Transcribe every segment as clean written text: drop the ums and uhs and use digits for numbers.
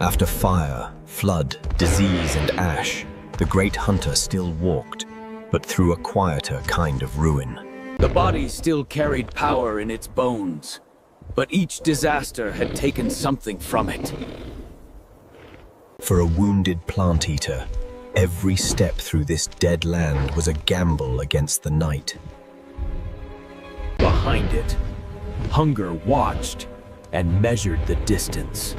After fire, flood, disease, and ash, the great hunter still walked, but through a quieter kind of ruin. The body still carried power in its bones, but each disaster had taken something from it. For a wounded plant eater, every step through this dead land was a gamble against the night. Behind it, hunger watched and measured the distance.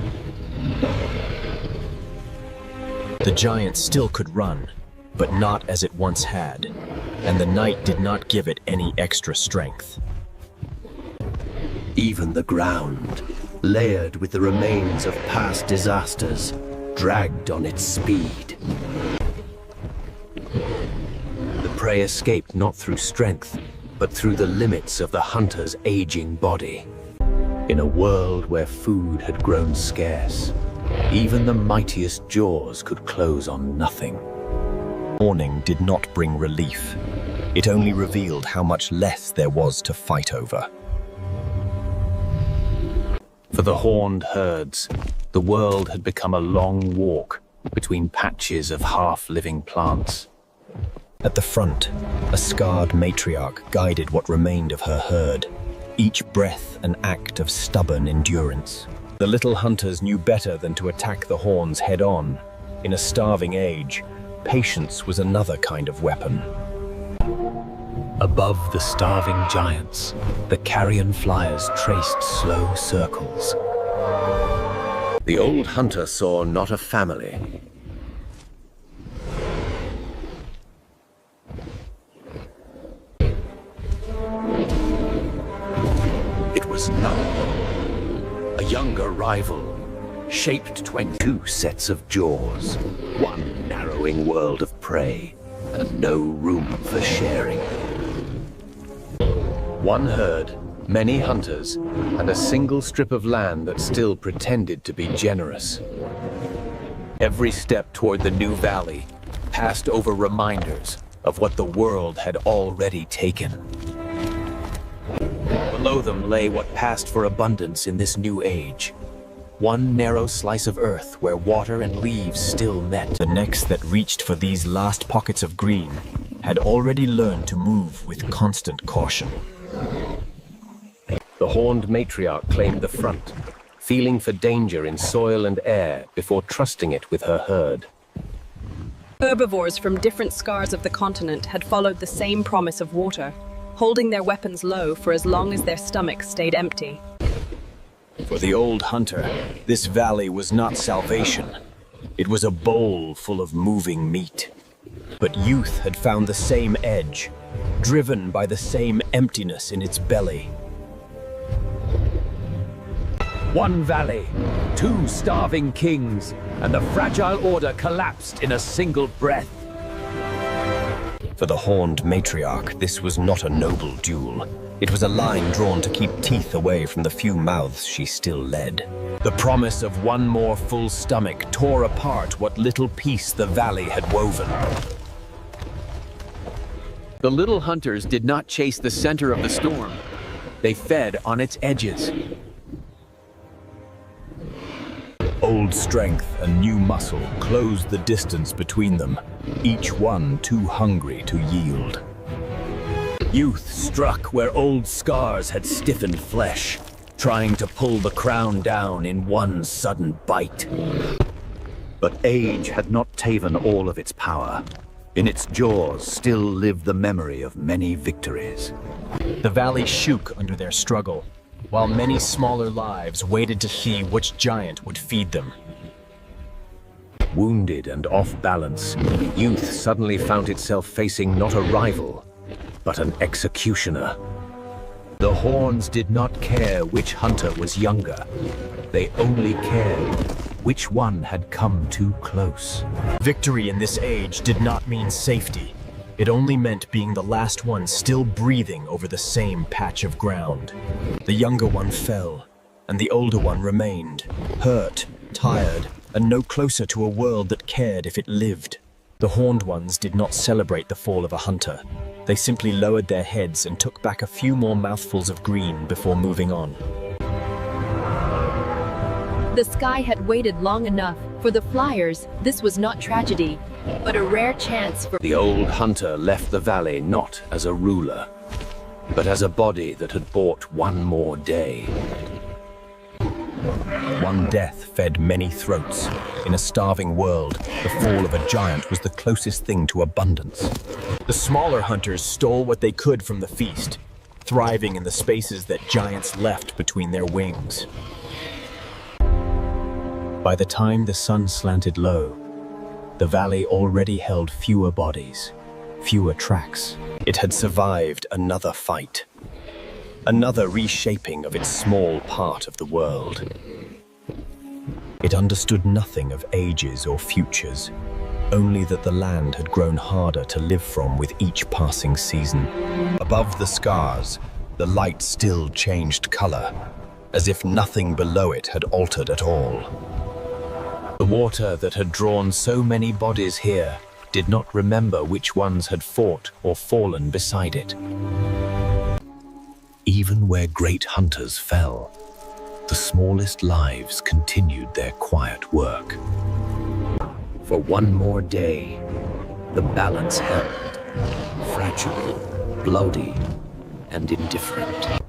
The giant still could run, but not as it once had, and the night did not give it any extra strength. Even the ground, layered with the remains of past disasters, dragged on its speed. The prey escaped not through strength, but through the limits of the hunter's aging body. In a world where food had grown scarce, even the mightiest jaws could close on nothing. Morning did not bring relief. It only revealed how much less there was to fight over. For the horned herds, the world had become a long walk between patches of half-living plants. At the front, a scarred matriarch guided what remained of her herd, each breath an act of stubborn endurance. The little hunters knew better than to attack the horns head-on. In a starving age, patience was another kind of weapon. Above the starving giants, the carrion flyers traced slow circles. The old hunter saw not a family, it was none. A younger rival, shaped 22 sets of jaws, one narrowing world of prey, and no room for sharing. One herd, many hunters, and a single strip of land that still pretended to be generous. Every step toward the new valley passed over reminders of what the world had already taken. Below them lay what passed for abundance in this new age. One narrow slice of earth where water and leaves still met. The necks that reached for these last pockets of green had already learned to move with constant caution. The horned matriarch claimed the front, feeling for danger in soil and air before trusting it with her herd. Herbivores from different scars of the continent had followed the same promise of water, holding their weapons low for as long as their stomachs stayed empty. For the old hunter, this valley was not salvation. It was a bowl full of moving meat. But youth had found the same edge, driven by the same emptiness in its belly. One valley, two starving kings, and the fragile order collapsed in a single breath. For the horned matriarch, this was not a noble duel. It was a line drawn to keep teeth away from the few mouths she still led. The promise of one more full stomach tore apart what little peace the valley had woven. The little hunters did not chase the center of the storm. They fed on its edges. Old strength and new muscle closed the distance between them, each one too hungry to yield. Youth struck where old scars had stiffened flesh, trying to pull the crown down in one sudden bite. But age had not taken all of its power. In its jaws still lived the memory of many victories. The valley shook under their struggle, while many smaller lives waited to see which giant would feed them. Wounded and off balance, youth suddenly found itself facing not a rival, but an executioner. The horns did not care which hunter was younger. They only cared which one had come too close. Victory in this age did not mean safety. It only meant being the last one still breathing over the same patch of ground. The younger one fell, and the older one remained, hurt, tired, and no closer to a world that cared if it lived. The horned ones did not celebrate the fall of a hunter. They simply lowered their heads and took back a few more mouthfuls of green before moving on. The sky had waited long enough. For the flyers, this was not tragedy, but a rare chance for... The old hunter left the valley not as a ruler, but as a body that had bought one more day. One death fed many throats. In a starving world, the fall of a giant was the closest thing to abundance. The smaller hunters stole what they could from the feast, thriving in the spaces that giants left between their wings. By the time the sun slanted low, the valley already held fewer bodies, fewer tracks. It had survived another fight, another reshaping of its small part of the world. It understood nothing of ages or futures, only that the land had grown harder to live from with each passing season. Above the scars, the light still changed color, as if nothing below it had altered at all. The water that had drawn so many bodies here did not remember which ones had fought or fallen beside it. Even where great hunters fell, the smallest lives continued their quiet work. For one more day, the balance held, fragile, bloody, and indifferent.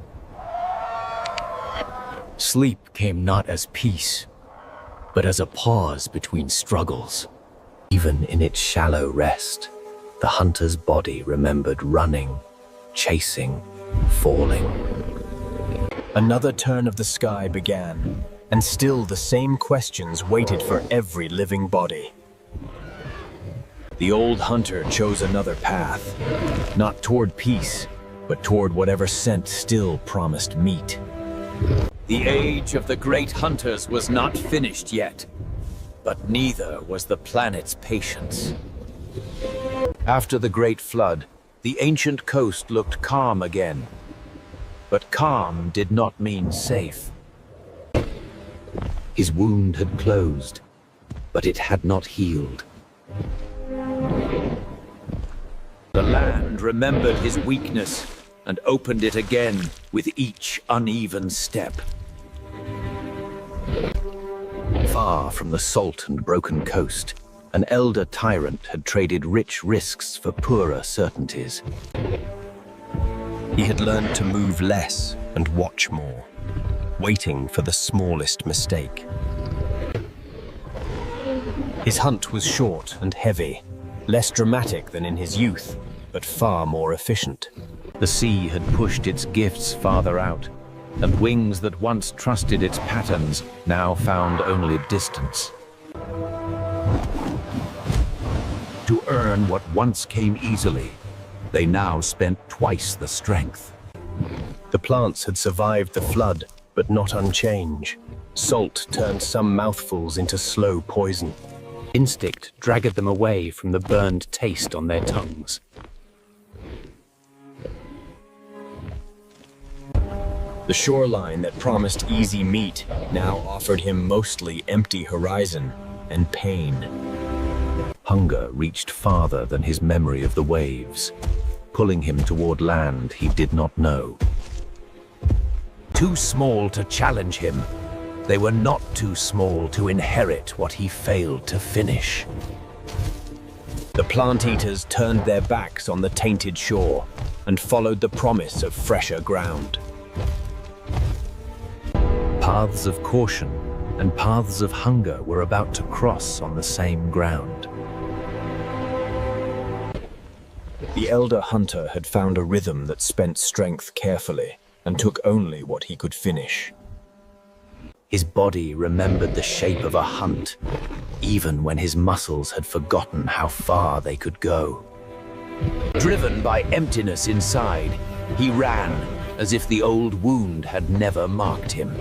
Sleep came not as peace, but as a pause between struggles. Even in its shallow rest, the hunter's body remembered running, chasing, falling. Another turn of the sky began, and still the same questions waited for every living body. The old hunter chose another path, not toward peace, but toward whatever scent still promised meat. The age of the great hunters was not finished yet, but neither was the planet's patience. After the Great Flood, the ancient coast looked calm again. But calm did not mean safe. His wound had closed, but it had not healed. The land remembered his weakness and opened it again with each uneven step. Far from the salt and broken coast, an elder tyrant had traded rich risks for poorer certainties. He had learned to move less and watch more, waiting for the smallest mistake. His hunt was short and heavy, less dramatic than in his youth, but far more efficient. The sea had pushed its gifts farther out, and wings that once trusted its patterns now found only distance. To earn what once came easily, they now spent twice the strength. The plants had survived the flood, but not unchange. Salt turned some mouthfuls into slow poison. Instinct dragged them away from the burned taste on their tongues. The shoreline that promised easy meat now offered him mostly empty horizon and pain. Hunger reached farther than his memory of the waves, pulling him toward land he did not know. Too small to challenge him, they were not too small to inherit what he failed to finish. The plant-eaters turned their backs on the tainted shore and followed the promise of fresher ground. Paths of caution and paths of hunger were about to cross on the same ground. The elder hunter had found a rhythm that spent strength carefully and took only what he could finish. His body remembered the shape of a hunt, even when his muscles had forgotten how far they could go. Driven by emptiness inside, he ran as if the old wound had never marked him.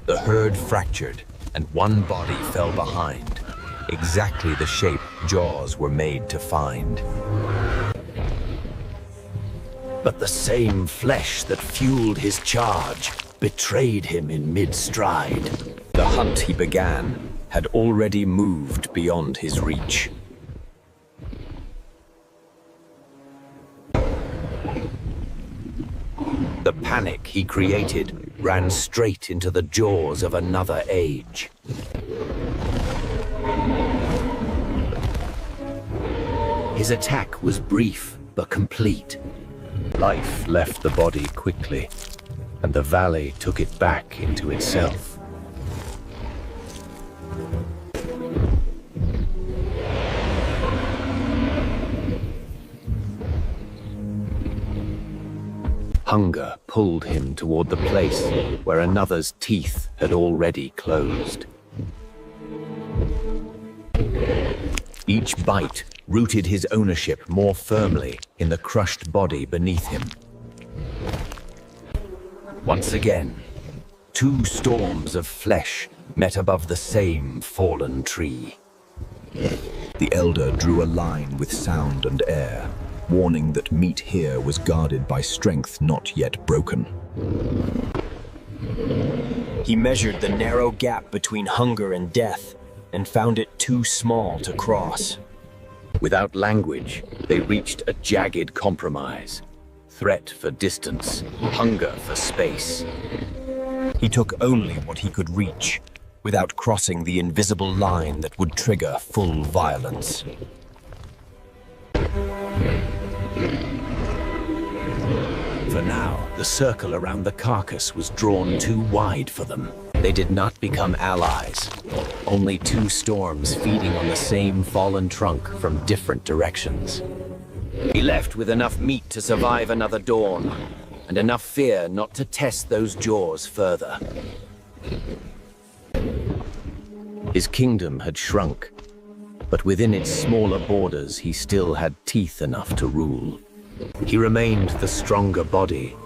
The herd fractured, and one body fell behind, exactly the shape jaws were made to find. But the same flesh that fueled his charge betrayed him in mid-stride. The hunt he began had already moved beyond his reach. The panic he created ran straight into the jaws of another age. His attack was brief but complete. Life left the body quickly, and the valley took it back into itself. Hunger pulled him toward the place where another's teeth had already closed. Each bite rooted his ownership more firmly in the crushed body beneath him. Once again, two storms of flesh met above the same fallen tree. The elder drew a line with sound and air, warning that meat here was guarded by strength not yet broken. He measured the narrow gap between hunger and death and found it too small to cross. Without language, they reached a jagged compromise. Threat for distance, hunger for space. He took only what he could reach, without crossing the invisible line that would trigger full violence. For now, the circle around the carcass was drawn too wide for them. They did not become allies, only two storms feeding on the same fallen trunk from different directions. He left with enough meat to survive another dawn, and enough fear not to test those jaws further. His kingdom had shrunk, but within its smaller borders he still had teeth enough to rule. He remained the stronger body,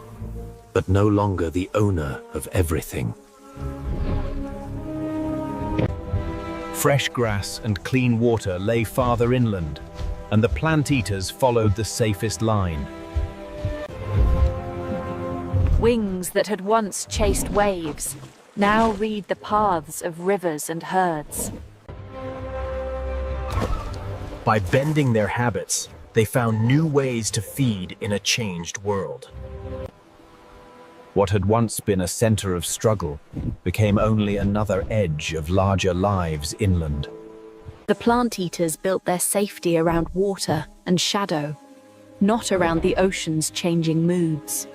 but no longer the owner of everything. Fresh grass and clean water lay farther inland, and the plant eaters followed the safest line. Wings that had once chased waves now read the paths of rivers and herds. By bending their habits, they found new ways to feed in a changed world. What had once been a center of struggle became only another edge of larger lives inland. The plant eaters built their safety around water and shadow, not around the ocean's changing moods.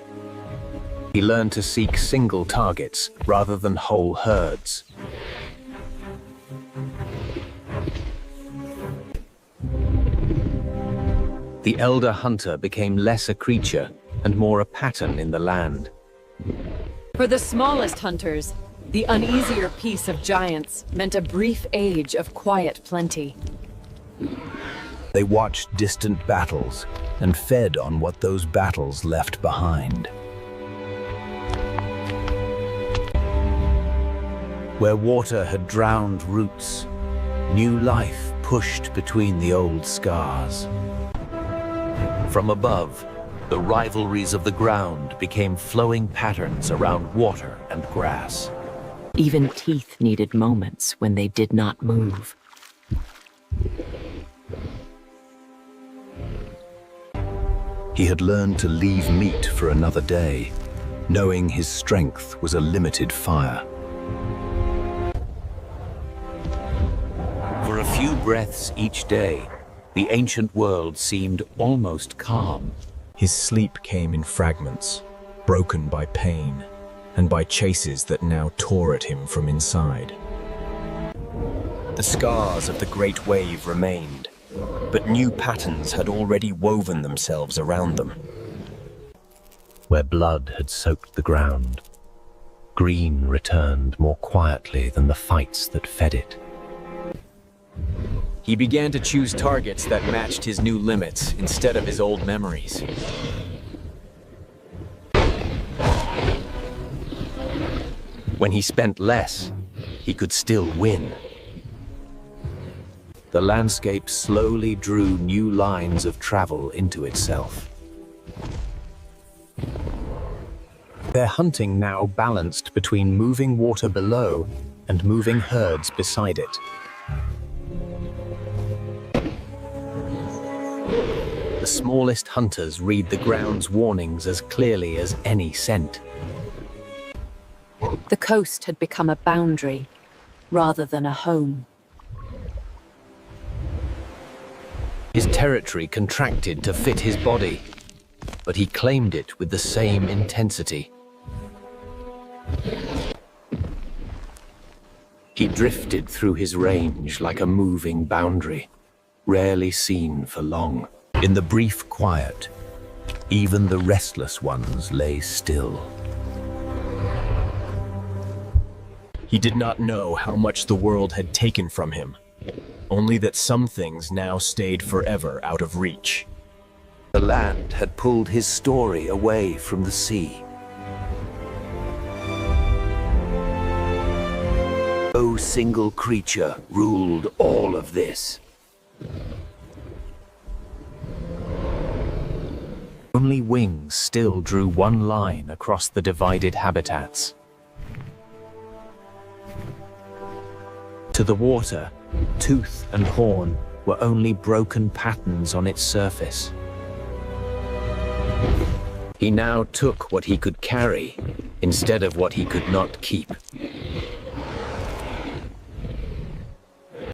He learned to seek single targets rather than whole herds. The elder hunter became less a creature and more a pattern in the land. For the smallest hunters, the uneasier peace of giants meant a brief age of quiet plenty. They watched distant battles and fed on what those battles left behind. Where water had drowned roots, new life pushed between the old scars. From above, the rivalries of the ground became flowing patterns around water and grass. Even teeth needed moments when they did not move. He had learned to leave meat for another day, knowing his strength was a limited fire. For a few breaths each day, the ancient world seemed almost calm. His sleep came in fragments, broken by pain, and by chases that now tore at him from inside. The scars of the great wave remained, but new patterns had already woven themselves around them. Where blood had soaked the ground, green returned more quietly than the fights that fed it. He began to choose targets that matched his new limits instead of his old memories. When he spent less, he could still win. The landscape slowly drew new lines of travel into itself. Their hunting now balanced between moving water below and moving herds beside it. The smallest hunters read the ground's warnings as clearly as any scent. The coast had become a boundary rather than a home. His territory contracted to fit his body, but he claimed it with the same intensity. He drifted through his range like a moving boundary, rarely seen for long. In the brief quiet, even the restless ones lay still. He did not know how much the world had taken from him, only that some things now stayed forever out of reach. The land had pulled his story away from the sea. No single creature ruled all of this. Only wings still drew one line across the divided habitats. To the water, tooth and horn were only broken patterns on its surface. He now took what he could carry instead of what he could not keep.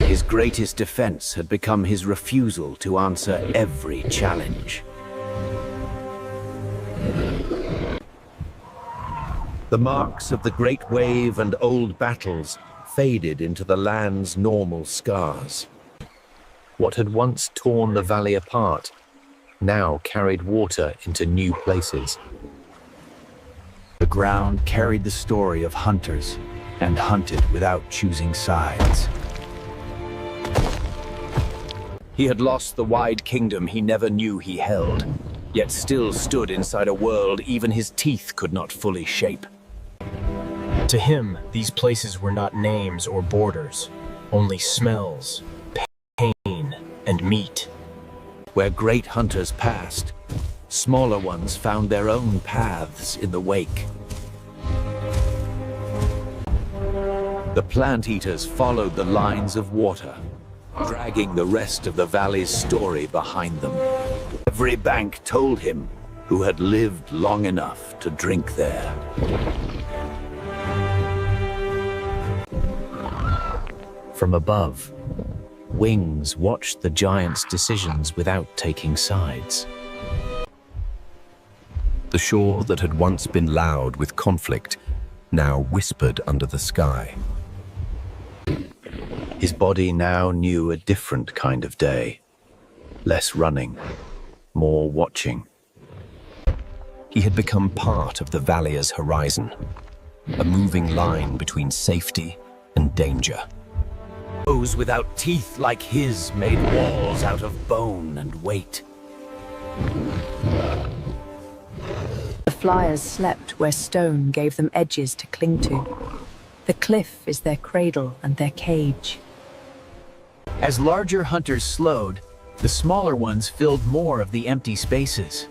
His greatest defense had become his refusal to answer every challenge. The marks of the Great Wave and old battles faded into the land's normal scars. What had once torn the valley apart now carried water into new places. The ground carried the story of hunters and hunted without choosing sides. He had lost the wide kingdom he never knew he held, yet still stood inside a world even his teeth could not fully shape. To him, these places were not names or borders, only smells, pain, and meat. Where great hunters passed, smaller ones found their own paths in the wake. The plant eaters followed the lines of water, dragging the rest of the valley's story behind them. Every bank told him who had lived long enough to drink there. From above, wings watched the giant's decisions without taking sides. The shore that had once been loud with conflict now whispered under the sky. His body now knew a different kind of day. Less running, more watching. He had become part of the Valier's horizon, a moving line between safety and danger. Those without teeth like his made walls out of bone and weight. The flyers slept where stone gave them edges to cling to. The cliff is their cradle and their cage. As larger hunters slowed, the smaller ones filled more of the empty spaces.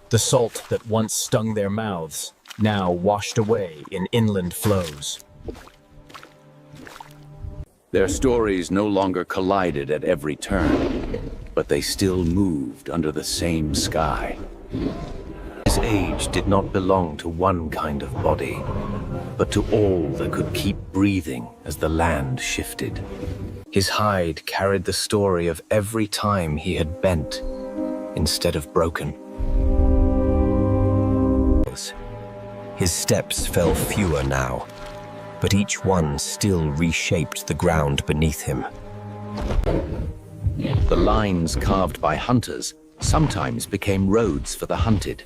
The salt that once stung their mouths now washed away in inland flows. Their stories no longer collided at every turn, but they still moved under the same sky. His age did not belong to one kind of body, but to all that could keep breathing as the land shifted. His hide carried the story of every time he had bent instead of broken. His steps fell fewer now, but each one still reshaped the ground beneath him. The lines carved by hunters sometimes became roads for the hunted.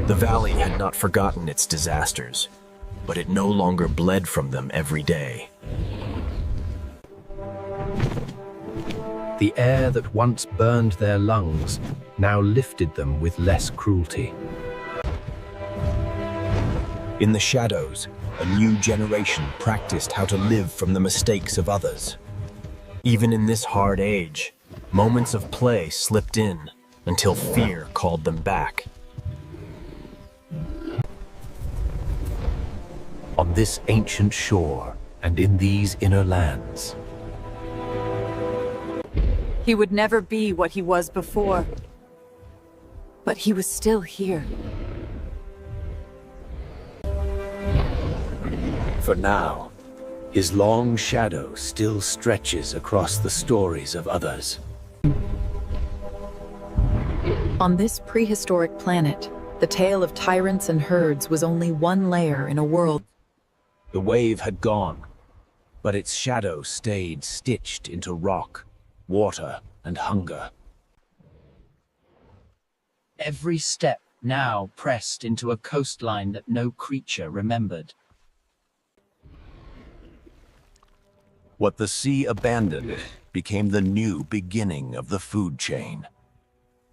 The valley had not forgotten its disasters, but it no longer bled from them every day. The air that once burned their lungs now lifted them with less cruelty. In the shadows, a new generation practiced how to live from the mistakes of others. Even in this hard age, moments of play slipped in until fear called them back. On this ancient shore, And in these inner lands, He would never be what he was before. But he was still here. for now, his long shadow still stretches across the stories of others. On this prehistoric planet, the tale of tyrants and herds was only one layer in a world. The wave had gone, but its shadow stayed stitched into rock, water, and hunger. Every step now pressed into a coastline that no creature remembered. What the sea abandoned became the new beginning of the food chain.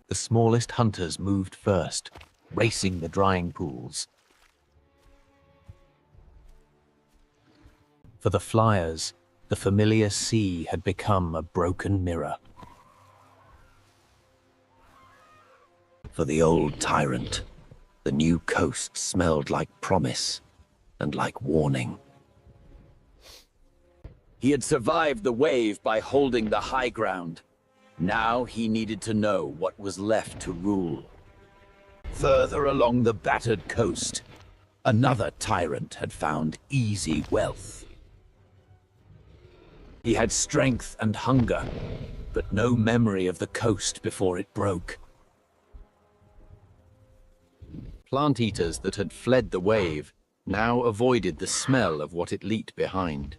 The smallest hunters moved first, racing the drying pools. For the flyers, the familiar sea had become a broken mirror. For the old tyrant, the new coast smelled like promise and like warning. He had survived the wave by holding the high ground. Now he needed to know what was left to rule. Further along the battered coast, another tyrant had found easy wealth. He had strength and hunger, but no memory of the coast before it broke. Plant eaters that had fled the wave now avoided the smell of what it left behind.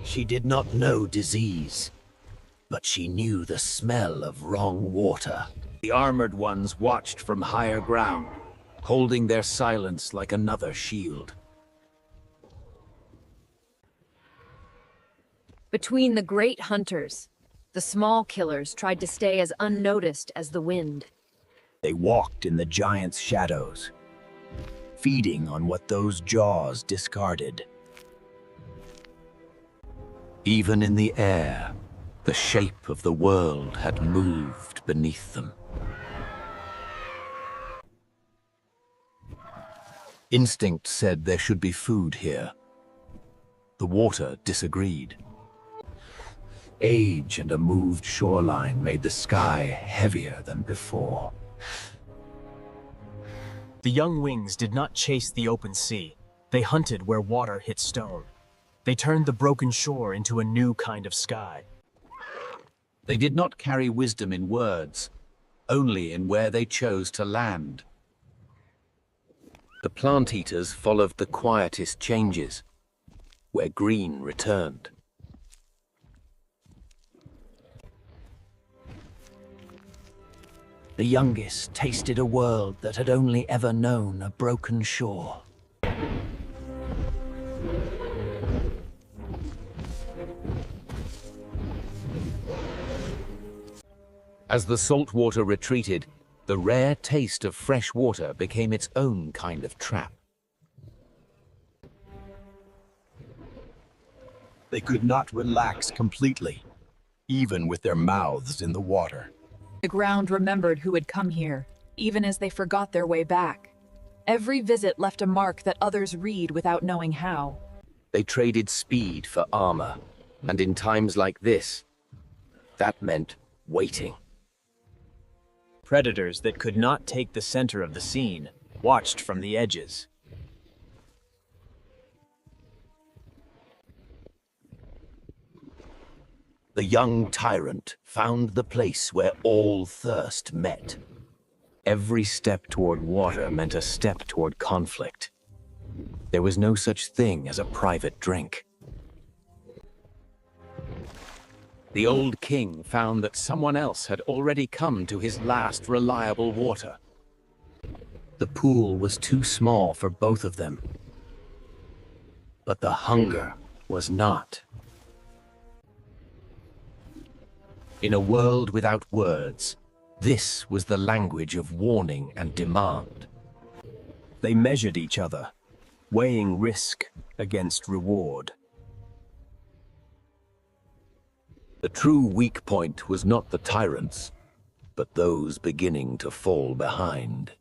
She did not know disease, but she knew the smell of wrong water. The armored ones watched from higher ground, holding their silence like another shield. Between the great hunters, the small killers tried to stay as unnoticed as the wind. They walked in the giant's shadows, feeding on what those jaws discarded. Even in the air, the shape of the world had moved beneath them. Instinct said there should be food here. The water disagreed. Age and a moved shoreline made the sky heavier than before. The young wings did not chase the open sea. They hunted where water hit stone. They turned the broken shore into a new kind of sky. They did not carry wisdom in words, only in where they chose to land. The plant eaters followed the quietest changes, where green returned. The youngest tasted a world that had only ever known a broken shore. As the salt water retreated, the rare taste of fresh water became its own kind of trap. They could not relax completely, even with their mouths in the water. The ground remembered who had come here, even as they forgot their way back. Every visit left a mark that others read without knowing how. They traded speed for armor, and in times like this, that meant waiting. Predators that could not take the center of the scene watched from the edges. The young tyrant found the place where all thirst met. Every step toward water meant a step toward conflict. There was no such thing as a private drink. The old king found that someone else had already come to his last reliable water. The pool was too small for both of them. But the hunger was not. In a world without words, this was the language of warning and demand. They measured each other, weighing risk against reward. The true weak point was not the tyrants, but those beginning to fall behind.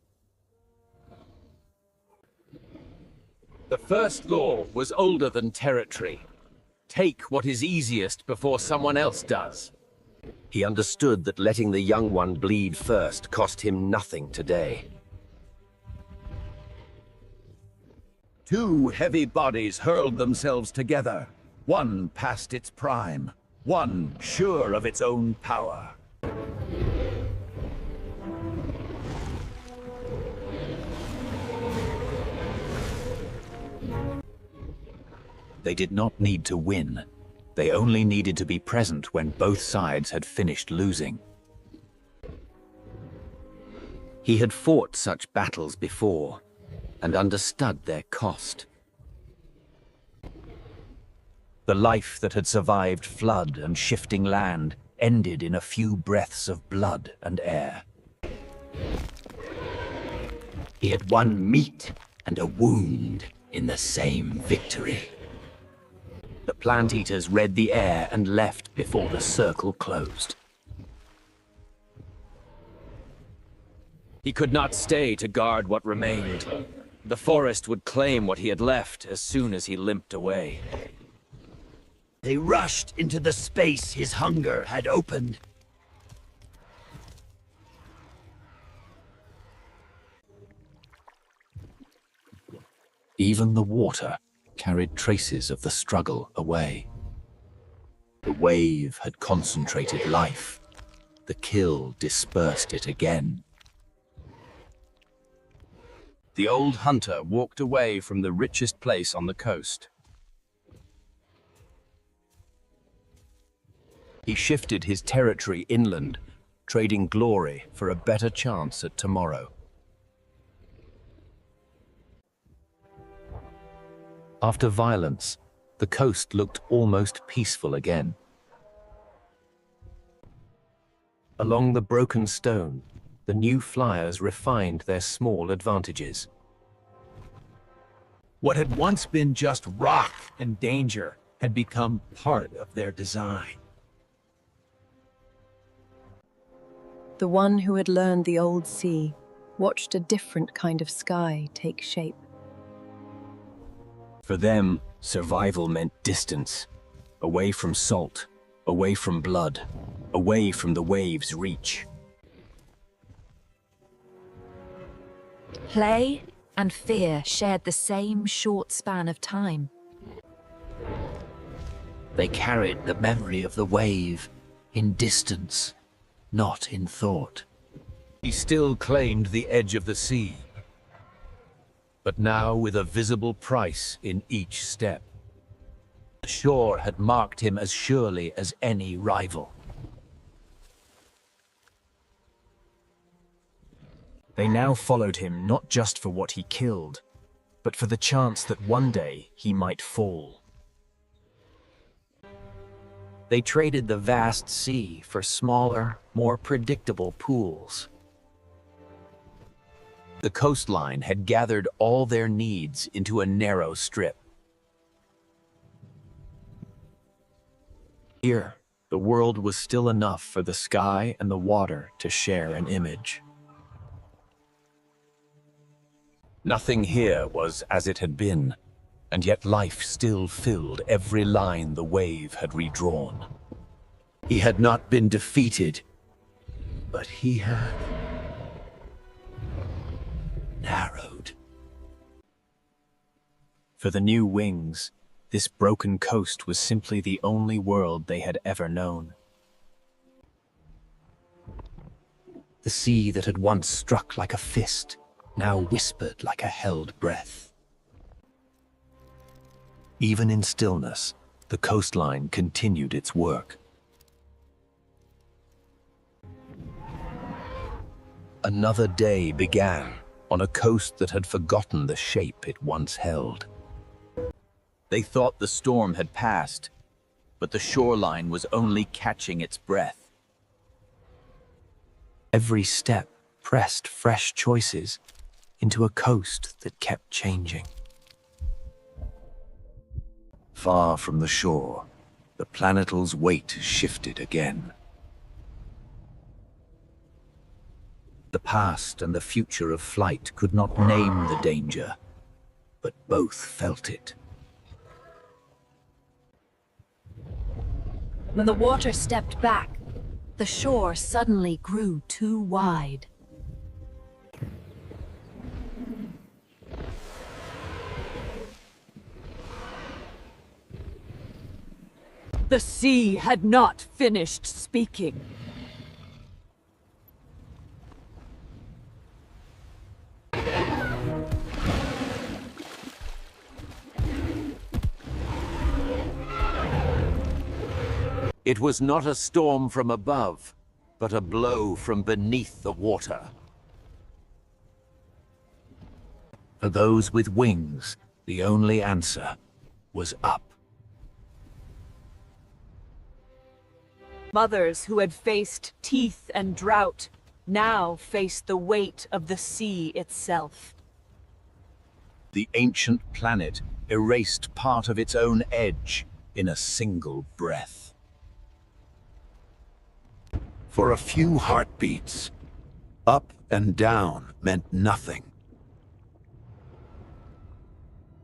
The first law was older than territory. Take what is easiest before someone else does. He understood that letting the young one bleed first cost him nothing today. Two heavy bodies hurled themselves together, one past its prime, one sure of its own power. They did not need to win. They only needed to be present when both sides had finished losing. He had fought such battles before, and understood their cost. The life that had survived flood and shifting land ended in a few breaths of blood and air. He had won meat and a wound in the same victory. The plant eaters read the air and left before the circle closed. He could not stay to guard what remained. The forest would claim what he had left as soon as he limped away. They rushed into the space his hunger had opened. Even the water carried traces of the struggle away. The wave had concentrated life. The kill dispersed it again. The old hunter walked away from the richest place on the coast. He shifted his territory inland, trading glory for a better chance at tomorrow. After violence, the coast looked almost peaceful again. Along the broken stone, the new flyers refined their small advantages. What had once been just rock and danger had become part of their design. The one who had learned the old sea watched a different kind of sky take shape. For them, survival meant distance, away from salt, away from blood, away from the waves' reach. Play and fear shared the same short span of time. They carried the memory of the wave in distance, not in thought. He still claimed the edge of the sea, but now with a visible price in each step. The shore had marked him as surely as any rival. They now followed him not just for what he killed, but for the chance that one day he might fall. They traded the vast sea for smaller, more predictable pools. The coastline had gathered all their needs into a narrow strip. Here, the world was still enough for the sky and the water to share an image. Nothing here was as it had been, and yet life still filled every line the wave had redrawn. He had not been defeated, but he had narrowed. For the new wings, this broken coast was simply the only world they had ever known. The sea that had once struck like a fist now whispered like a held breath. Even in stillness, the coastline continued its work. Another day began on a coast that had forgotten the shape it once held. They thought the storm had passed, but the shoreline was only catching its breath. Every step pressed fresh choices into a coast that kept changing. Far from the shore, the planetal's weight shifted again. The past and the future of flight could not name the danger, but both felt it. When the water stepped back, the shore suddenly grew too wide. The sea had not finished speaking. It was not a storm from above, but a blow from beneath the water. For those with wings, the only answer was up. Mothers who had faced teeth and drought now faced the weight of the sea itself. The ancient planet erased part of its own edge in a single breath. For a few heartbeats, up and down meant nothing.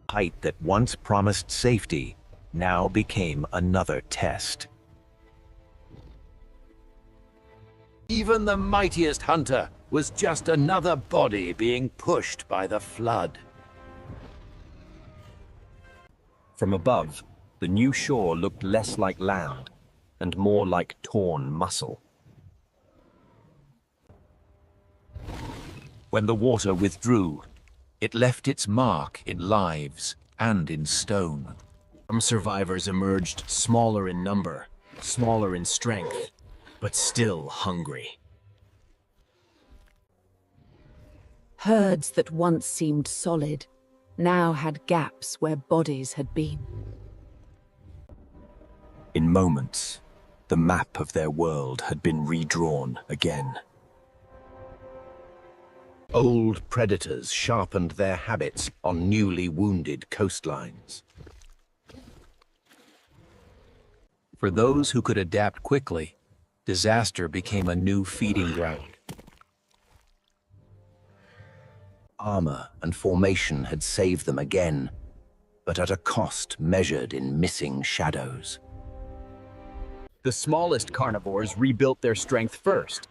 Height that once promised safety now became another test. Even the mightiest hunter was just another body being pushed by the flood. From above, the new shore looked less like land and more like torn muscle. When the water withdrew, it left its mark in lives and in stone. Some survivors emerged smaller in number, smaller in strength, but still hungry. Herds that once seemed solid now had gaps where bodies had been. In moments, the map of their world had been redrawn again. Old predators sharpened their habits on newly wounded coastlines. For those who could adapt quickly, disaster became a new feeding ground. Armor and formation had saved them again, but at a cost measured in missing shadows. The smallest carnivores rebuilt their strength first,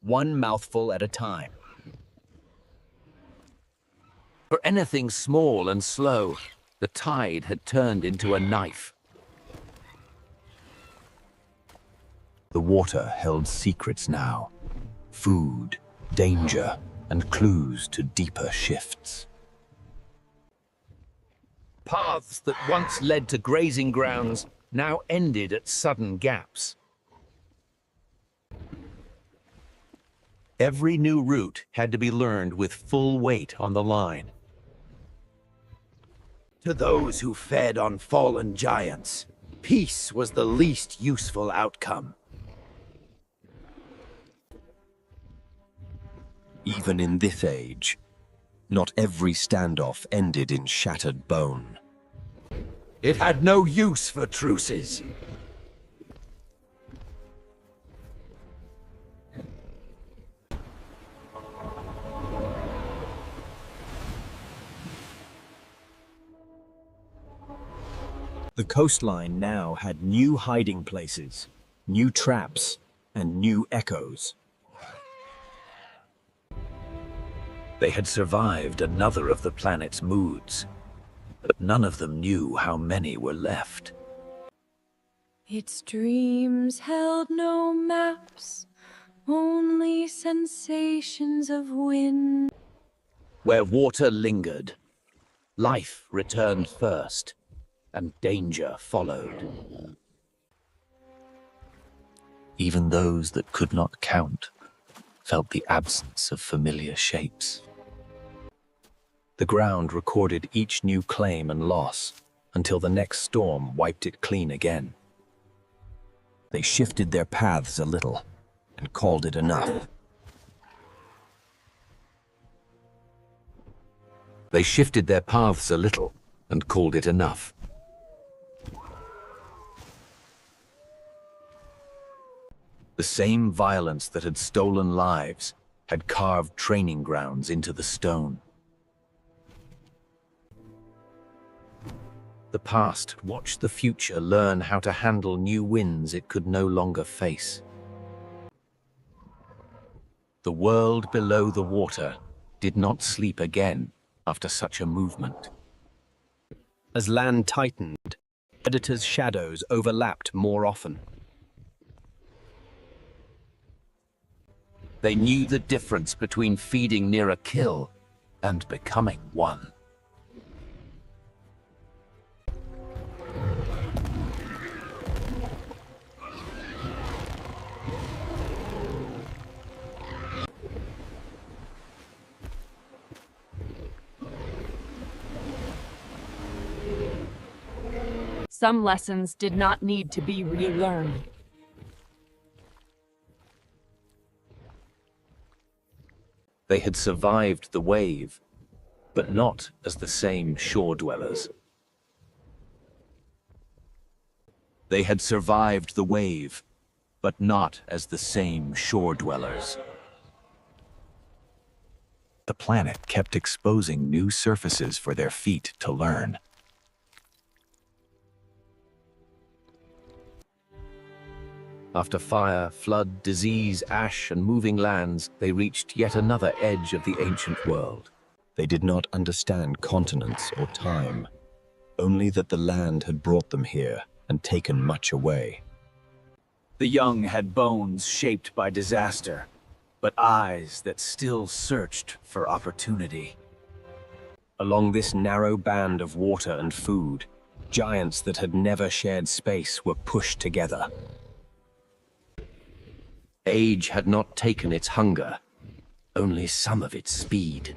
one mouthful at a time. For anything small and slow, the tide had turned into a knife. The water held secrets now. Food, danger, and clues to deeper shifts. Paths that once led to grazing grounds now ended at sudden gaps. Every new route had to be learned with full weight on the line. To those who fed on fallen giants, peace was the least useful outcome. Even in this age, not every standoff ended in shattered bone. It had no use for truces. The coastline now had new hiding places, new traps, and new echoes. They had survived another of the planet's moods, but none of them knew how many were left. Its dreams held no maps, only sensations of wind. Where water lingered, life returned first, and danger followed. Even those that could not count felt the absence of familiar shapes. The ground recorded each new claim and loss until the next storm wiped it clean again. They shifted their paths a little and called it enough. They shifted their paths a little and called it enough. The same violence that had stolen lives had carved training grounds into the stone. The past watched the future learn how to handle new winds it could no longer face. The world below the water did not sleep again after such a movement. As land tightened, predators' shadows overlapped more often. They knew the difference between feeding near a kill and becoming one. Some lessons did not need to be relearned. They had survived the wave, but not as the same shore dwellers. They had survived the wave, but not as the same shore dwellers. The planet kept exposing new surfaces for their feet to learn. After fire, flood, disease, ash, and moving lands, they reached yet another edge of the ancient world. They did not understand continents or time, only that the land had brought them here and taken much away. The young had bones shaped by disaster, but eyes that still searched for opportunity. Along this narrow band of water and food, giants that had never shared space were pushed together. Age had not taken its hunger, only some of its speed.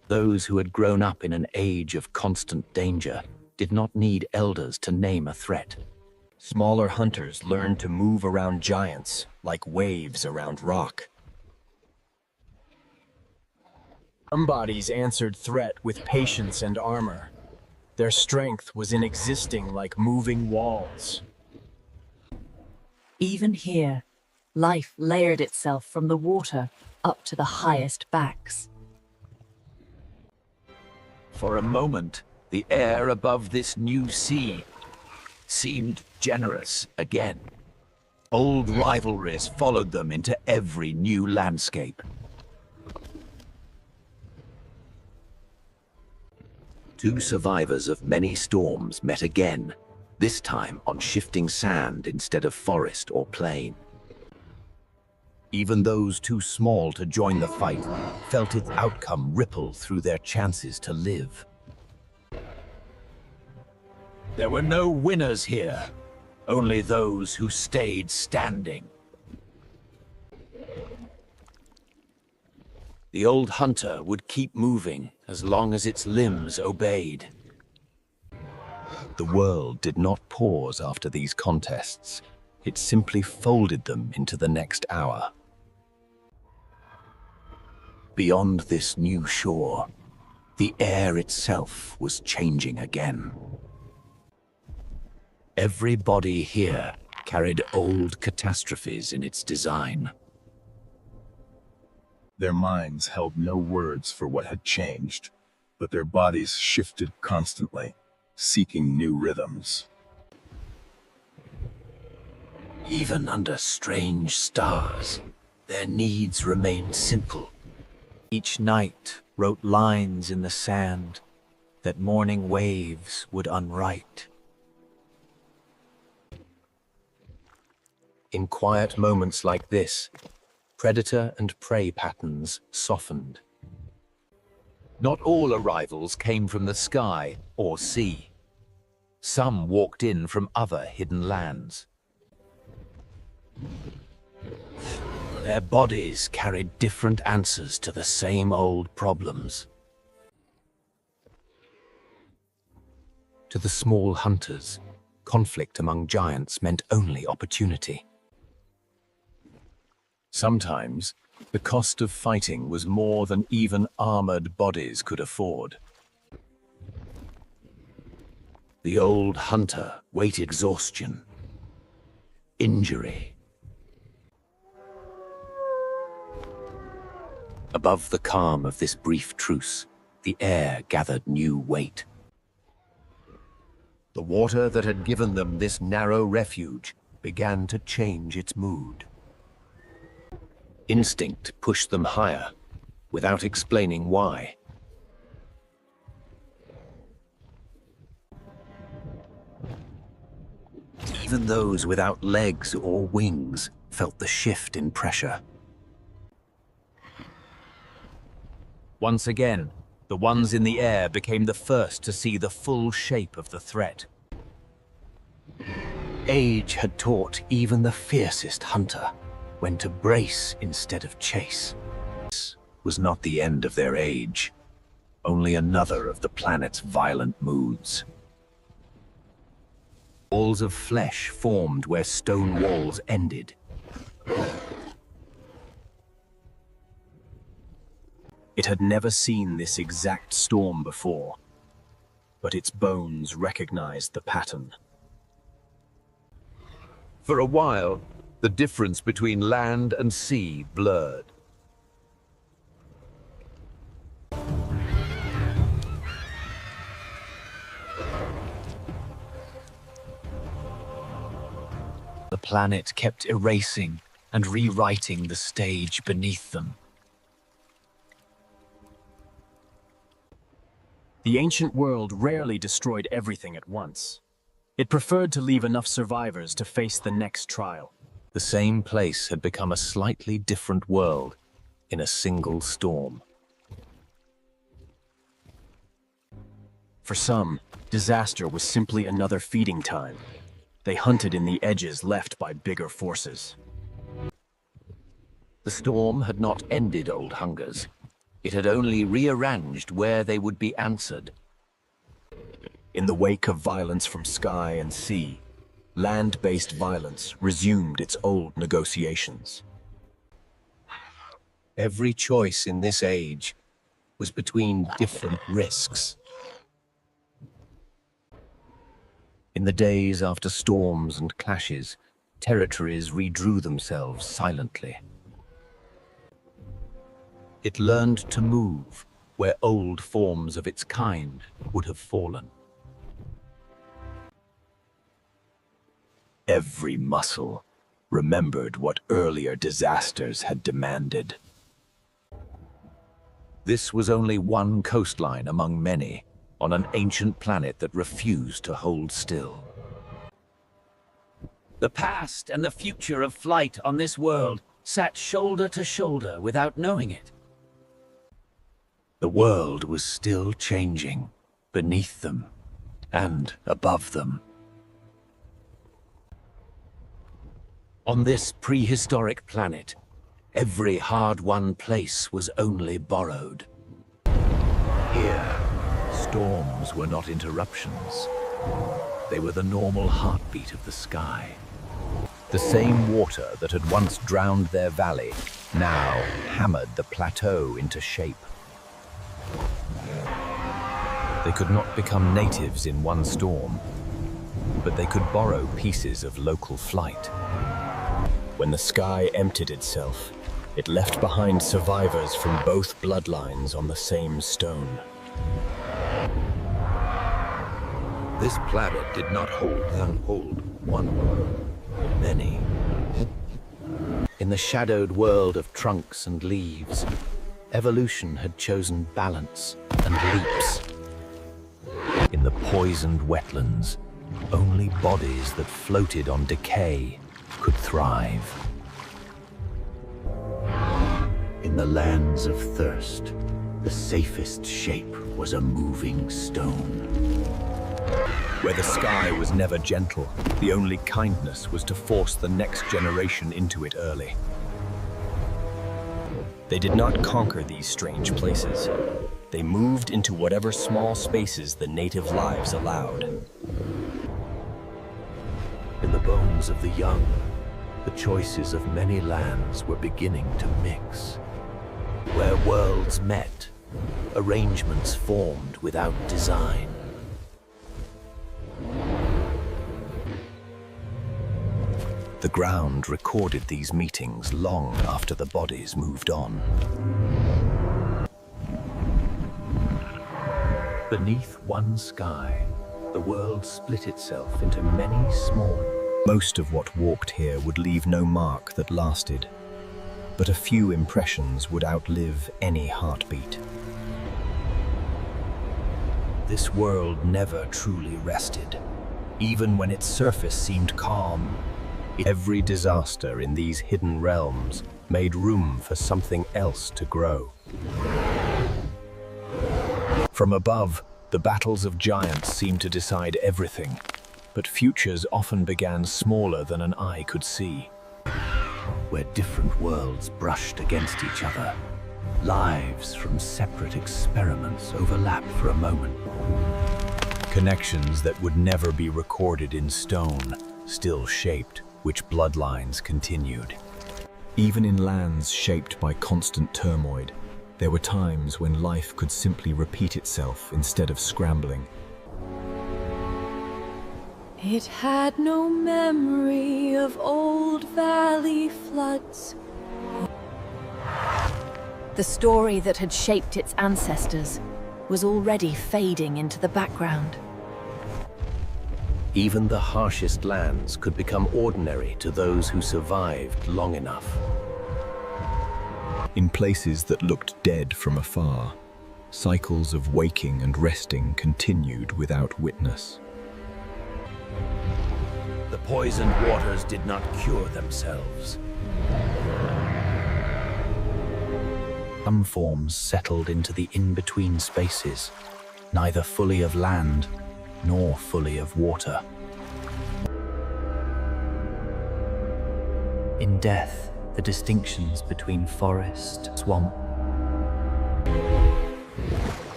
Those who had grown up in an age of constant danger did not need elders to name a threat. Smaller hunters learned to move around giants like waves around rock. Some bodies answered threat with patience and armor. Their strength was in existing like moving walls. Even here, life layered itself from the water up to the highest backs. For a moment, the air above this new sea seemed generous again. Old rivalries followed them into every new landscape. Two survivors of many storms met again, this time on shifting sand instead of forest or plain. Even those too small to join the fight felt its outcome ripple through their chances to live. There were no winners here, only those who stayed standing. The old hunter would keep moving as long as its limbs obeyed. The world did not pause after these contests. It simply folded them into the next hour. Beyond this new shore, the air itself was changing again. Every body here carried old catastrophes in its design. Their minds held no words for what had changed, but their bodies shifted constantly, seeking new rhythms. Even under strange stars, their needs remained simple. Each night wrote lines in the sand that morning waves would unwrite. In quiet moments like this, predator and prey patterns softened. Not all arrivals came from the sky or sea. Some walked in from other hidden lands. Their bodies carried different answers to the same old problems. To the small hunters, conflict among giants meant only opportunity. Sometimes, the cost of fighting was more than even armored bodies could afford. The old hunter weight exhaustion, injury. Above the calm of this brief truce, The air gathered new weight. The water that had given them this narrow refuge began to change its mood. Instinct pushed them higher, without explaining why. Even those without legs or wings felt the shift in pressure. Once again, the ones in the air became the first to see the full shape of the threat. Age had taught even the fiercest hunter when to brace instead of chase. This was not the end of their age, only another of the planet's violent moods. Walls of flesh formed where stone walls ended. It had never seen this exact storm before, but its bones recognized the pattern. For a while, the difference between land and sea blurred. The planet kept erasing and rewriting the stage beneath them. The ancient world rarely destroyed everything at once. It preferred to leave enough survivors to face the next trial. The same place had become a slightly different world in a single storm. For some, disaster was simply another feeding time. They hunted in the edges left by bigger forces. The storm had not ended old hungers. It had only rearranged where they would be answered. In the wake of violence from sky and sea, land-based violence resumed its old negotiations. Every choice in this age was between different risks. In the days after storms and clashes, territories redrew themselves silently. It learned to move where old forms of its kind would have fallen. Every muscle remembered what earlier disasters had demanded. This was only one coastline among many on an ancient planet that refused to hold still. The past and the future of flight on this world sat shoulder to shoulder without knowing it. The world was still changing beneath them and above them. On this prehistoric planet, every hard-won place was only borrowed. Here, storms were not interruptions. They were the normal heartbeat of the sky. The same water that had once drowned their valley now hammered the plateau into shape. They could not become natives in one storm, but they could borrow pieces of local flight. When the sky emptied itself, it left behind survivors from both bloodlines on the same stone. This planet did not hold one, but many. In the shadowed world of trunks and leaves, evolution had chosen balance and leaps. In the poisoned wetlands, only bodies that floated on decay could thrive. In the lands of thirst, the safest shape was a moving stone. Where the sky was never gentle, the only kindness was to force the next generation into it early. They did not conquer these strange places. They moved into whatever small spaces the native lives allowed. In the bones of the young, the choices of many lands were beginning to mix. Where worlds met, arrangements formed without design. The ground recorded these meetings long after the bodies moved on. Beneath one sky, the world split itself into many small. Most of what walked here would leave no mark that lasted, but a few impressions would outlive any heartbeat. This world never truly rested. Even when its surface seemed calm, Every disaster in these hidden realms made room for something else to grow. From above, the battles of giants seemed to decide everything, but futures often began smaller than an eye could see. where different worlds brushed against each other. Lives from separate experiments overlapped for a moment. Connections that would never be recorded in stone still shaped which bloodlines continued. Even in lands shaped by constant turmoil, there were times when life could simply repeat itself instead of scrambling. It had no memory of old valley floods. The story that had shaped its ancestors was already fading into the background. Even the harshest lands could become ordinary to those who survived long enough. In places that looked dead from afar, cycles of waking and resting continued without witness. The poisoned waters did not cure themselves. Some forms settled into the in-between spaces, neither fully of land nor fully of water. In death, the distinctions between forest, swamp,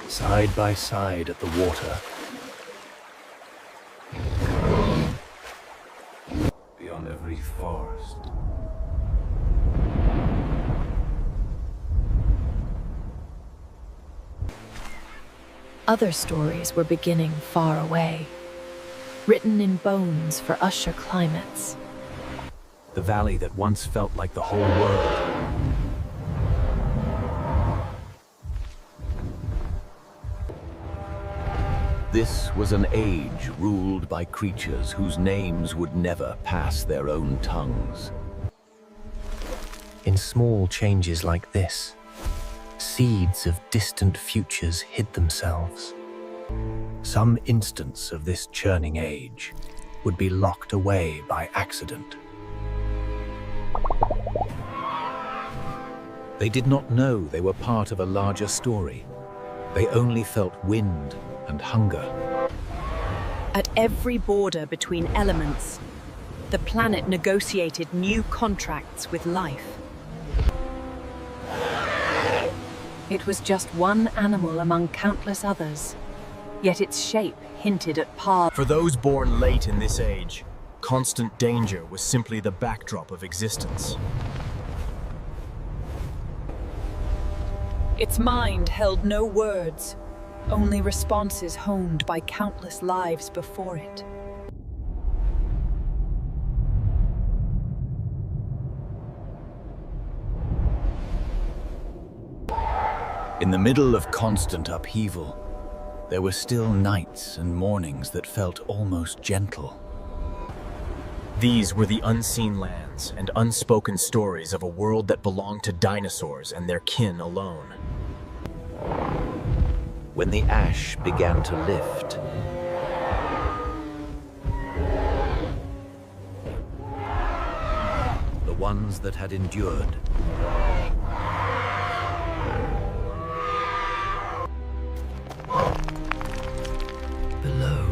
side by side at the water, beyond every forest. Other stories were beginning far away, written in bones for usher climates. The valley that once felt like the whole world. This was an age ruled by creatures whose names would never pass their own tongues. In small changes like this, seeds of distant futures hid themselves. Some instance of this churning age would be locked away by accident. They did not know they were part of a larger story. They only felt wind and hunger. At every border between elements, the planet negotiated new contracts with life. It was just one animal among countless others, yet its shape hinted at paths. For those born late in this age, constant danger was simply the backdrop of existence. Its mind held no words, only responses honed by countless lives before it. In the middle of constant upheaval, there were still nights and mornings that felt almost gentle. These were the unseen lands and unspoken stories of a world that belonged to dinosaurs and their kin alone. When the ash began to lift, the ones that had endured below.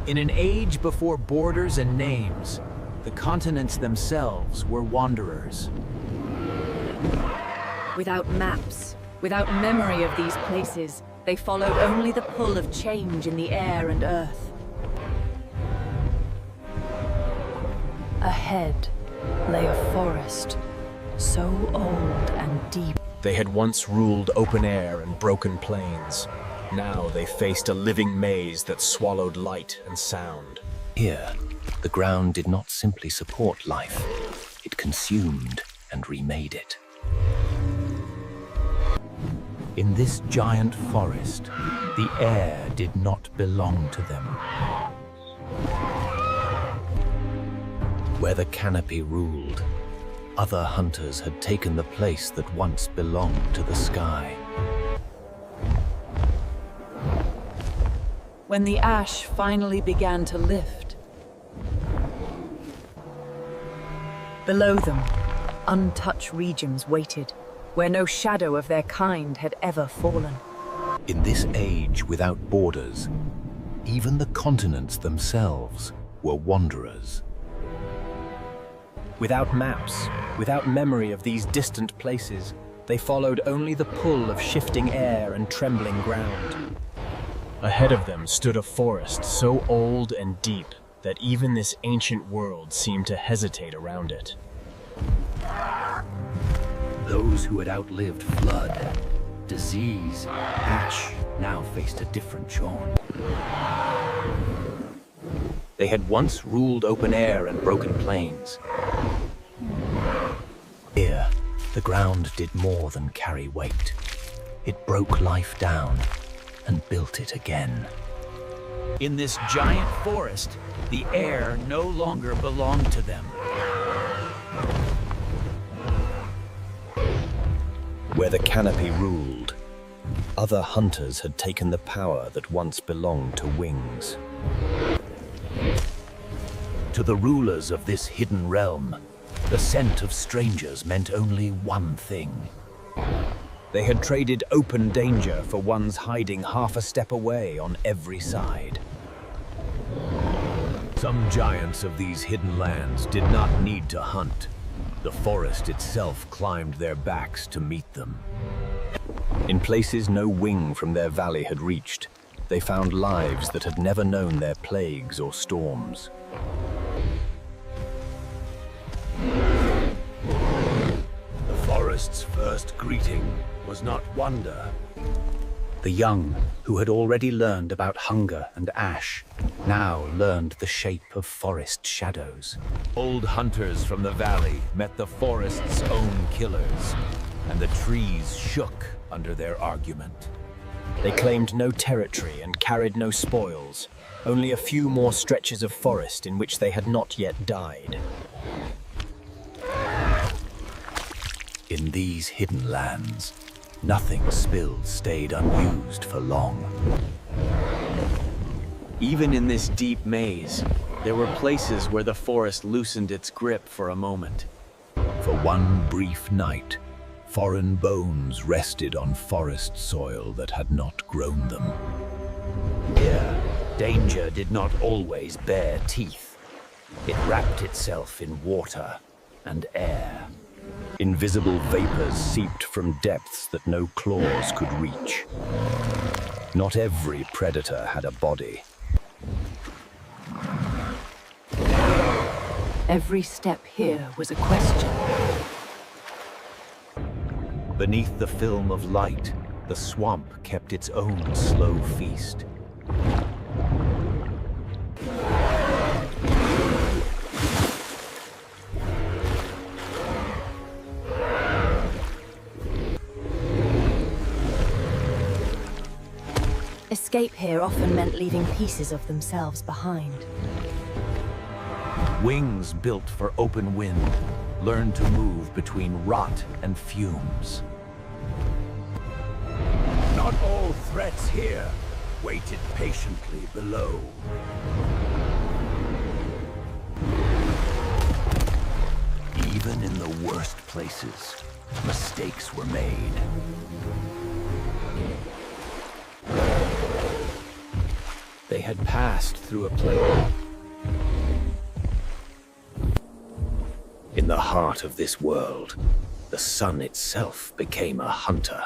In an age before borders and names, the continents themselves were wanderers. Without maps, without memory of these places, they followed only the pull of change in the air and earth. Ahead lay a forest, so old and deep. They had once ruled open air and broken plains. Now they faced a living maze that swallowed light and sound. Here, the ground did not simply support life, it consumed and remade it. In this giant forest, the air did not belong to them. Where the canopy ruled, other hunters had taken the place that once belonged to the sky. When the ash finally began to lift, below them, untouched regions waited, where no shadow of their kind had ever fallen. In this age without borders, even the continents themselves were wanderers. Without maps, without memory of these distant places, they followed only the pull of shifting air and trembling ground. Ahead of them stood a forest so old and deep that even this ancient world seemed to hesitate around it. Those who had outlived flood, disease, ash, now faced a different chore. They had once ruled open air and broken plains. Here, the ground did more than carry weight. It broke life down and built it again. In this giant forest, the air no longer belonged to them. Where the canopy ruled, other hunters had taken the power that once belonged to wings. To the rulers of this hidden realm, the scent of strangers meant only one thing. They had traded open danger for ones hiding half a step away on every side. Some giants of these hidden lands did not need to hunt. The forest itself climbed their backs to meet them. In places no wing from their valley had reached, they found lives that had never known their plagues or storms. The forest's first greeting was not wonder. The young, who had already learned about hunger and ash, now learned the shape of forest shadows. Old hunters from the valley met the forest's own killers, and the trees shook under their argument. They claimed no territory and carried no spoils, only a few more stretches of forest in which they had not yet died. In these hidden lands, nothing spilled stayed unused for long. Even in this deep maze, there were places where the forest loosened its grip for a moment. For one brief night, foreign bones rested on forest soil that had not grown them. Here, danger did not always bare teeth. It wrapped itself in water and air. Invisible vapors seeped from depths that no claws could reach. Not every predator had a body. Every step here was a question. Beneath the film of light, the swamp kept its own slow feast. Escape here often meant leaving pieces of themselves behind. Wings built for open wind learned to move between rot and fumes. Not all threats here waited patiently below. Even in the worst places, mistakes were made. They had passed through a place. In the heart of this world, the sun itself became a hunter.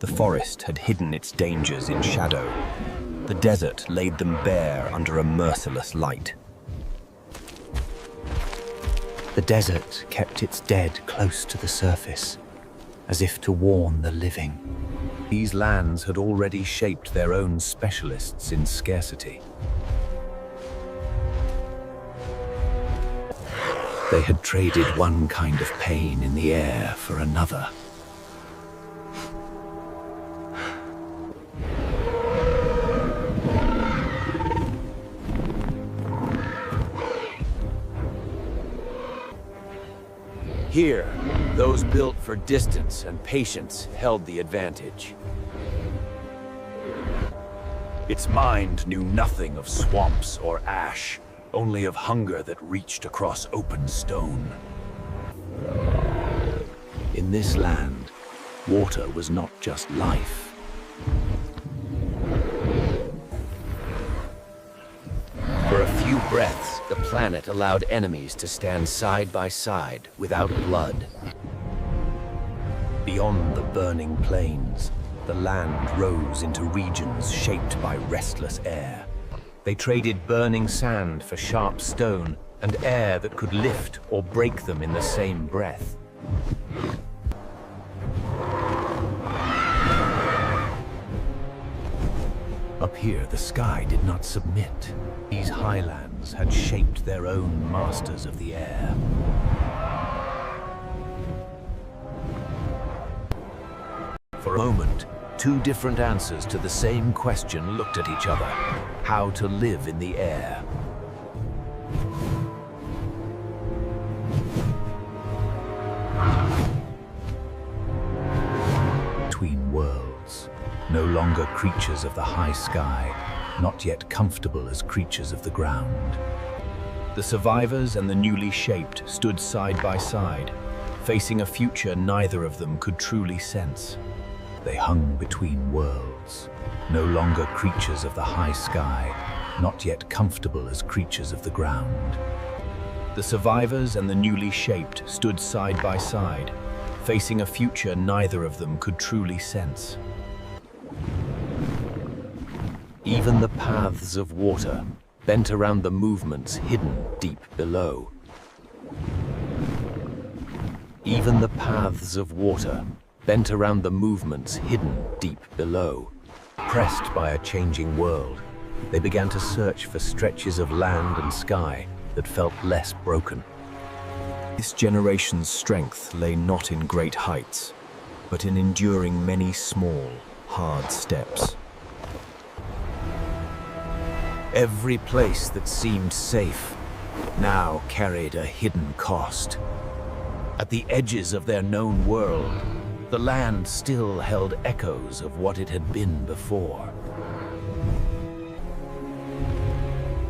The forest had hidden its dangers in shadow. The desert laid them bare under a merciless light. The desert kept its dead close to the surface, as if to warn the living. These lands had already shaped their own specialists in scarcity. They had traded one kind of pain in the air for another, Here, those built for distance and patience held the advantage. Its mind knew nothing of swamps or ash, only of hunger that reached across open stone. In this land, water was not just life. For a few breaths, the planet allowed enemies to stand side by side without blood. Beyond the burning plains, the land rose into regions shaped by restless air. They traded burning sand for sharp stone and air that could lift or break them in the same breath. Up here, the sky did not submit. These highlands had shaped their own masters of the air. For a moment, two different answers to the same question looked at each other: how to live in the air. Between worlds, no longer creatures of the high sky, not yet comfortable as creatures of the ground. The survivors and the newly shaped stood side by side, facing a future neither of them could truly sense. They hung between worlds, no longer creatures of the high sky, not yet comfortable as creatures of the ground. The survivors and the newly shaped stood side by side, facing a future neither of them could truly sense. Even the paths of water bent around the movements hidden deep below. Even the paths of water bent around the movements hidden deep below. Pressed by a changing world, they began to search for stretches of land and sky that felt less broken. This generation's strength lay not in great heights, but in enduring many small, hard steps. Every place that seemed safe now carried a hidden cost. At the edges of their known world, the land still held echoes of what it had been before.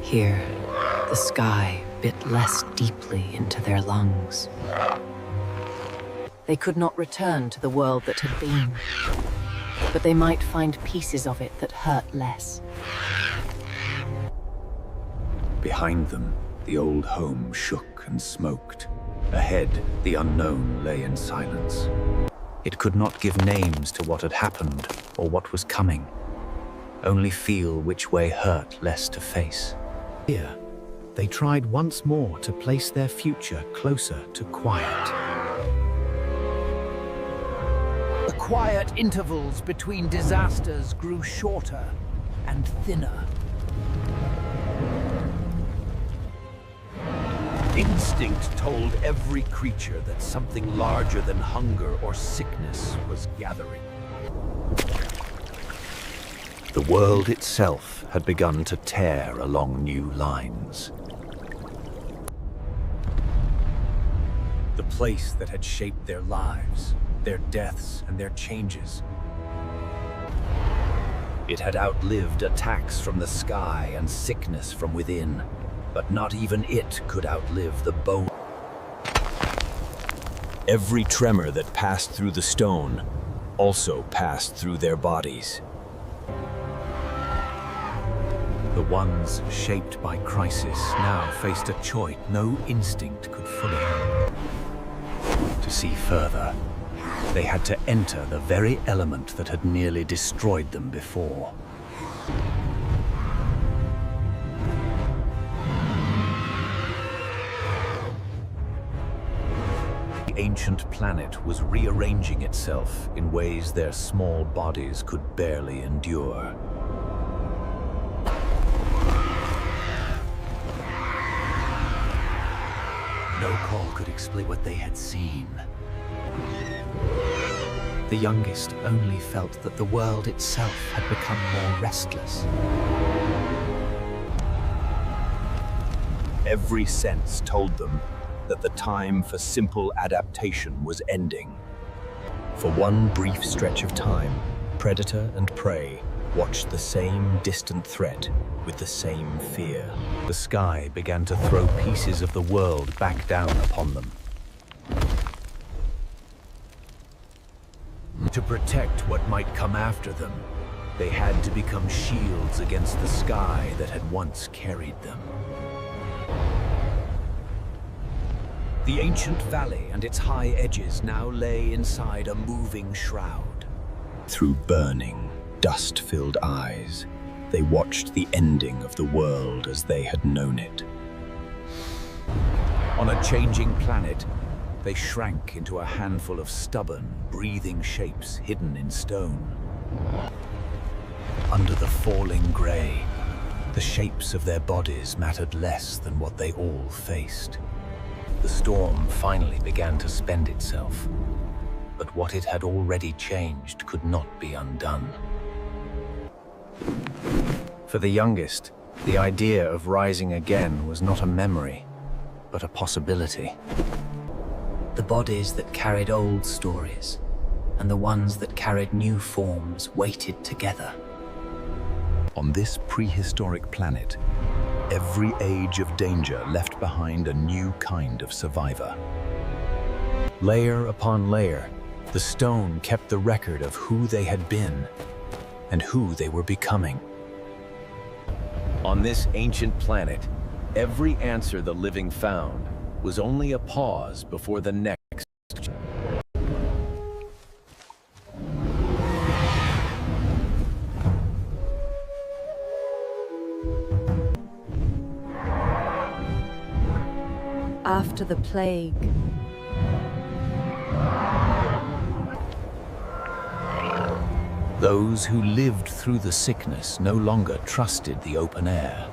Here, the sky bit less deeply into their lungs. They could not return to the world that had been, but they might find pieces of it that hurt less. Behind them, the old home shook and smoked. Ahead, the unknown lay in silence. It could not give names to what had happened or what was coming, only feel which way hurt less to face. Here, they tried once more to place their future closer to quiet. The quiet intervals between disasters grew shorter and thinner. Instinct told every creature that something larger than hunger or sickness was gathering. The world itself had begun to tear along new lines. The place that had shaped their lives, their deaths, and their changes. It had outlived attacks from the sky and sickness from within. But not even it could outlive the bone. Every tremor that passed through the stone also passed through their bodies. The ones shaped by crisis now faced a choice no instinct could fully handle. To see further, they had to enter the very element that had nearly destroyed them before. The ancient planet was rearranging itself in ways their small bodies could barely endure. No call could explain what they had seen. The youngest only felt that the world itself had become more restless. Every sense told them that the time for simple adaptation was ending. For one brief stretch of time, predator and prey watched the same distant threat with the same fear. The sky began to throw pieces of the world back down upon them. To protect what might come after them, they had to become shields against the sky that had once carried them. The ancient valley and its high edges now lay inside a moving shroud. Through burning, dust-filled eyes, they watched the ending of the world as they had known it. On a changing planet, they shrank into a handful of stubborn, breathing shapes hidden in stone. Under the falling gray, the shapes of their bodies mattered less than what they all faced. The storm finally began to spend itself, but what it had already changed could not be undone. For the youngest, the idea of rising again was not a memory, but a possibility. The bodies that carried old stories, and the ones that carried new forms waited together. On this prehistoric planet, every age of danger left behind a new kind of survivor. Layer upon layer, the stone kept the record of who they had been and who they were becoming. On this ancient planet, every answer the living found was only a pause before the next. After the plague, Those who lived through the sickness no longer trusted the open air.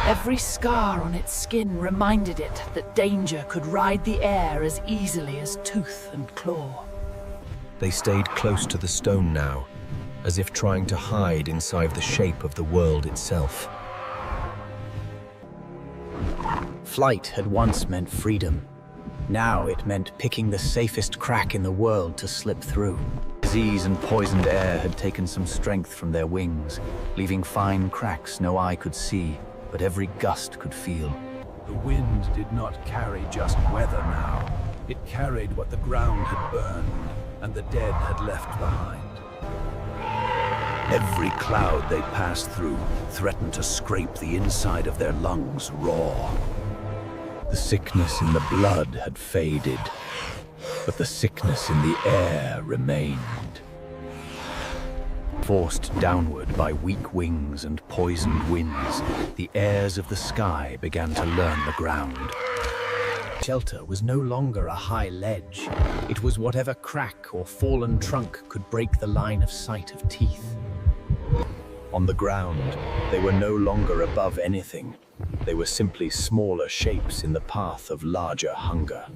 Every scar on its skin reminded it that danger could ride the air as easily as tooth and claw. They stayed close to the stone now, as if trying to hide inside the shape of the world itself. Flight had once meant freedom. Now it meant picking the safest crack in the world to slip through. Disease and poisoned air had taken some strength from their wings, leaving fine cracks no eye could see, but every gust could feel. The wind did not carry just weather now. It carried what the ground had burned and the dead had left behind. Every cloud they passed through threatened to scrape the inside of their lungs raw. The sickness in the blood had faded, but the sickness in the air remained. Forced downward by weak wings and poisoned winds, the airs of the sky began to learn the ground. Shelter was no longer a high ledge. It was whatever crack or fallen trunk could break the line of sight of teeth. On the ground, they were no longer above anything. They were simply smaller shapes in the path of larger hunger.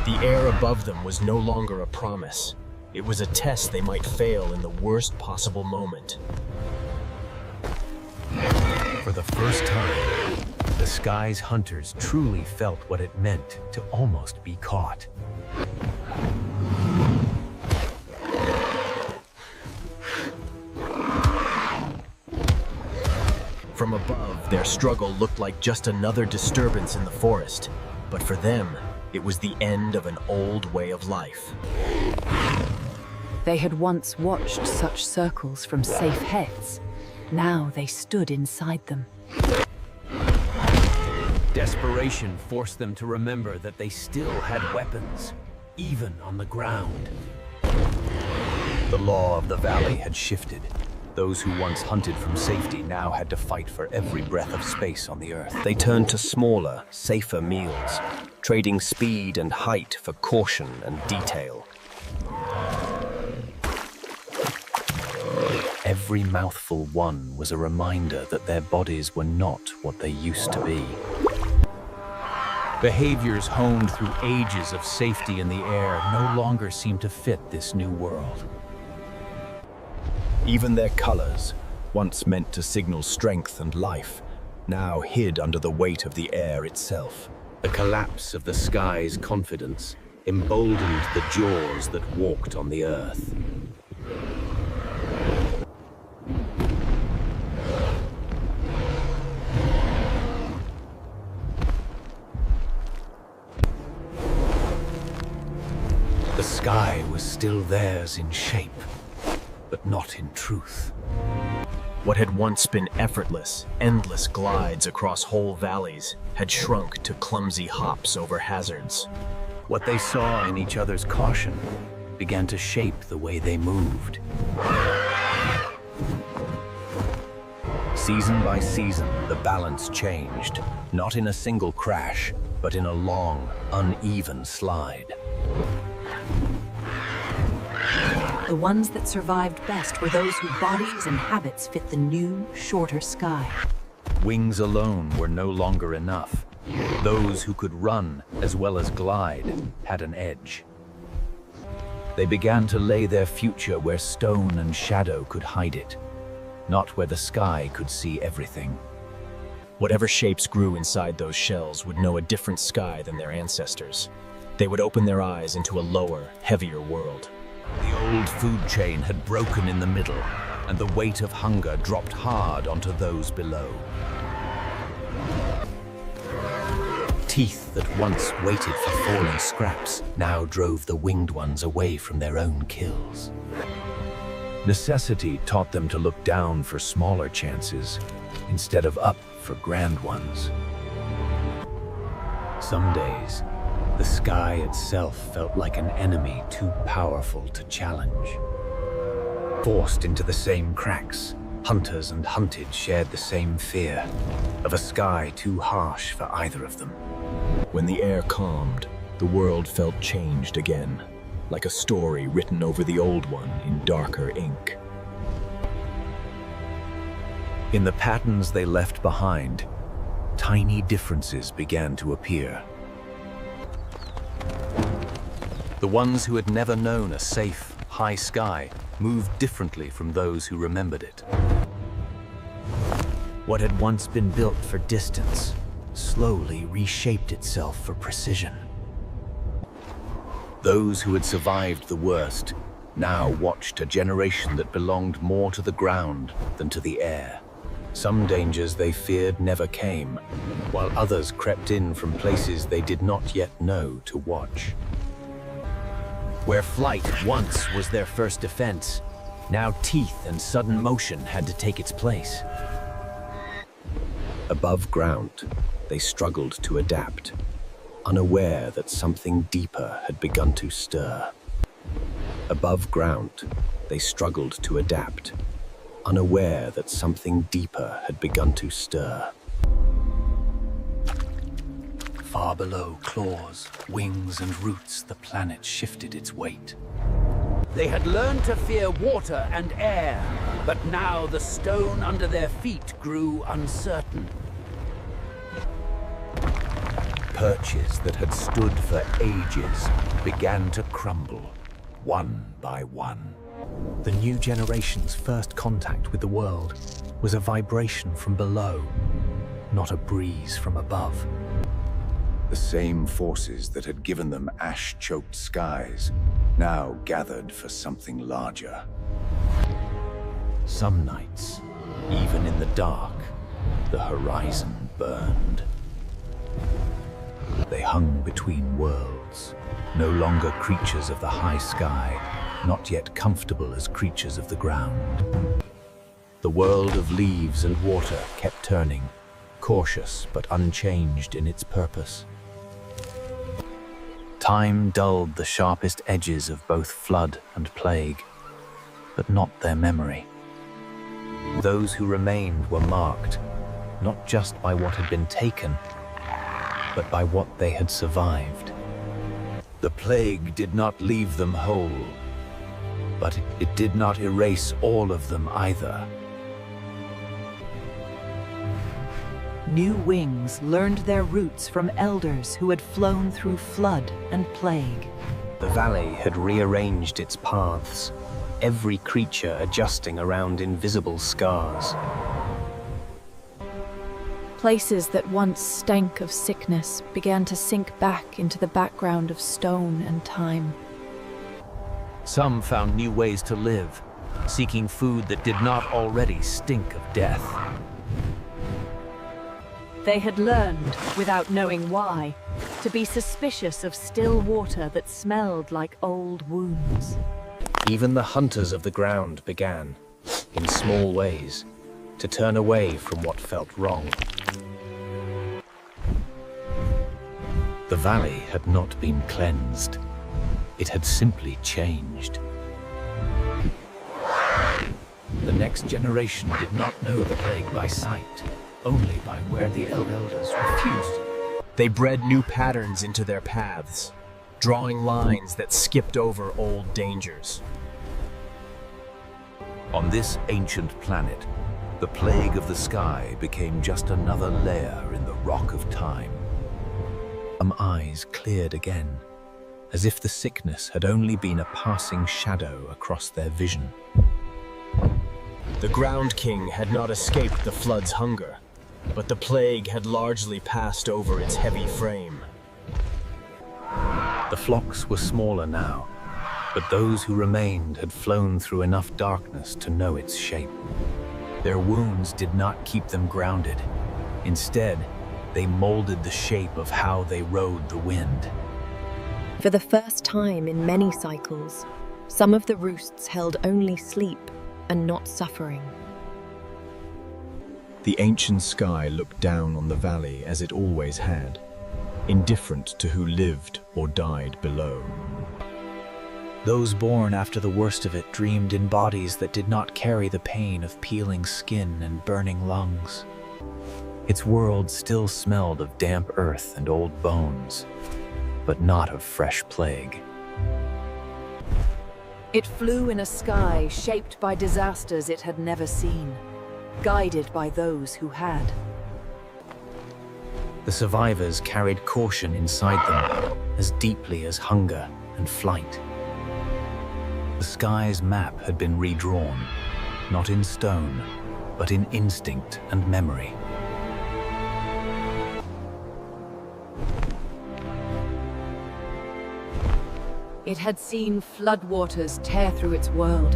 The air above them was no longer a promise. It was a test they might fail in the worst possible moment. For the first time, the sky's hunters truly felt what it meant to almost be caught. From above, their struggle looked like just another disturbance in the forest. But for them, it was the end of an old way of life. they had once watched such circles from safe heads. Now they stood inside them. Desperation forced them to remember that they still had weapons, even on the ground. The law of the valley had shifted. Those who once hunted from safety now had to fight for every breath of space on the earth. They turned to smaller, safer meals, trading speed and height for caution and detail. Every mouthful won was a reminder that their bodies were not what they used to be. Behaviors honed through ages of safety in the air no longer seemed to fit this new world. Even their colors, once meant to signal strength and life, now hid under the weight of the air itself. The collapse of the sky's confidence emboldened the jaws that walked on the earth. The sky was still theirs in shape, but not in truth. What had once been effortless, endless glides across whole valleys had shrunk to clumsy hops over hazards. What they saw in each other's caution began to shape the way they moved. Season by season, the balance changed, not in a single crash, but in a long, uneven slide. The ones that survived best were those whose bodies and habits fit the new, shorter sky. Wings alone were no longer enough. Those who could run as well as glide had an edge. They began to lay their future where stone and shadow could hide it, not where the sky could see everything. Whatever shapes grew inside those shells would know a different sky than their ancestors. They would open their eyes into a lower, heavier world. The old food chain had broken in the middle, and the weight of hunger dropped hard onto those below. Teeth that once waited for falling scraps now drove the winged ones away from their own kills. Necessity taught them to look down for smaller chances, instead of up for grand ones. Some days, the sky itself felt like an enemy too powerful to challenge. Forced into the same cracks, hunters and hunted shared the same fear of a sky too harsh for either of them. When the air calmed, the world felt changed again, like a story written over the old one in darker ink. In the patterns they left behind, tiny differences began to appear. The ones who had never known a safe, high sky moved differently from those who remembered it. What had once been built for distance slowly reshaped itself for precision. Those who had survived the worst now watched a generation that belonged more to the ground than to the air. Some dangers they feared never came, while others crept in from places they did not yet know to watch. Where flight once was their first defense, now teeth and sudden motion had to take its place. Above ground, they struggled to adapt, unaware that something deeper had begun to stir. Above ground, they struggled to adapt, unaware that something deeper had begun to stir. Far below claws, wings, and roots, the planet shifted its weight. They had learned to fear water and air, but now the stone under their feet grew uncertain. Perches that had stood for ages began to crumble, one by one. The new generation's first contact with the world was a vibration from below, not a breeze from above. The same forces that had given them ash-choked skies now gathered for something larger. Some nights, even in the dark, the horizon burned. They hung between worlds, no longer creatures of the high sky, not yet comfortable as creatures of the ground. The world of leaves and water kept turning, cautious but unchanged in its purpose. Time dulled the sharpest edges of both flood and plague, but not their memory. Those who remained were marked, not just by what had been taken, but by what they had survived. The plague did not leave them whole, but it did not erase all of them either. New wings learned their roots from elders who had flown through flood and plague. The valley had rearranged its paths, every creature adjusting around invisible scars. Places that once stank of sickness began to sink back into the background of stone and time. Some found new ways to live, seeking food that did not already stink of death. They had learned, without knowing why, to be suspicious of still water that smelled like old wounds. Even the hunters of the ground began, in small ways, to turn away from what felt wrong. The valley had not been cleansed. It had simply changed. The next generation did not know the plague by sight, only by where the elders refused. They bred new patterns into their paths, drawing lines that skipped over old dangers. On this ancient planet, the plague of the sky became just another layer in the rock of time. Some eyes cleared again, as if the sickness had only been a passing shadow across their vision. The Ground King had not escaped the flood's hunger, but the plague had largely passed over its heavy frame. The flocks were smaller now, but those who remained had flown through enough darkness to know its shape. Their wounds did not keep them grounded. Instead, they molded the shape of how they rode the wind. For the first time in many cycles, some of the roosts held only sleep and not suffering. The ancient sky looked down on the valley as it always had, indifferent to who lived or died below. Those born after the worst of it dreamed in bodies that did not carry the pain of peeling skin and burning lungs. Its world still smelled of damp earth and old bones, but not of fresh plague. It flew in a sky shaped by disasters it had never seen, guided by those who had. The survivors carried caution inside them, as deeply as hunger and flight. The sky's map had been redrawn, not in stone, but in instinct and memory. It had seen floodwaters tear through its world.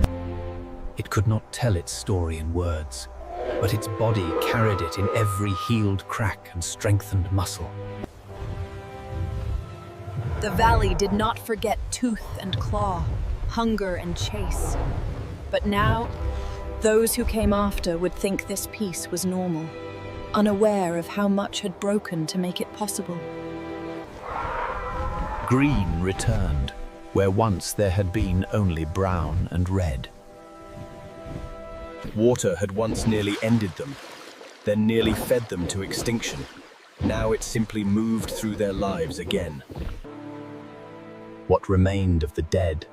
It could not tell its story in words, but its body carried it in every healed crack and strengthened muscle. The valley did not forget tooth and claw, hunger and chase. But now, those who came after would think this peace was normal, unaware of how much had broken to make it possible. Green returned, where once there had been only brown and red. Water had once nearly ended them, then nearly fed them to extinction. Now it simply moved through their lives again. What remained of the dead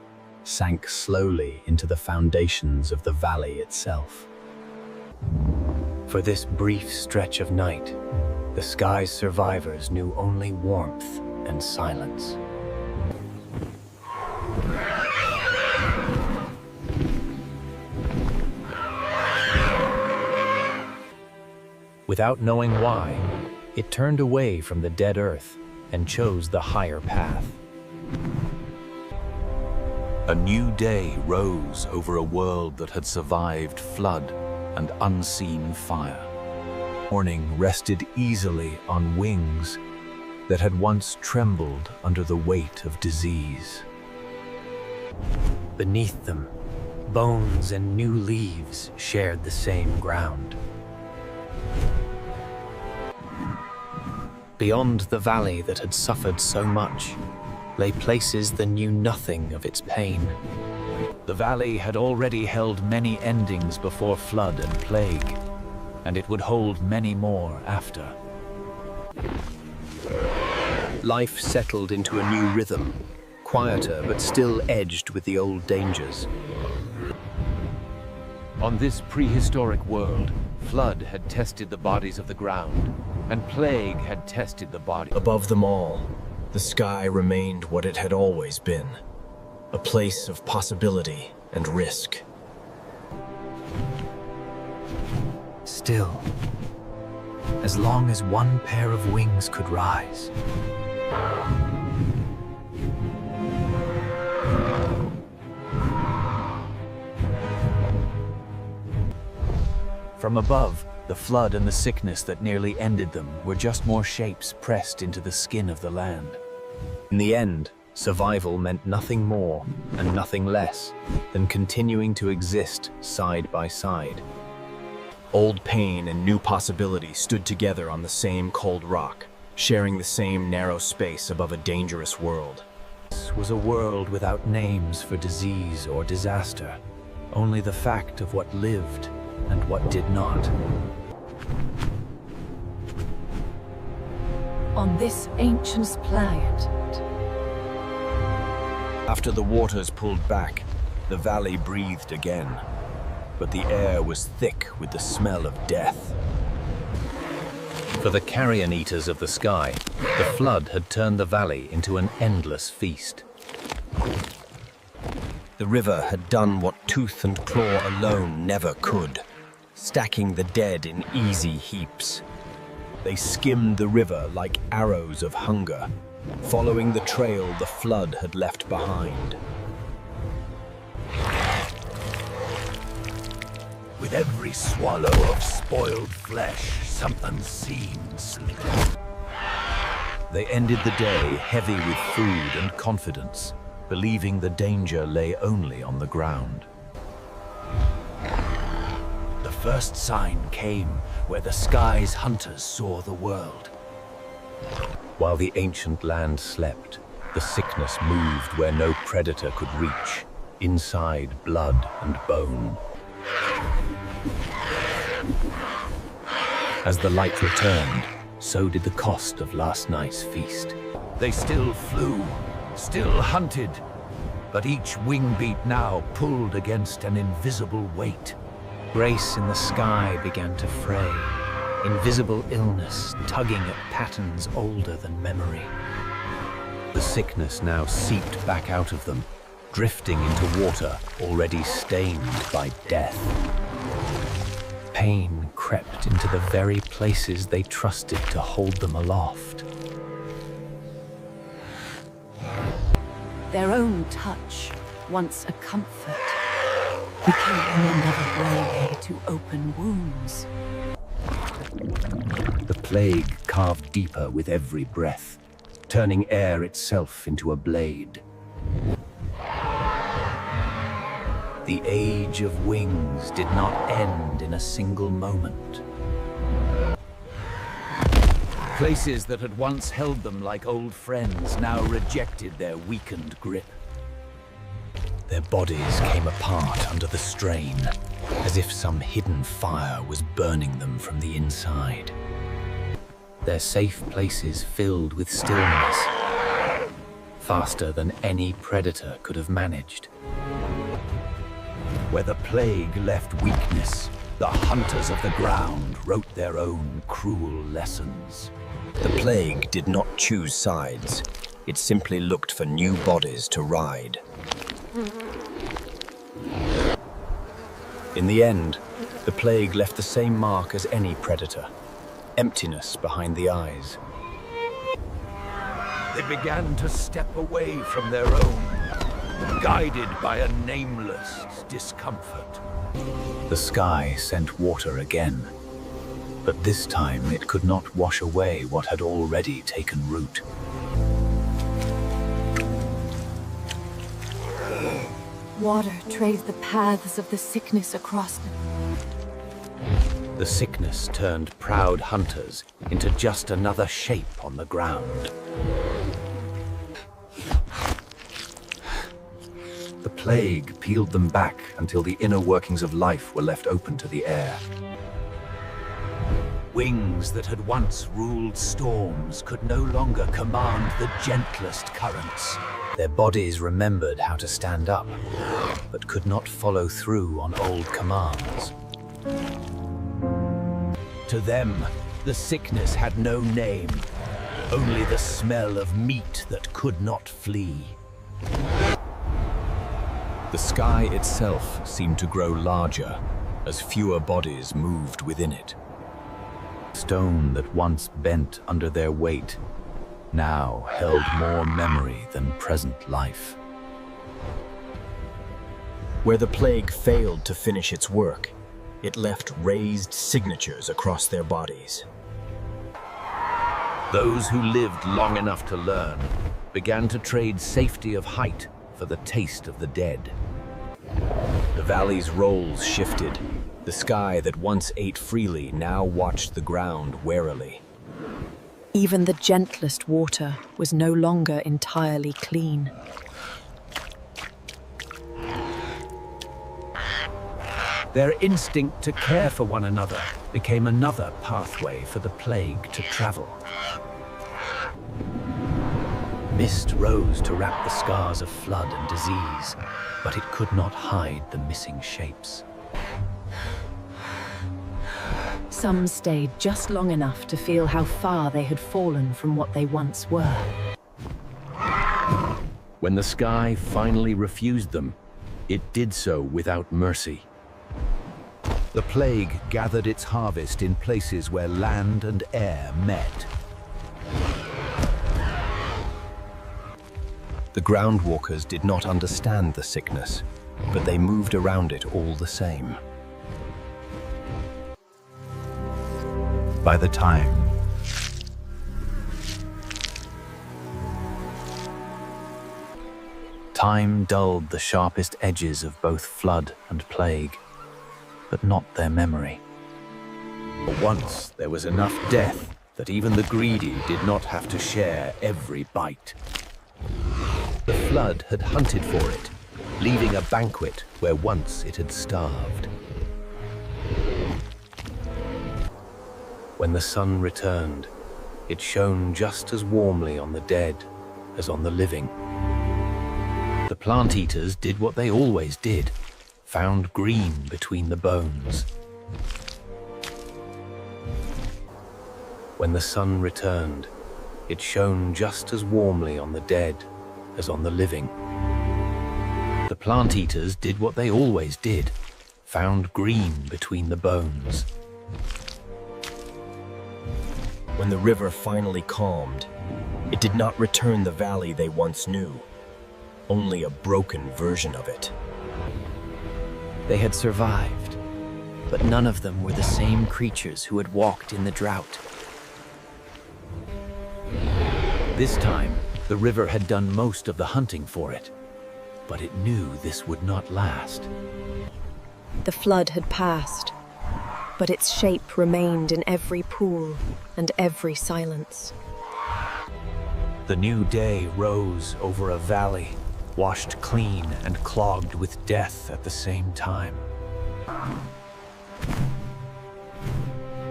sank slowly into the foundations of the valley itself. For this brief stretch of night, the sky's survivors knew only warmth and silence. Without knowing why, it turned away from the dead earth and chose the higher path. A new day rose over a world that had survived flood and unseen fire. Morning rested easily on wings that had once trembled under the weight of disease. Beneath them, bones and new leaves shared the same ground. Beyond the valley that had suffered so much lay places that knew nothing of its pain. The valley had already held many endings before flood and plague, and it would hold many more after. Life settled into a new rhythm, quieter but still edged with the old dangers. On this prehistoric world, flood had tested the bodies of the ground, and plague had tested the body. Above them all, the sky remained what it had always been, a place of possibility and risk. Still, as long as one pair of wings could rise. From above, the flood and the sickness that nearly ended them were just more shapes pressed into the skin of the land. In the end, survival meant nothing more and nothing less than continuing to exist side by side. Old pain and new possibility stood together on the same cold rock, sharing the same narrow space above a dangerous world. This was a world without names for disease or disaster, only the fact of what lived and what did not. On this ancient planet. After the waters pulled back, the valley breathed again, but the air was thick with the smell of death. For the carrion eaters of the sky, the flood had turned the valley into an endless feast. The river had done what tooth and claw alone never could, stacking the dead in easy heaps. They skimmed the river like arrows of hunger, following the trail the flood had left behind. With every swallow of spoiled flesh, some unseen sleep. They ended the day heavy with food and confidence, believing the danger lay only on the ground. The first sign came where the sky's hunters saw the world. While the ancient land slept, the sickness moved where no predator could reach, inside blood and bone. As the light returned, so did the cost of last night's feast. They still flew, still hunted, but each wing beat now pulled against an invisible weight. Grace in the sky began to fray, invisible illness tugging at patterns older than memory. The sickness now seeped back out of them, drifting into water already stained by death. Pain crept into the very places they trusted to hold them aloft. Their own touch, once a comfort, became another way to open wounds. The plague carved deeper with every breath, turning air itself into a blade. The age of wings did not end in a single moment. Places that had once held them like old friends now rejected their weakened grip. Their bodies came apart under the strain, as if some hidden fire was burning them from the inside. Their safe places filled with stillness, faster than any predator could have managed. Where the plague left weakness, the hunters of the ground wrote their own cruel lessons. The plague did not choose sides. It simply looked for new bodies to ride. In the end, the plague left the same mark as any predator: emptiness behind the eyes. They began to step away from their own, guided by a nameless discomfort. The sky sent water again, but this time it could not wash away what had already taken root. Water traced the paths of the sickness across them. The sickness turned proud hunters into just another shape on the ground. The plague peeled them back until the inner workings of life were left open to the air. Wings that had once ruled storms could no longer command the gentlest currents. Their bodies remembered how to stand up, but could not follow through on old commands. To them, the sickness had no name, only the smell of meat that could not flee. The sky itself seemed to grow larger as fewer bodies moved within it. Stone that once bent under their weight now held more memory than present life. Where the plague failed to finish its work, it left raised signatures across their bodies. Those who lived long enough to learn began to trade safety of height for the taste of the dead. The valley's roles shifted. The sky that once ate freely now watched the ground warily. Even the gentlest water was no longer entirely clean. Their instinct to care for one another became another pathway for the plague to travel. Mist rose to wrap the scars of flood and disease, but it could not hide the missing shapes. Some stayed just long enough to feel how far they had fallen from what they once were. When the sky finally refused them, it did so without mercy. The plague gathered its harvest in places where land and air met. The groundwalkers did not understand the sickness, but they moved around it all the same. By the time time dulled the sharpest edges of both flood and plague, but not their memory. For once, there was enough death that even the greedy did not have to share every bite. The flood had hunted for it, leaving a banquet where once it had starved. When the sun returned, it shone just as warmly on the dead as on the living. The plant-eaters did what they always did, found green between the bones. When the sun returned, it shone just as warmly on the dead as on the living. The plant-eaters did what they always did, found green between the bones. When the river finally calmed, it did not return the valley they once knew, only a broken version of it. They had survived, but none of them were the same creatures who had walked in the drought. This time, the river had done most of the hunting for it, but it knew this would not last. The flood had passed, but its shape remained in every pool and every silence. The new day rose over a valley, washed clean and clogged with death at the same time.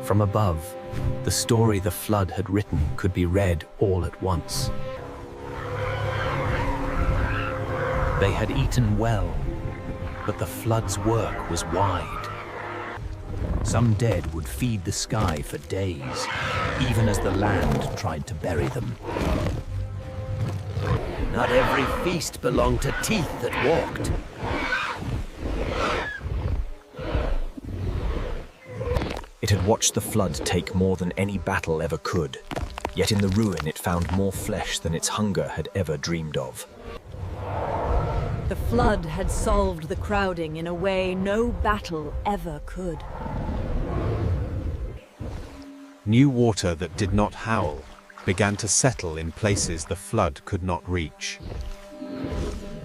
From above, the story the flood had written could be read all at once. They had eaten well, but the flood's work was wide. Some dead would feed the sky for days, even as the land tried to bury them. Not every feast belonged to teeth that walked. It had watched the flood take more than any battle ever could, yet in the ruin it found more flesh than its hunger had ever dreamed of. The flood had solved the crowding in a way no battle ever could. New water that did not howl began to settle in places the flood could not reach.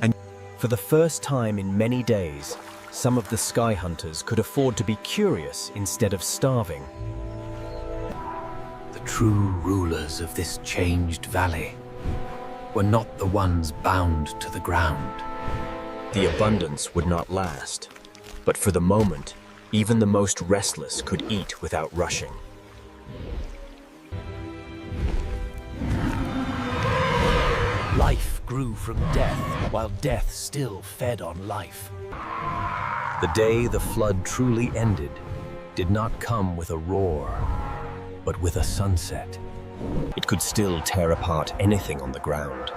And for the first time in many days, some of the sky hunters could afford to be curious instead of starving. The true rulers of this changed valley were not the ones bound to the ground. The abundance would not last, but for the moment, even the most restless could eat without rushing. Life grew from death, while death still fed on life. The day the flood truly ended did not come with a roar, but with a sunset. It could still tear apart anything on the ground,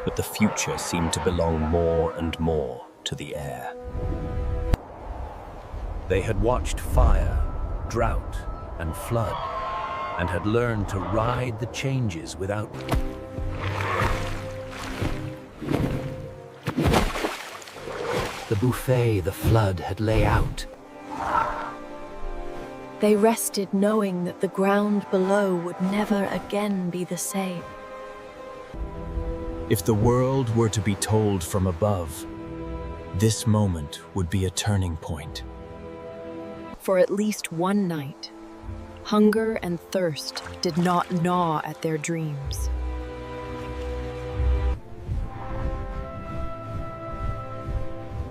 but the future seemed to belong more and more to to the air. They had watched fire, drought, and flood, and had learned to ride the changes without... The buffet the flood had laid out. They rested knowing that the ground below would never again be the same. If the world were to be told from above, this moment would be a turning point. For at least one night, hunger and thirst did not gnaw at their dreams.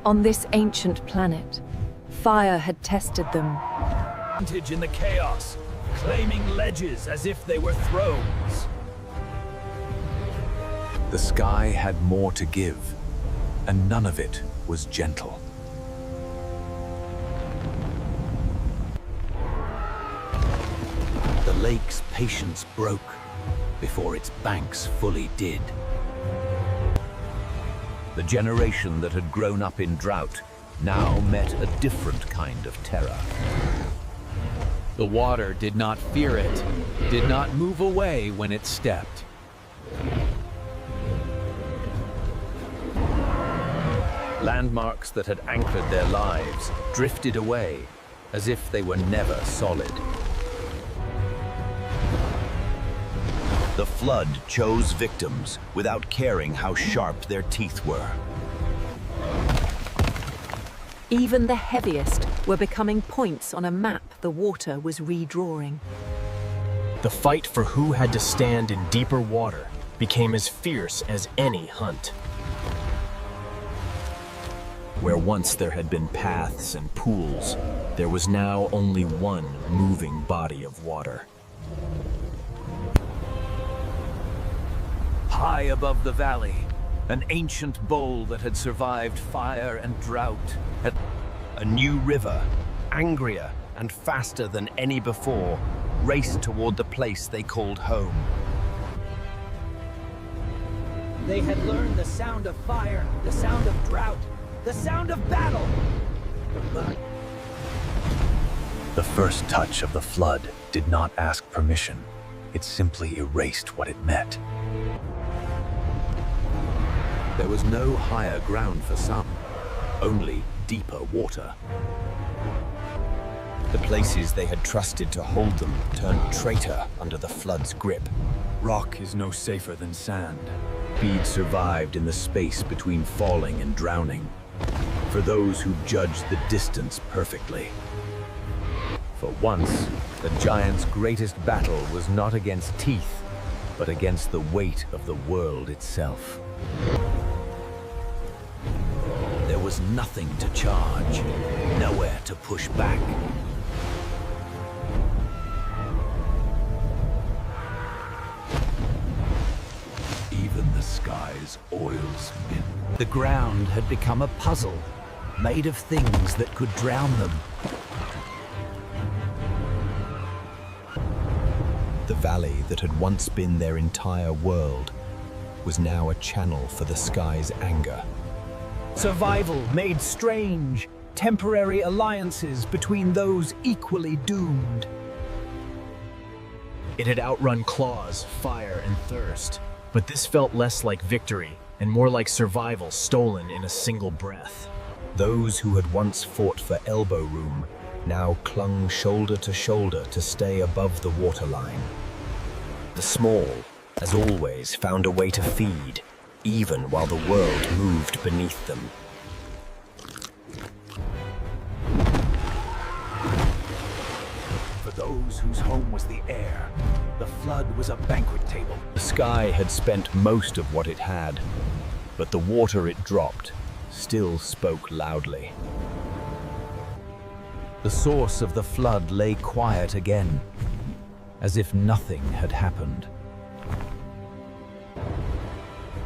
On this ancient planet, fire had tested them. In the chaos, claiming ledges as if they were thrones. The sky had more to give, and none of it was gentle. The lake's patience broke before its banks fully did. The generation that had grown up in drought now met a different kind of terror. The water did not fear it, did not move away when it stepped. Landmarks that had anchored their lives drifted away as if they were never solid. The flood chose victims without caring how sharp their teeth were. Even the heaviest were becoming points on a map the water was redrawing. The fight for who had to stand in deeper water became as fierce as any hunt. Where once there had been paths and pools, there was now only one moving body of water. High above the valley, an ancient bowl that had survived fire and drought. A new river, angrier and faster than any before, raced toward the place they called home. They had learned the sound of fire, the sound of drought, the sound of battle. But the first touch of the flood did not ask permission. It simply erased what it met. There was no higher ground for some, only deeper water. The places they had trusted to hold them turned traitor under the flood's grip. Rock is no safer than sand. Speed survived in the space between falling and drowning, for those who judged the distance perfectly. For once, the giant's greatest battle was not against teeth, but against the weight of the world itself. There was nothing to charge, nowhere to push back. Even the sky's oil spin. The ground had become a puzzle, made of things that could drown them. The valley that had once been their entire world was now a channel for the sky's anger. survival made strange, temporary alliances between those equally doomed. It had outrun claws, fire, and thirst, but this felt less like victory and more like survival stolen in a single breath. Those who had once fought for elbow room now clung shoulder to shoulder to stay above the waterline. The small, as always, found a way to feed, even while the world moved beneath them. For those whose home was the air, the flood was a banquet table. The sky had spent most of what it had, but the water it dropped still spoke loudly. The source of the flood lay quiet again, as if nothing had happened.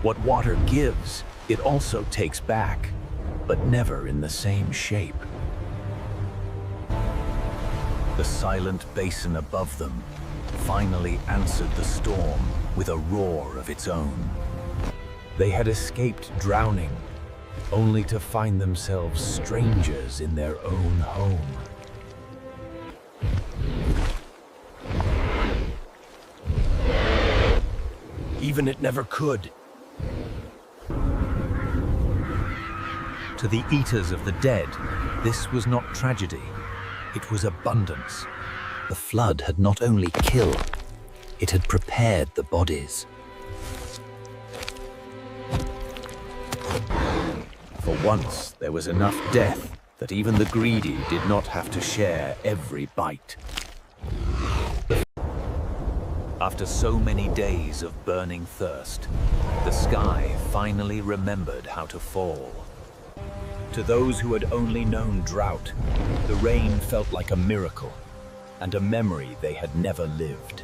What water gives, it also takes back, but never in the same shape. The silent basin above them finally answered the storm with a roar of its own. They had escaped drowning, only to find themselves strangers in their own home. Even it never could. To the eaters of the dead, this was not tragedy, it was abundance. The flood had not only killed, it had prepared the bodies. For once, there was enough death that even the greedy did not have to share every bite. After so many days of burning thirst, the sky finally remembered how to fall. To those who had only known drought, the rain felt like a miracle and a memory they had never lived.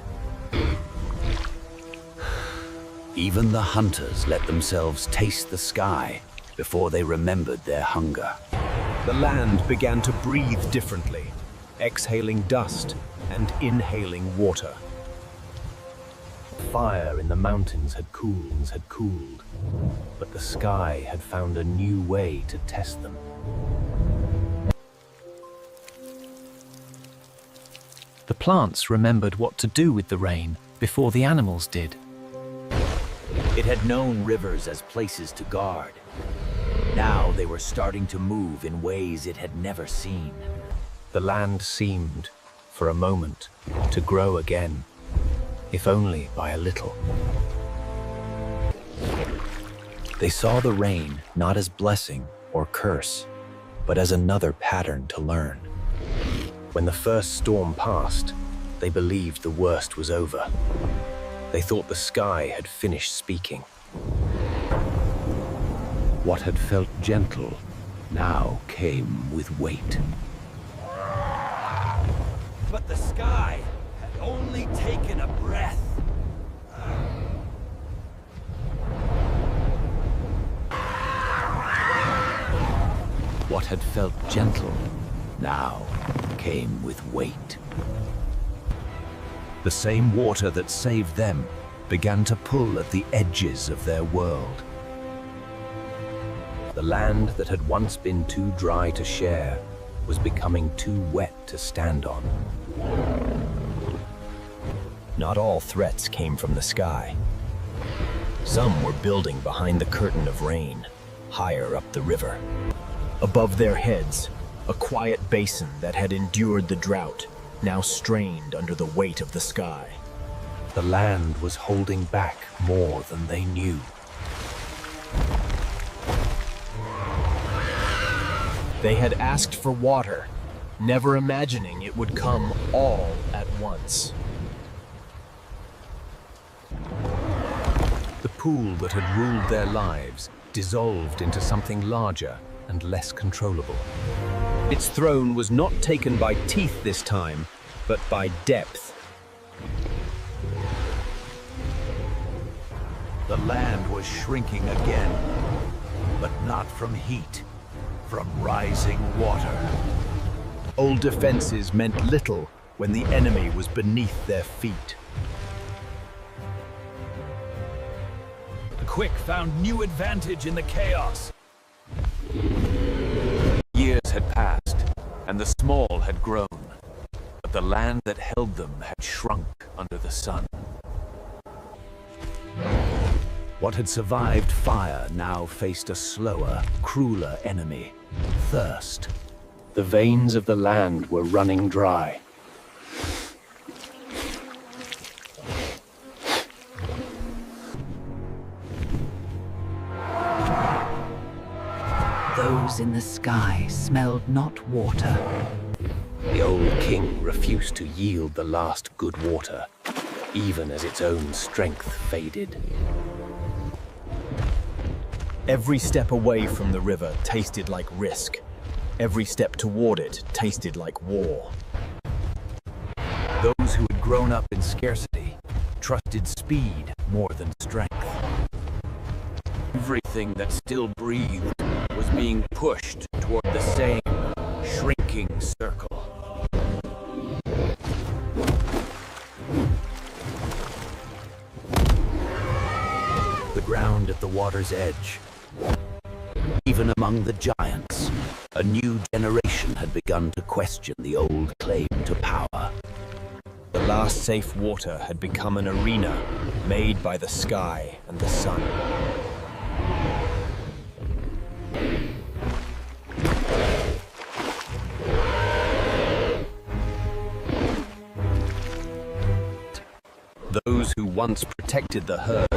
Even the hunters let themselves taste the sky before they remembered their hunger. The land began to breathe differently, exhaling dust and inhaling water. Fire in the mountains had cooled, but the sky had found a new way to test them. The plants remembered what to do with the rain before the animals did. It had known rivers as places to guard. Now they were starting to move in ways it had never seen. The land seemed, for a moment, to grow again, if only by a little. They saw the rain not as blessing or curse, but as another pattern to learn. When the first storm passed, they believed the worst was over. They thought the sky had finished speaking. What had felt gentle now came with weight. But the sky had only taken a breath. What had felt gentle now came with weight. The same water that saved them began to pull at the edges of their world. The land that had once been too dry to share was becoming too wet to stand on. Not all threats came from the sky. Some were building behind the curtain of rain, higher up the river. Above their heads, a quiet basin that had endured the drought now strained under the weight of the sky. The land was holding back more than they knew. They had asked for water, never imagining it would come all at once. The pool that had ruled their lives dissolved into something larger and less controllable. Its throne was not taken by teeth this time, but by depth. The land was shrinking again, but not from heat, from rising water. Old defenses meant little when the enemy was beneath their feet. The quick found new advantage in the chaos. Years had passed, and the small had grown, but the land that held them had shrunk under the sun. What had survived fire now faced a slower, crueler enemy: thirst. The veins of the land were running dry. Those in the sky smelled not water. The old king refused to yield the last good water, even as its own strength faded. Every step away from the river tasted like risk. Every step toward it tasted like war. Those who had grown up in scarcity trusted speed more than strength. Everything that still breathed was being pushed toward the same shrinking circle. The ground at the water's edge, even Even among the giants, a new generation had begun to question the old claim to power. The last safe water had become an arena made by the sky and the sun. Those who once protected the herd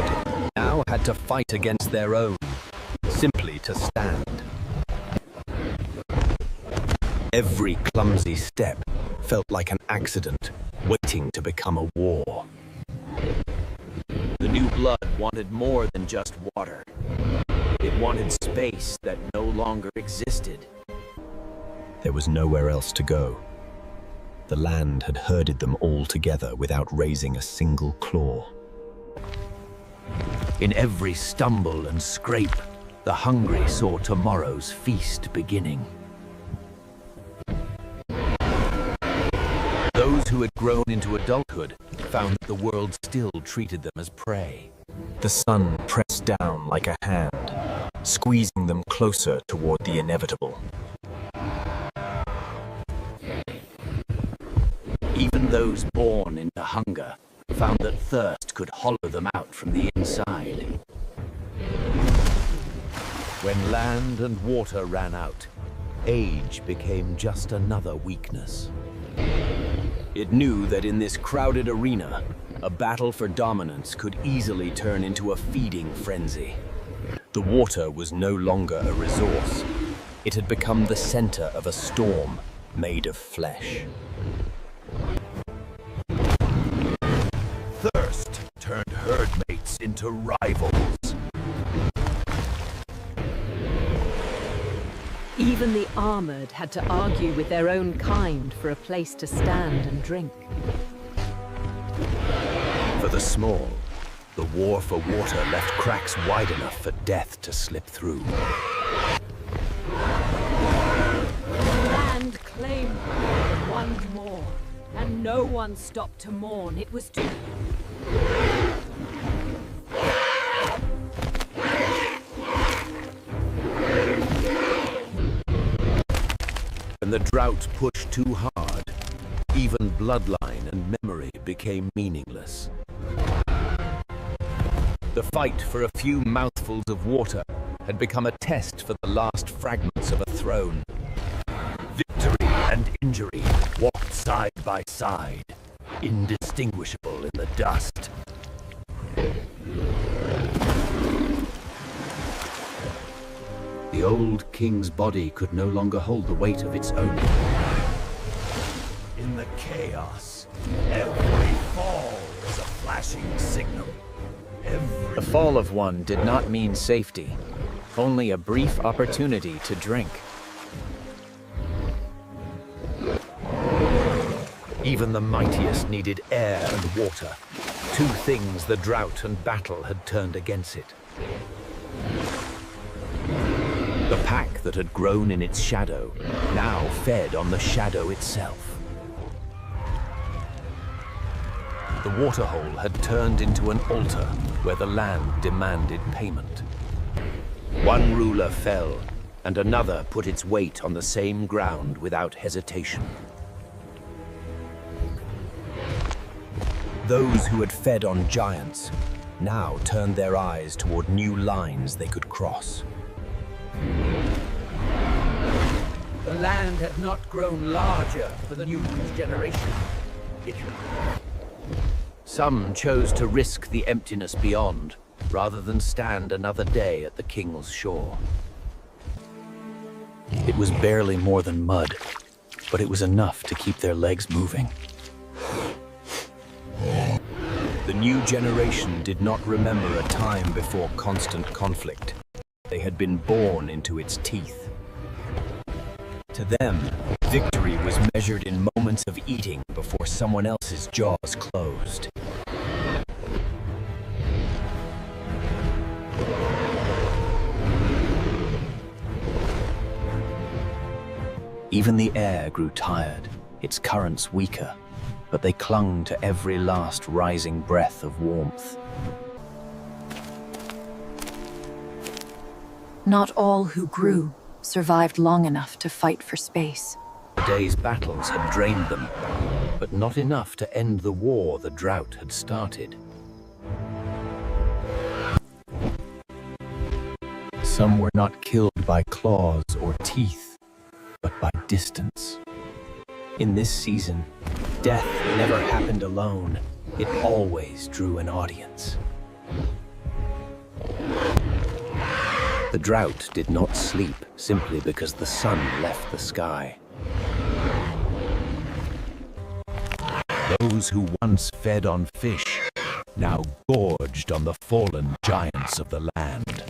now had to fight against their own, simply to stand. Every clumsy step felt like an accident, waiting to become a war. The new blood wanted more than just water. It wanted space that no longer existed. There was nowhere else to go. The land had herded them all together without raising a single claw. In every stumble and scrape, the hungry saw tomorrow's feast beginning. Those who had grown into adulthood found that the world still treated them as prey. The sun pressed down like a hand, squeezing them closer toward the inevitable. Even those born into hunger found that thirst could hollow them out from the inside. When land and water ran out, age became just another weakness. It knew that in this crowded arena, a battle for dominance could easily turn into a feeding frenzy. The water was no longer a resource. It had become the center of a storm made of flesh. Thirst turned herd mates into rivals. Even the armored had to argue with their own kind for a place to stand and drink. For the small, the war for water left cracks wide enough for death to slip through. Land claimed one more, and no one stopped to mourn. It was too... When the drought pushed too hard, even bloodline and memory became meaningless. The fight for a few mouthfuls of water had become a test for the last fragments of a throne. Victory and injury walked side by side, indistinguishable in the dust. The old king's body could no longer hold the weight of its own. In the chaos, every fall was a flashing signal. The fall of one did not mean safety, only a brief opportunity to drink. Even the mightiest needed air and water, two things the drought and battle had turned against it. The pack that had grown in its shadow now fed on the shadow itself. The waterhole had turned into an altar where the land demanded payment. One ruler fell, and another put its weight on the same ground without hesitation. Those who had fed on giants now turned their eyes toward new lines they could cross. The land had not grown larger for the new generation. Some chose to risk the emptiness beyond, rather than stand another day at the king's shore. It was barely more than mud, but it was enough to keep their legs moving. The new generation did not remember a time before constant conflict. They had been born into its teeth. To them, victory was measured in moments of eating before someone else's jaws closed. Even the air grew tired, its currents weaker, but they clung to every last rising breath of warmth. Not all who grew survived long enough to fight for space. The day's battles had drained them, but not enough to end the war the drought had started. Some were not killed by claws or teeth, but by distance. In this season, death never happened alone. It always drew an audience. The drought did not sleep simply because the sun left the sky. Those who once fed on fish now gorged on the fallen giants of the land.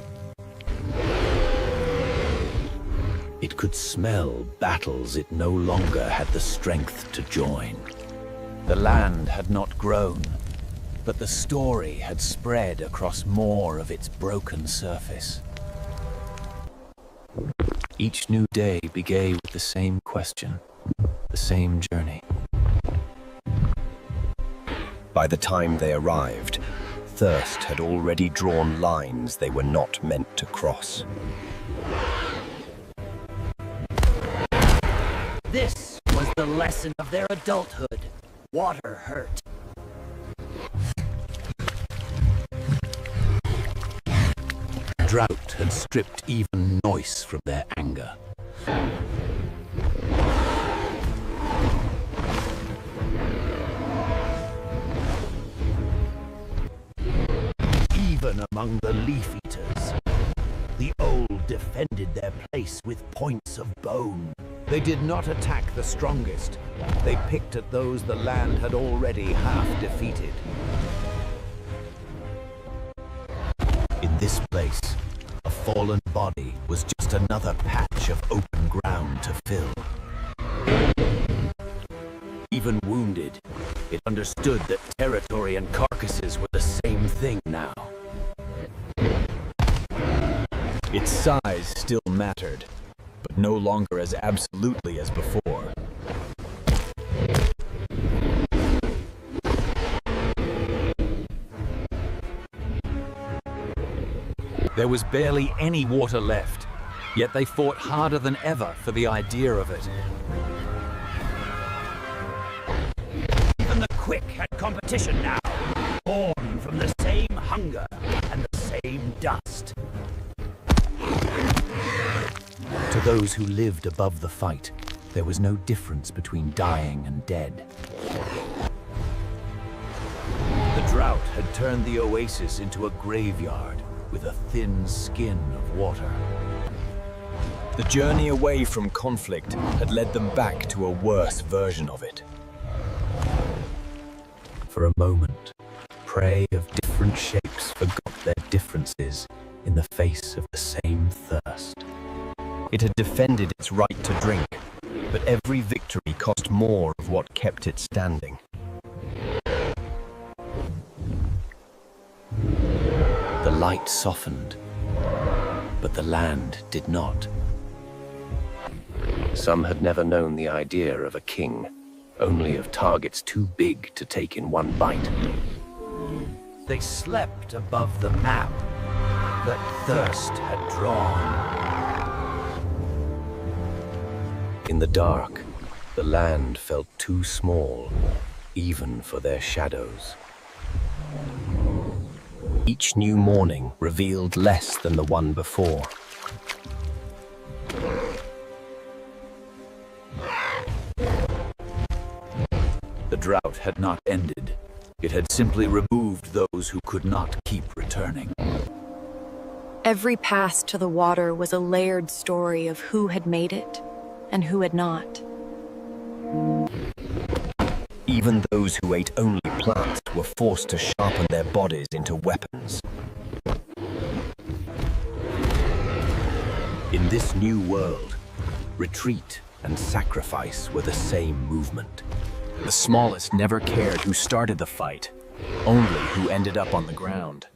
It could smell battles it no longer had the strength to join. The land had not grown, but the story had spread across more of its broken surface. Each new day began with the same question, the same journey. By the time they arrived, thirst had already drawn lines they were not meant to cross. This was the lesson of their adulthood. Water hurt. Drought had stripped even noise from their anger. Even among the leaf eaters, the old defended their place with points of bone. They did not attack the strongest. They picked at those the land had already half defeated. In this place, a fallen body was just another patch of open ground to fill. Even wounded, it understood that territory and carcasses were the same thing now. Its size still mattered, but no longer as absolutely as before. There was barely any water left, yet they fought harder than ever for the idea of it. Even the quick had competition now, born from the same hunger and the same dust. To those who lived above the fight, there was no difference between dying and dead. The drought had turned the oasis into a graveyard with a thin skin of water. The journey away from conflict had led them back to a worse version of it. For a moment, prey of different shapes forgot their differences in the face of the same thirst. It had defended its right to drink, but every victory cost more of what kept it standing. The light softened, but the land did not. Some had never known the idea of a king, only of targets too big to take in one bite. They slept above the map that thirst had drawn. In the dark, the land felt too small, even for their shadows. Each new morning revealed less than the one before. The drought had not ended. It had simply removed those who could not keep returning. Every path to the water was a layered story of who had made it and who had not. Even those who ate only plants were forced to sharpen their bodies into weapons. In this new world, retreat and sacrifice were the same movement. The smallest never cared who started the fight, only who ended up on the ground.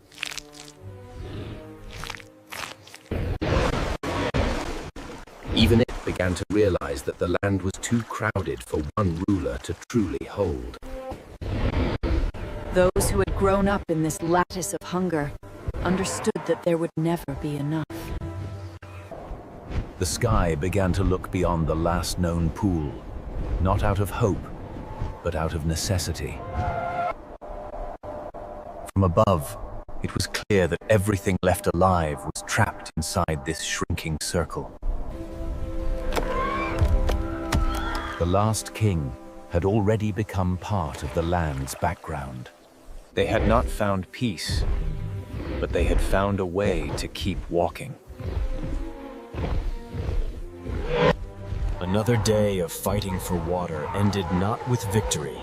Even it began to realize that the land was too crowded for one ruler to truly hold. Those who had grown up in this lattice of hunger understood that there would never be enough. The sky began to look beyond the last known pool, not out of hope, but out of necessity. From above, it was clear that everything left alive was trapped inside this shrinking circle. The last king had already become part of the land's background. They had not found peace, but they had found a way to keep walking. Another day of fighting for water ended not with victory,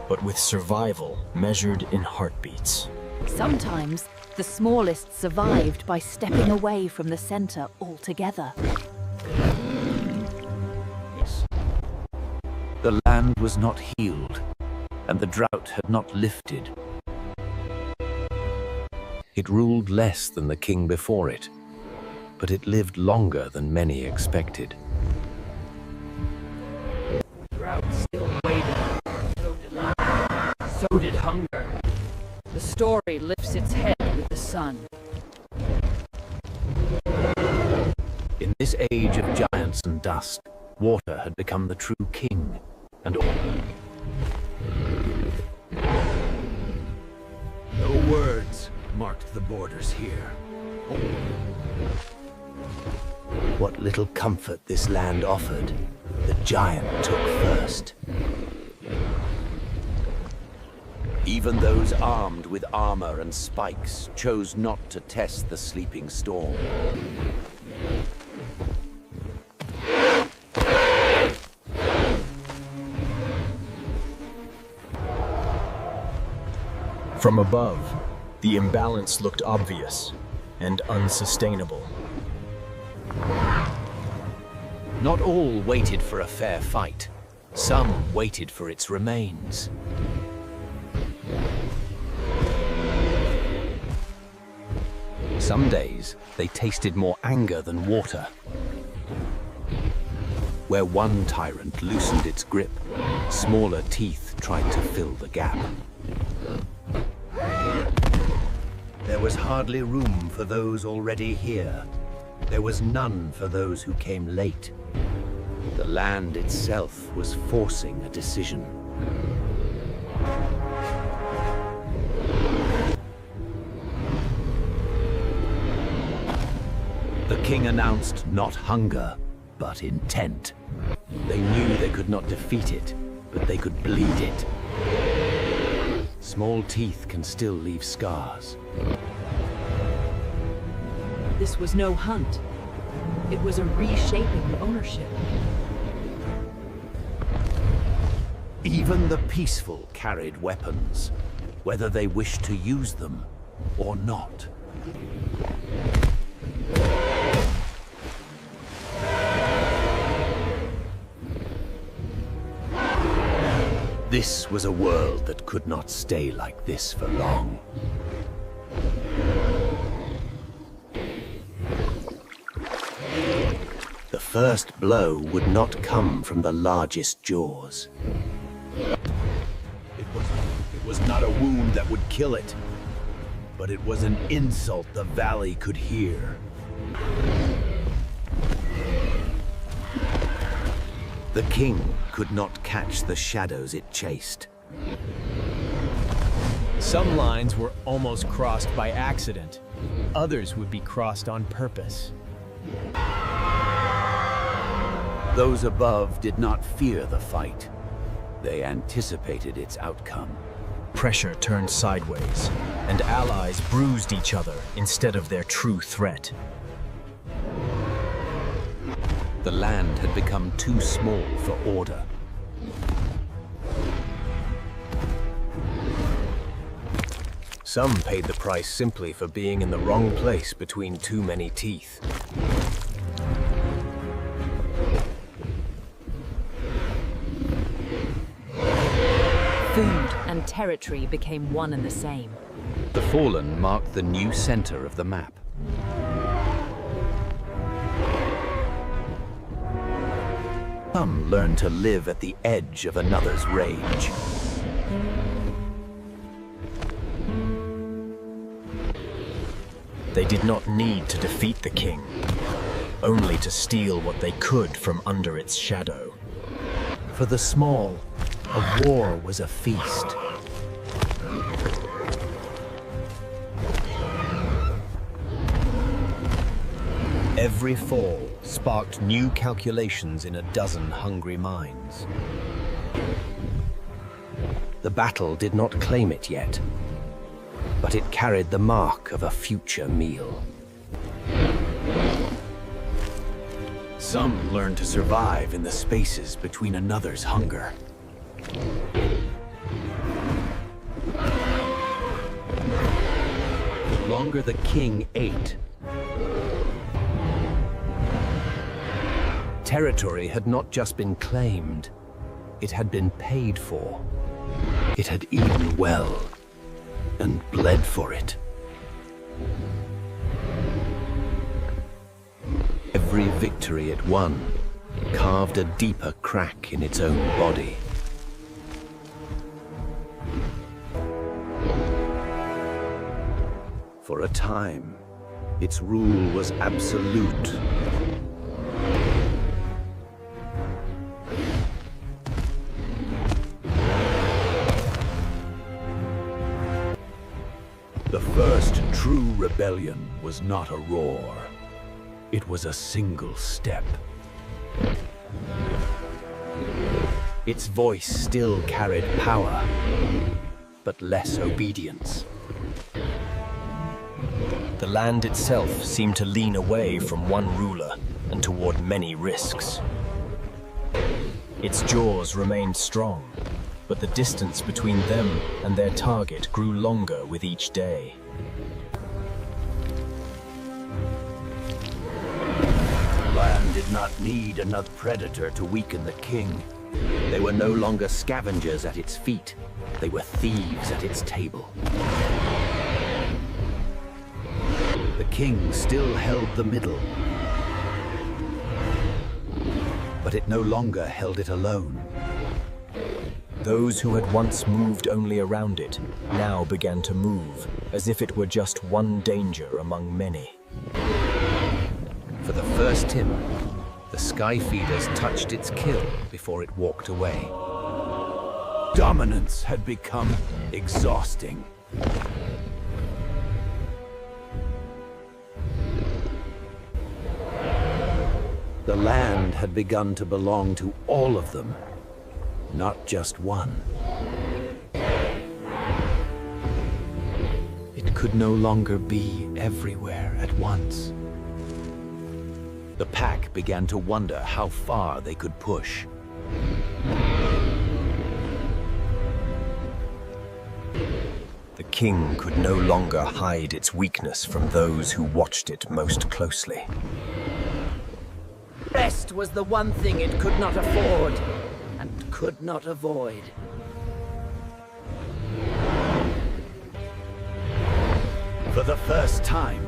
but with survival measured in heartbeats. Sometimes, the smallest survived by stepping away from the center altogether. The land was not healed, and the drought had not lifted. It ruled less than the king before it, but it lived longer than many expected. Drought still waited. So did hunger. The story lifts its head with the sun. In this age of giants and dust, water had become the true king, and No words marked the borders here. what little comfort this land offered, the giant took first. Even those armed with armor and spikes chose not to test the sleeping storm. From above, the imbalance looked obvious and unsustainable. Not all waited for a fair fight. Some waited for its remains. Some days, they tasted more anger than water. Where one tyrant loosened its grip, smaller teeth tried to fill the gap. There was hardly room for those already here. There was none for those who came late. The land itself was forcing a decision. The king announced not hunger, but intent. They knew they could not defeat it, but they could bleed it. Small teeth can still leave scars. This was no hunt. It was a reshaping of ownership. Even the peaceful carried weapons, whether they wished to use them or not. This was a world that could not stay like this for long. The first blow would not come from the largest jaws. It was not a wound that would kill it, but it was an insult the valley could hear. The king could not catch the shadows it chased. Some lines were almost crossed by accident. Others would be crossed on purpose. Those above did not fear the fight. They anticipated its outcome. Pressure turned sideways, and allies bruised each other instead of their true threat. The land had become too small for order. Some paid the price simply for being in the wrong place between too many teeth. Food and territory became one and the same. The fallen marked the new center of the map. Some learned to live at the edge of another's rage. They did not need to defeat the king. only to steal what they could from under its shadow. For the small, a war was a feast. Every fall sparked new calculations in a dozen hungry minds. The battle did not claim it yet, but it carried the mark of a future meal. Some learn to survive in the spaces between another's hunger. The longer the king ate, territory had not just been claimed, it had been paid for. It had eaten well and bled for it. Every victory it won carved a deeper crack in its own body. For a time, its rule was absolute. the first true rebellion was not a roar. It was a single step. Its voice still carried power, but less obedience. The land itself seemed to lean away from one ruler and toward many risks. Its jaws remained strong, but the distance between them and their target grew longer with each day. The land did not need another predator to weaken the king. They were no longer scavengers at its feet. They were thieves at its table. The king still held the middle, but it no longer held it alone. Those who had once moved only around it now began to move, as if it were just one danger among many. For the first time, the Sky Feeders touched its kill before it walked away. Dominance had become exhausting. The land had begun to belong to all of them, not just one. It could no longer be everywhere at once. The pack began to wonder how far they could push. The king could no longer hide its weakness from those who watched it most closely. Rest was the one thing it could not afford and could not avoid. For the first time,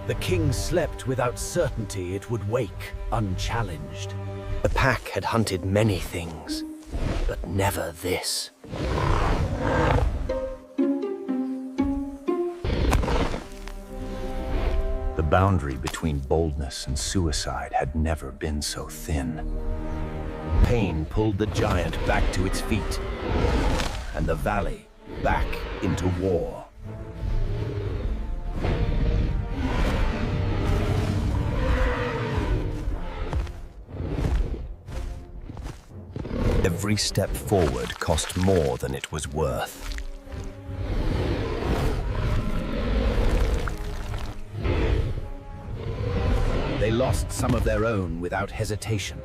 the king slept without certainty it would wake unchallenged. The pack had hunted many things, but never this. The boundary between boldness and suicide had never been so thin. Pain pulled the giant back to its feet, and the valley back into war. Every step forward cost more than it was worth. They lost some of their own without hesitation.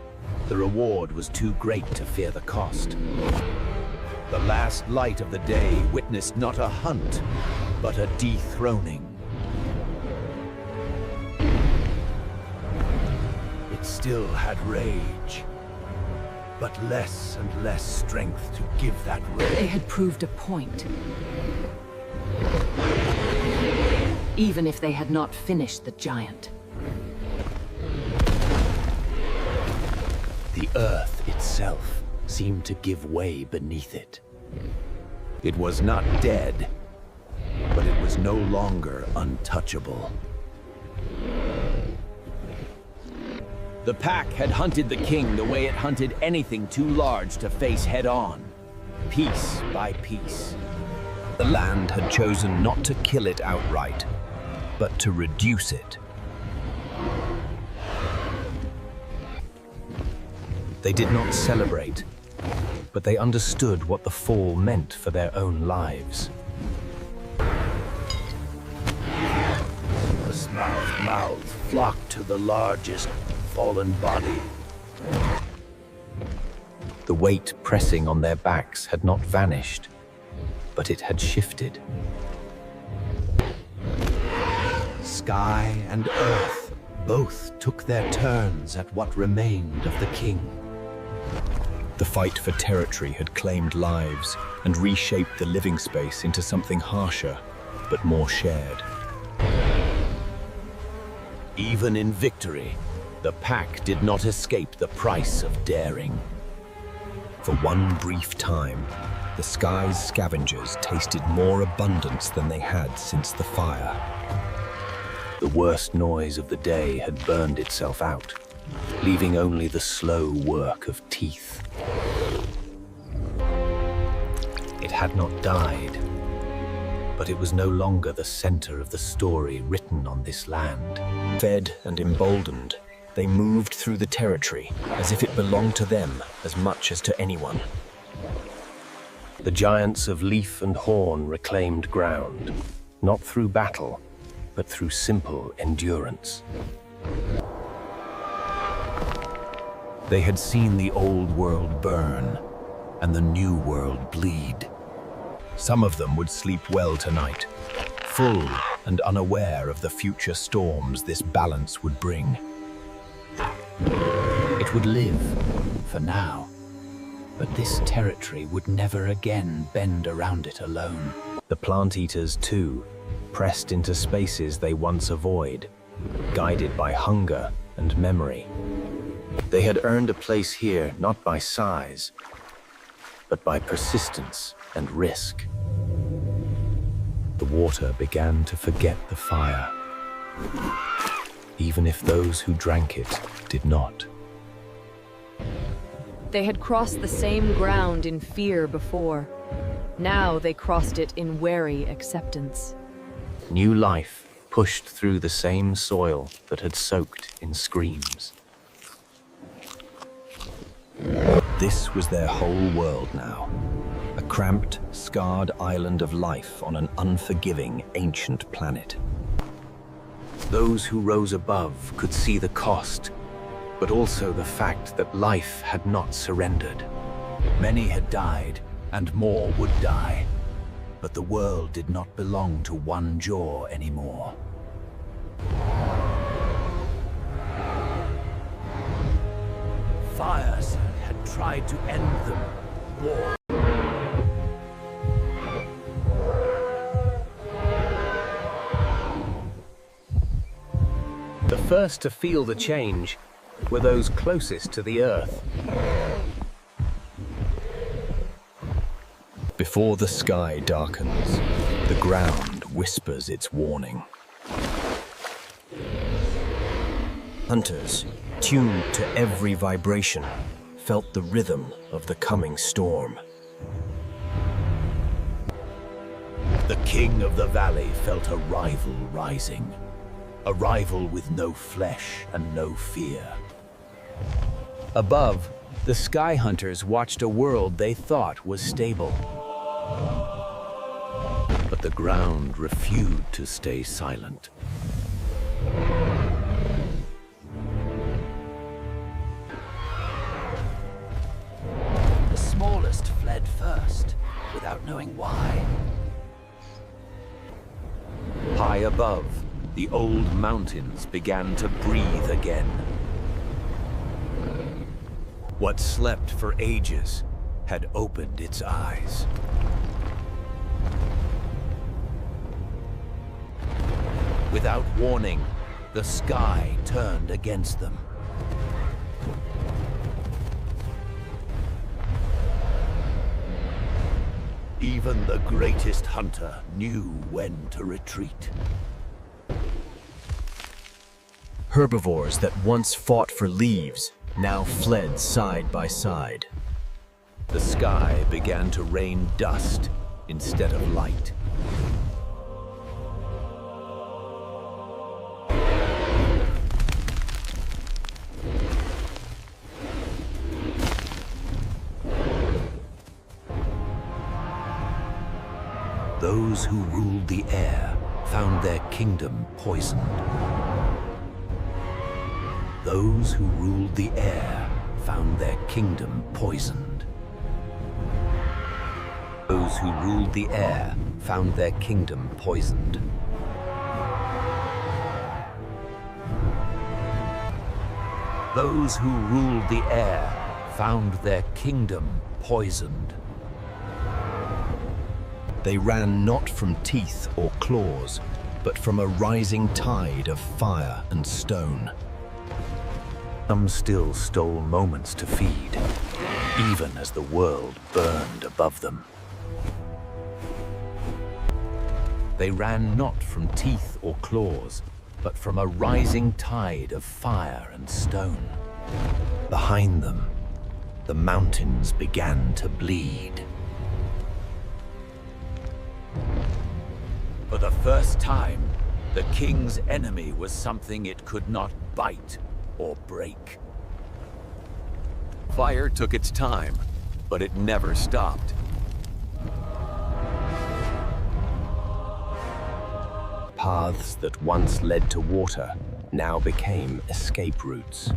The reward was too great to fear the cost. The last light of the day witnessed not a hunt, but a dethroning. It still had rage, but less and less strength to give that rage. They had proved a point. Even if they had not finished the giant. The earth itself seemed to give way beneath it. It was not dead, but it was no longer untouchable. The pack had hunted the king the way it hunted anything too large to face head-on, piece by piece. The land had chosen not to kill it outright, but to reduce it. They did not celebrate, but they understood what the fall meant for their own lives. The smouthed mouths flocked to the largest fallen body. The weight pressing on their backs had not vanished, but it had shifted. Sky and earth both took their turns at what remained of the king. The fight for territory had claimed lives and reshaped the living space into something harsher, but more shared. Even in victory, the pack did not escape the price of daring. For one brief time, the sky's scavengers tasted more abundance than they had since the fire. The worst noise of the day had burned itself out, leaving only the slow work of teeth. It had not died, but it was no longer the center of the story written on this land. Fed and emboldened, they moved through the territory as if it belonged to them as much as to anyone. The giants of leaf and horn reclaimed ground, not through battle, but through simple endurance. They had seen the old world burn and the new world bleed. Some of them would sleep well tonight, full and unaware of the future storms this balance would bring. It would live, for now, but this territory would never again bend around it alone. The plant-eaters, too, pressed into spaces they once avoided, guided by hunger and memory. They had earned a place here not by size, but by persistence and risk. The water began to forget the fire, even if those who drank it did not. They had crossed the same ground in fear before. Now they crossed it in wary acceptance. New life pushed through the same soil that had soaked in screams. This was their whole world now. A cramped, scarred island of life on an unforgiving, ancient planet. Those who rose above could see the cost, but also the fact that life had not surrendered. Many had died, and more would die. But the world did not belong to one jaw anymore. Fires had tried to end them. War. The first to feel the change were those closest to the Earth. Before the sky darkens, the ground whispers its warning. Hunters, tuned to every vibration, felt the rhythm of the coming storm. The king of the valley felt a rival rising. A rival with no flesh and no fear. Above, the sky hunters watched a world they thought was stable. But the ground refused to stay silent. The smallest fled first, without knowing why. High above, the old mountains began to breathe again. What slept for ages had opened its eyes. Without warning, the sky turned against them. Even the greatest hunter knew when to retreat. Herbivores that once fought for leaves now fled side by side. The sky began to rain dust instead of light. Those who ruled the air found their kingdom poisoned. Those who ruled the air found their kingdom poisoned. Those who ruled the air found their kingdom poisoned. Those who ruled the air found their kingdom poisoned. They ran not from teeth or claws, but from a rising tide of fire and stone. Some still stole moments to feed, even as the world burned above them. They ran not from teeth or claws, but from a rising tide of fire and stone. Behind them, the mountains began to bleed. For the first time, the king's enemy was something it could not bite or break. Fire took its time, but it never stopped. Paths that once led to water now became escape routes.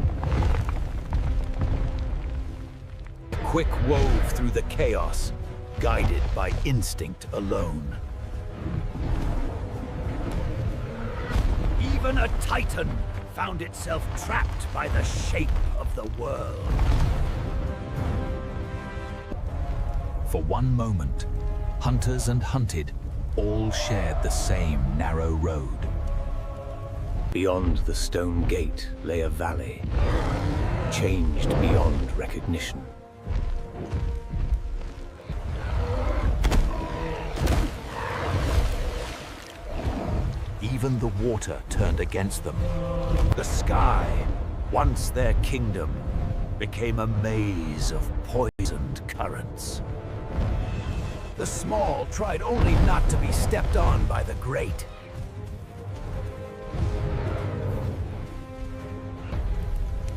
Quick wove through the chaos, guided by instinct alone. Even a titan found itself trapped by the shape of the world. For one moment, hunters and hunted all shared the same narrow road. Beyond the stone gate lay a valley, changed beyond recognition. Even the water turned against them. The sky, once their kingdom, became a maze of poisoned currents. The small tried only not to be stepped on by the great.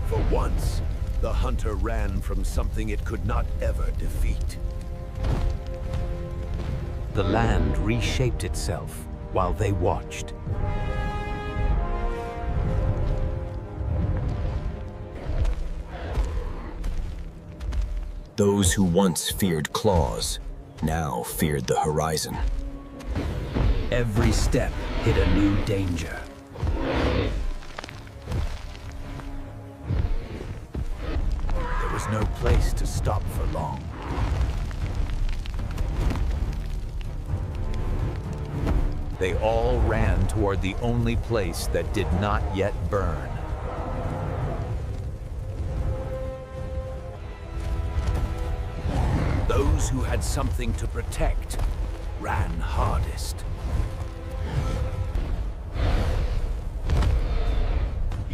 For once, the hunter ran from something it could not ever defeat. The land reshaped itself while they watched. Those who once feared claws now feared the horizon. Every step hid a new danger. There was no place to stop for long. They all ran toward the only place that did not yet burn. Those who had something to protect ran hardest.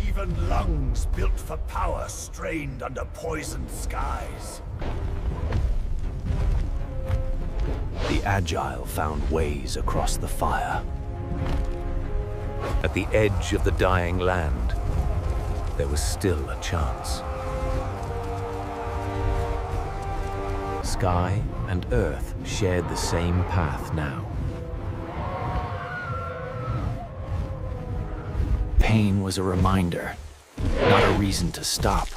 Even lungs built for power strained under poisoned skies. The agile found ways across the fire. At the edge of the dying land, there was still a chance. Sky and earth shared the same path now. Pain was a reminder, not a reason to stop.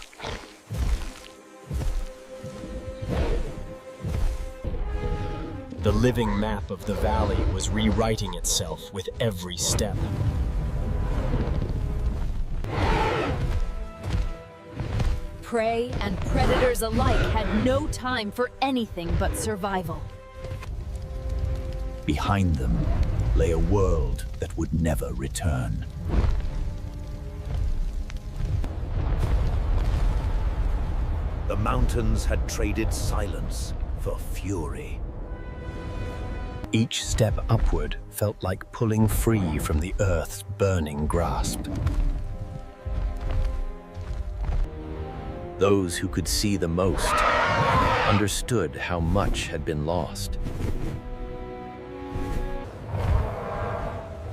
The living map of the valley was rewriting itself with every step. Prey and predators alike had no time for anything but survival. Behind them lay a world that would never return. The mountains had traded silence for fury. Each step upward felt like pulling free from the Earth's burning grasp. Those who could see the most understood how much had been lost.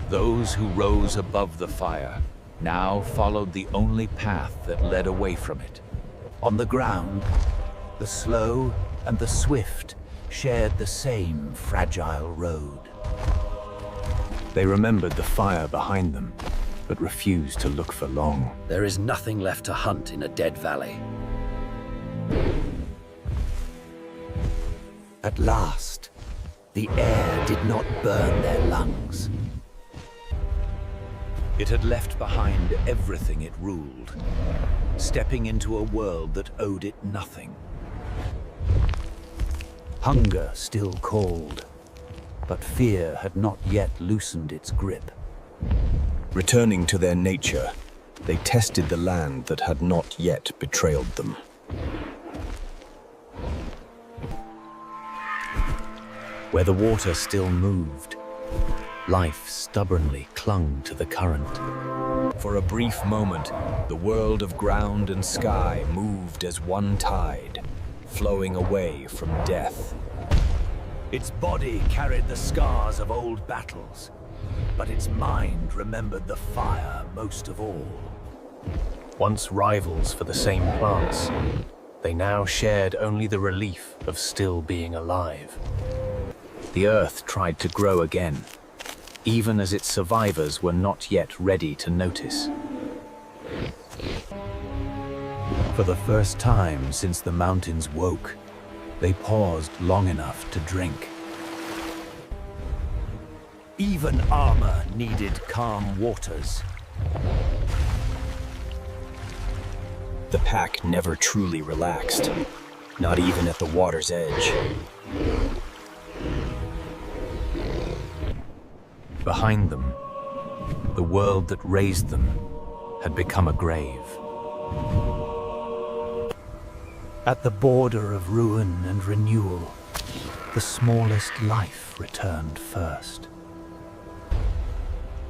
Those who rose above the fire now followed the only path that led away from it. On the ground, the slow and the swift shared the same fragile road. They remembered the fire behind them, but refused to look for long. There is nothing left to hunt in a dead valley. At last, the air did not burn their lungs. It had left behind everything it ruled, stepping into a world that owed it nothing. Hunger still called, but fear had not yet loosened its grip. Returning to their nature, they tested the land that had not yet betrayed them. Where the water still moved, life stubbornly clung to the current. For a brief moment, the world of ground and sky moved as one tide, flowing away from death. Its body carried the scars of old battles, but its mind remembered the fire most of all. Once rivals for the same plants, they now shared only the relief of still being alive. The earth tried to grow again, even as its survivors were not yet ready to notice. For the first time since the mountains woke, they paused long enough to drink. Even armor needed calm waters. The pack never truly relaxed, not even at the water's edge. Behind them, the world that raised them had become a grave. At the border of ruin and renewal, the smallest life returned first.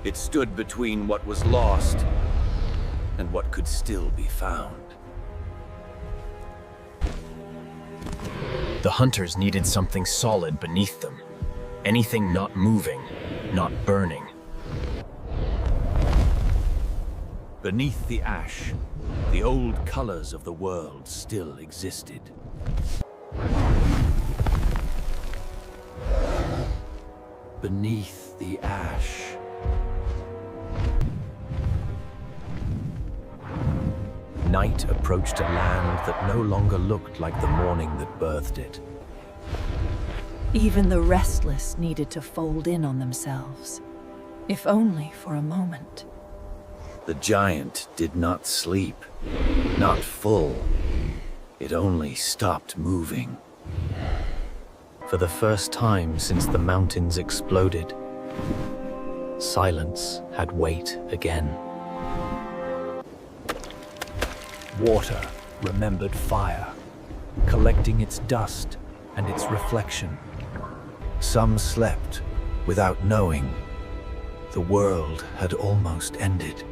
It stood between what was lost and what could still be found. The hunters needed something solid beneath them. Anything not moving, not burning. Beneath the ash, the old colors of the world still existed. Beneath the ash. Night approached a land that no longer looked like the morning that birthed it. Even the restless needed to fold in on themselves, if only for a moment. The giant did not sleep, not full. It only stopped moving. For the first time since the mountains exploded, silence had weight again. Water remembered fire, collecting its dust and its reflection. Some slept without knowing. The world had almost ended.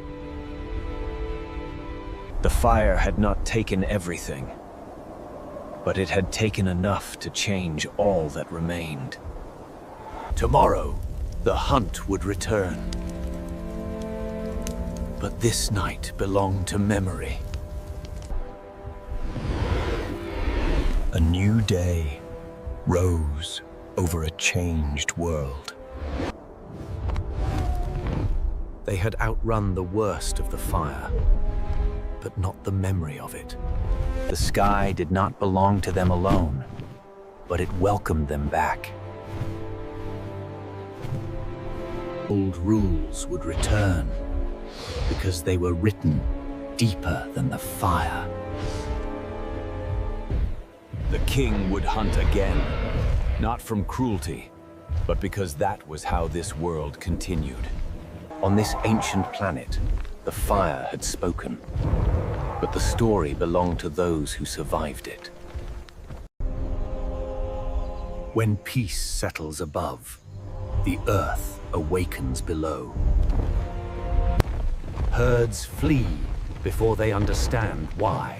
The fire had not taken everything, but it had taken enough to change all that remained. Tomorrow, the hunt would return. But this night belonged to memory. A new day rose over a changed world. They had outrun the worst of the fire, but not the memory of it. The sky did not belong to them alone, but it welcomed them back. Old rules would return, because they were written deeper than the fire. The king would hunt again, not from cruelty, but because that was how this world continued. On this ancient planet, the fire had spoken, but the story belonged to those who survived it. When peace settles above, the earth awakens below. Herds flee before they understand why.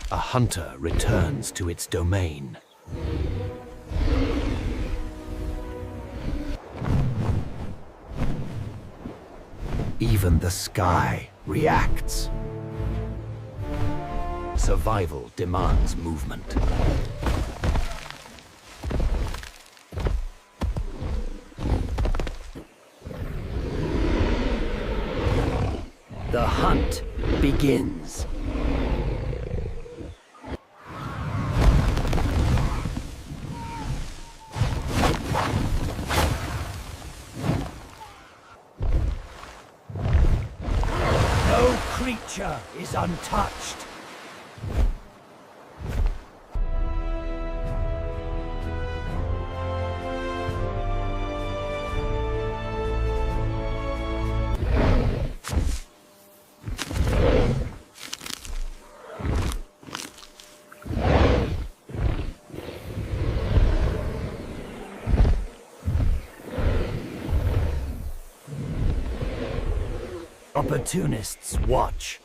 A hunter returns to its domain. Even the sky reacts. Survival demands movement. The hunt begins. No creature is untouched. Opportunists watch.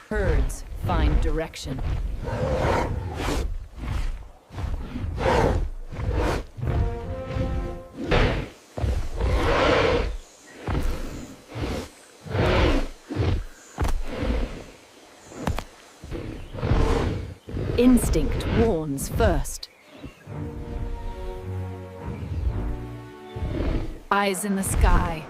Herds find direction. Instinct warns first. Eyes in the sky.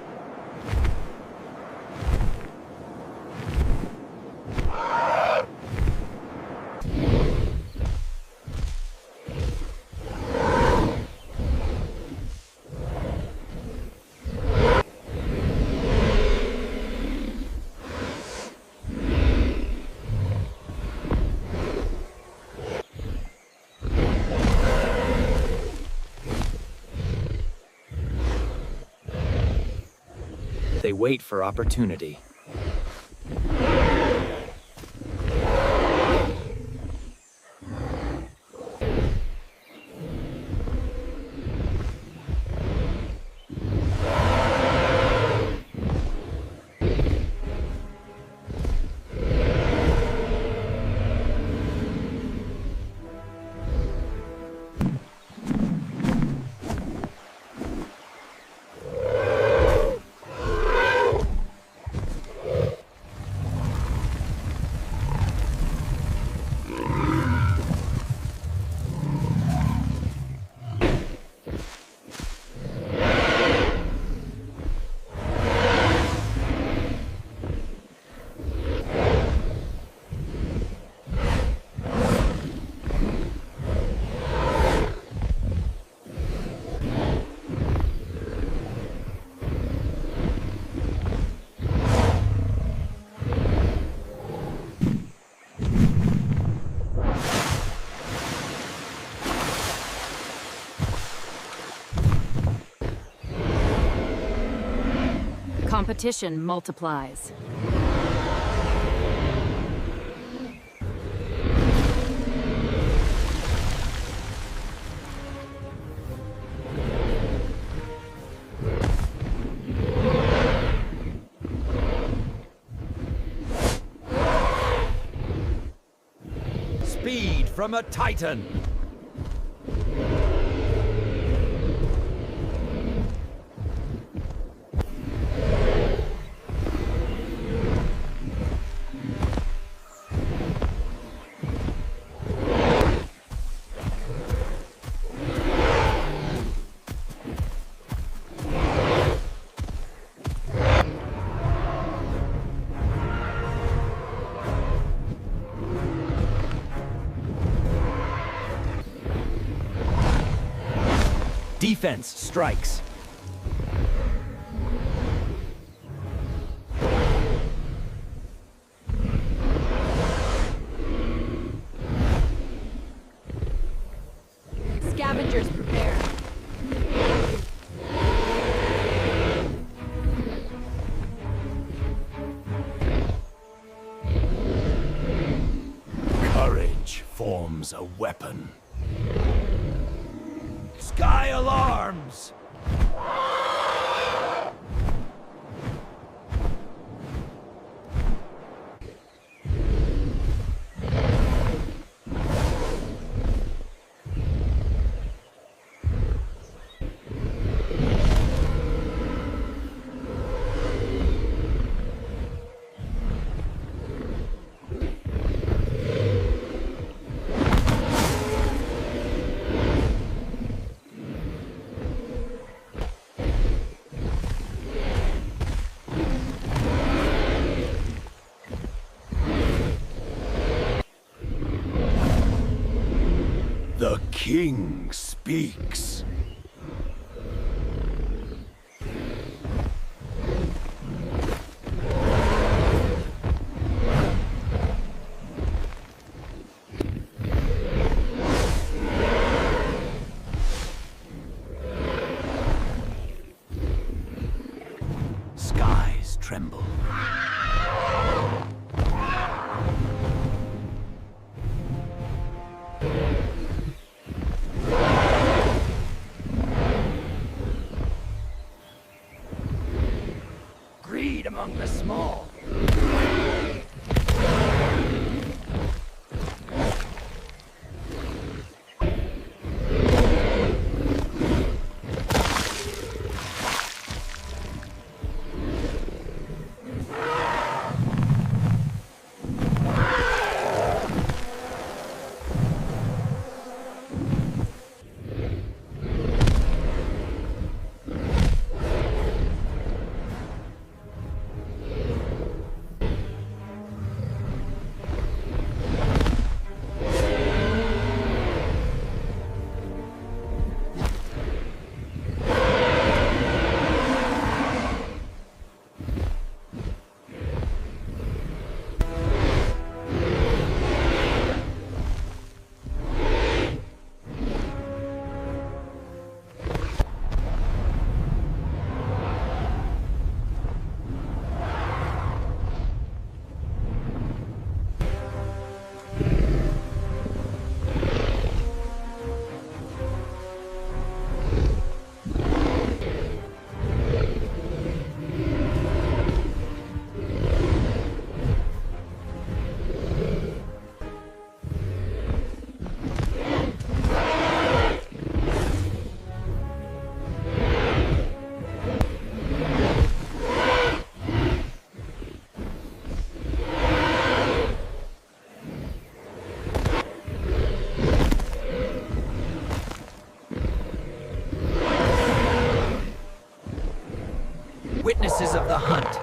They wait for opportunity. Competition multiplies. Speed from a titan. Defense strikes. Scavenger becomes a weapon. Sky alarms! The king speaks. Skies tremble. Greed among the small. Witnesses of the hunt.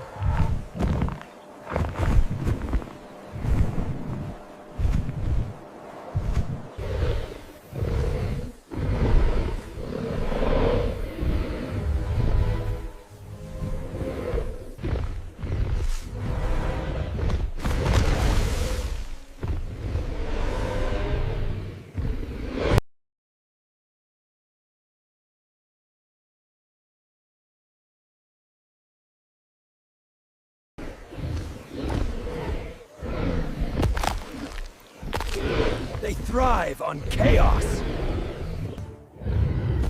They thrive on chaos.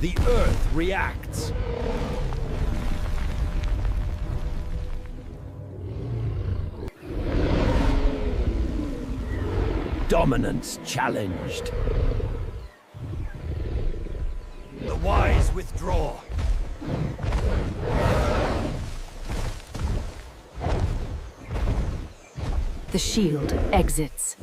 The earth reacts. Dominance challenged. The wise withdraw. The shield exits.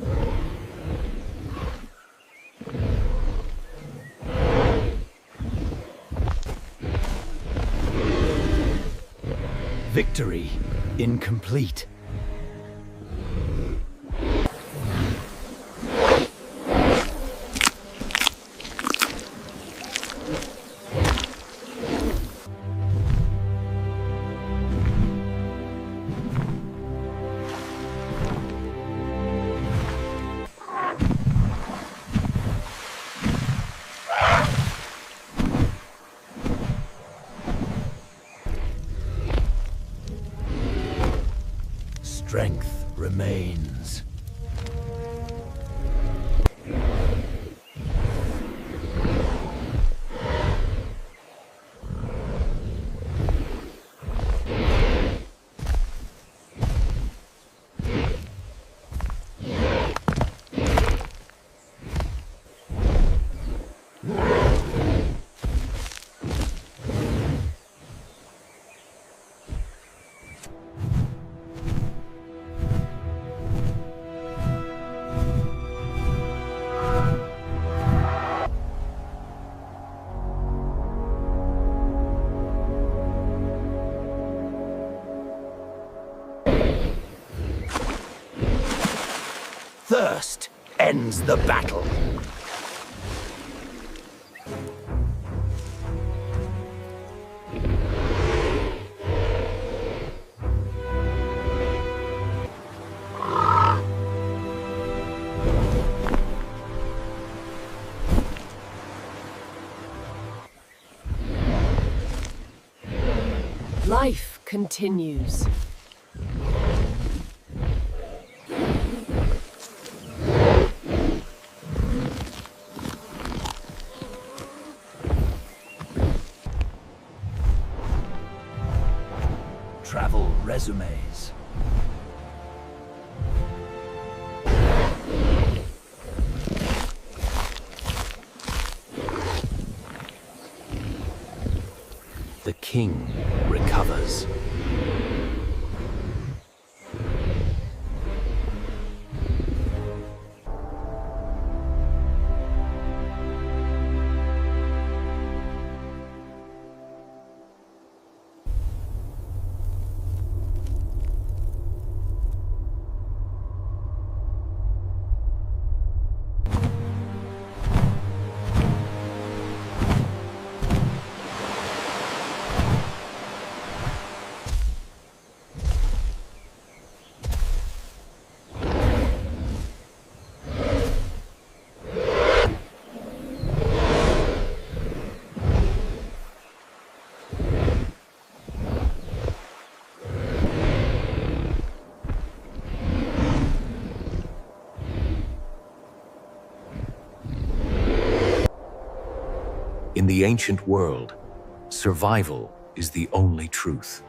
Victory incomplete. Strength remains. thirst ends the battle. Life continues. Travel resumes. The king recovers. In the ancient world, survival is the only truth.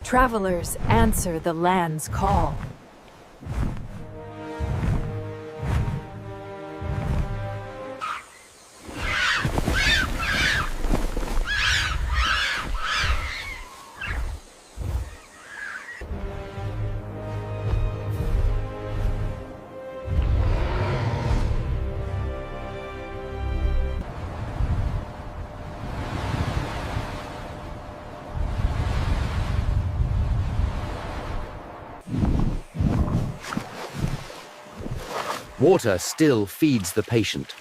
Travelers answer the land's call. Water still feeds the patient.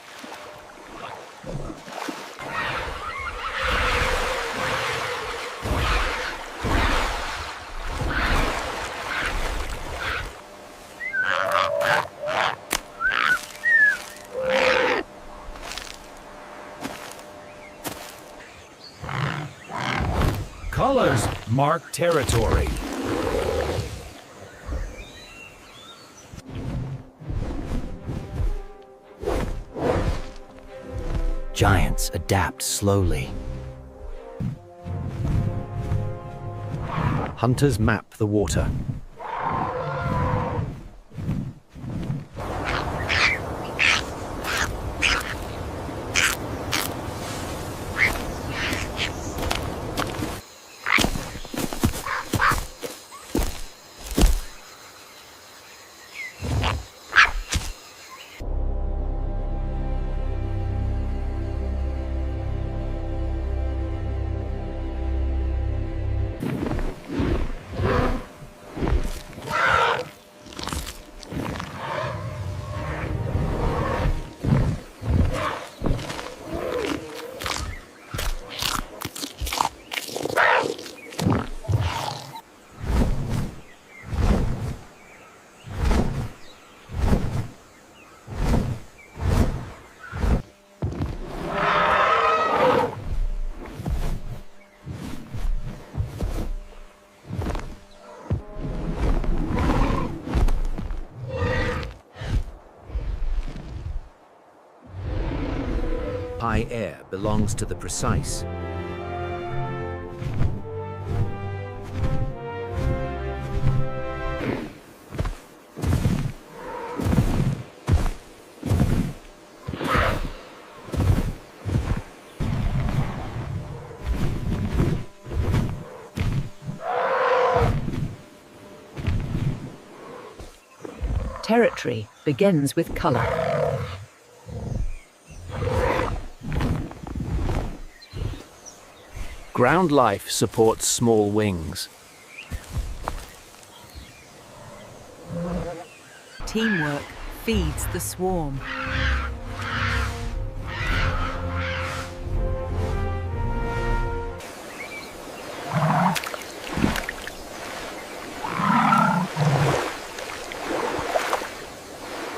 Colors mark territory. Giants adapt slowly. Hunters map the water. High air belongs to the precise. Territory begins with color. Ground life supports small wings. Teamwork feeds the swarm.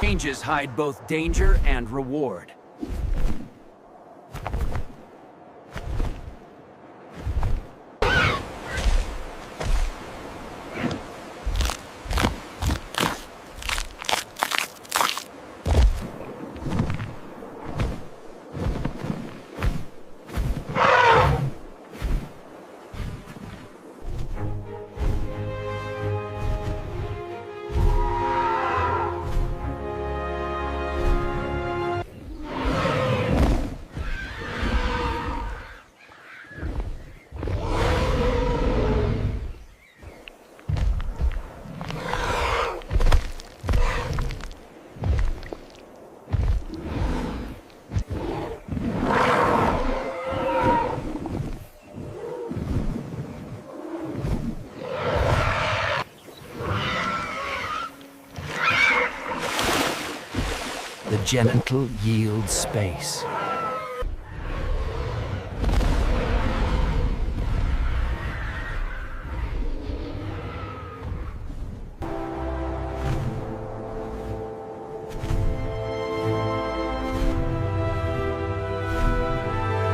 Changes hide both danger and reward. The genital yields space.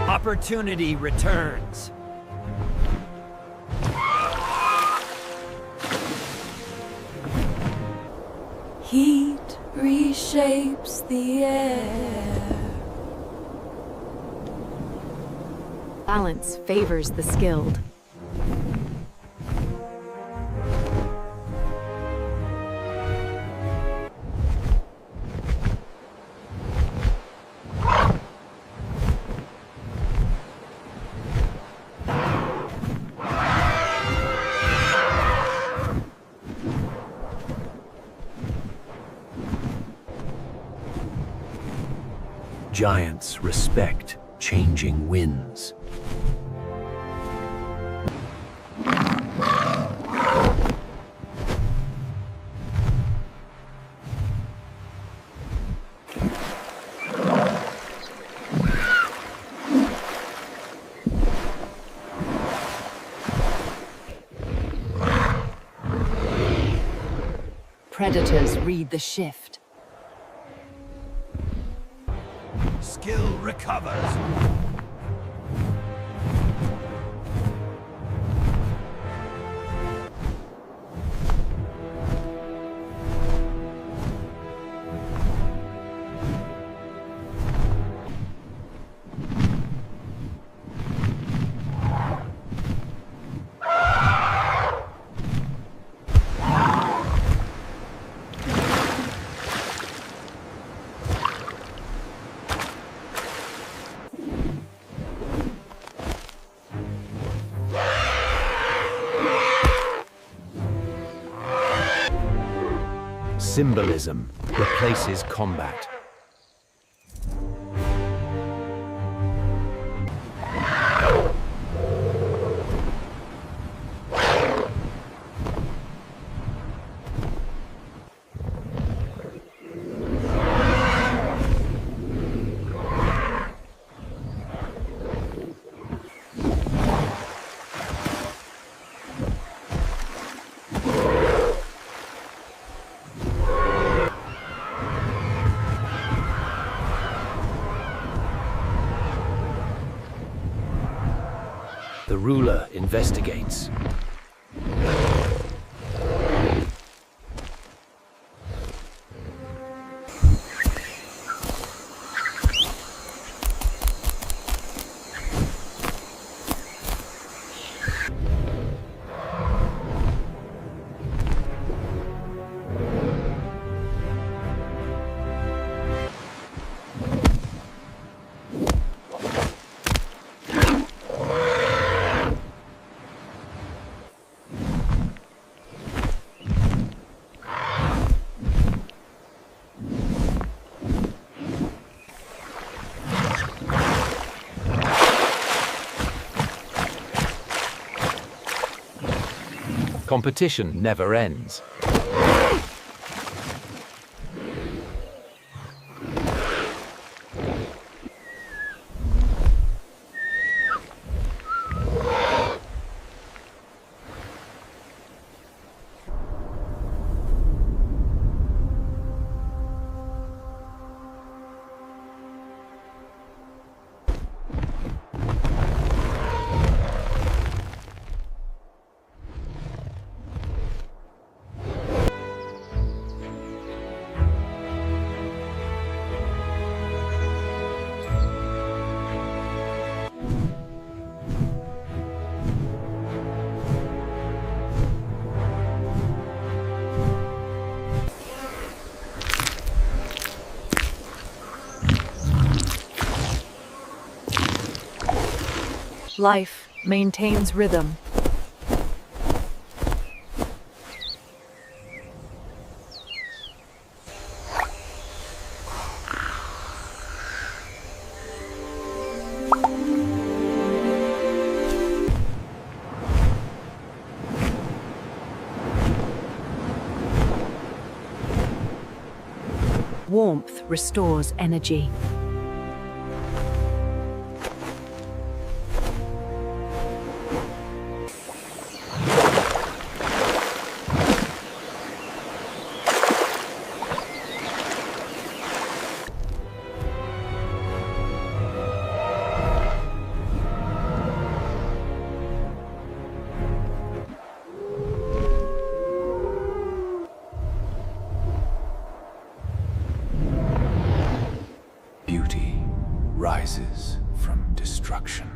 Opportunity returns. Heat reshapes the air. Balance favors the skilled. Giants respect changing winds. Predators read the shift. Skill recovers. Symbolism replaces combat. The ruler investigates. Competition never ends. Life maintains rhythm. Warmth restores energy. Beauty rises from destruction.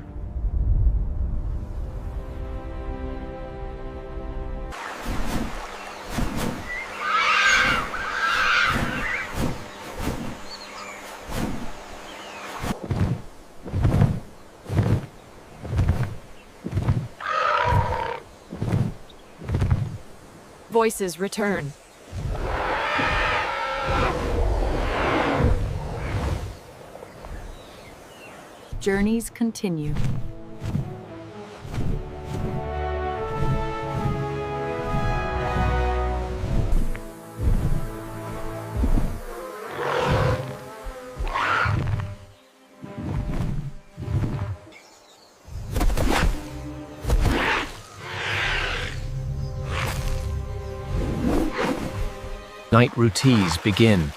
Voices return. Journeys continue. Night routines begin.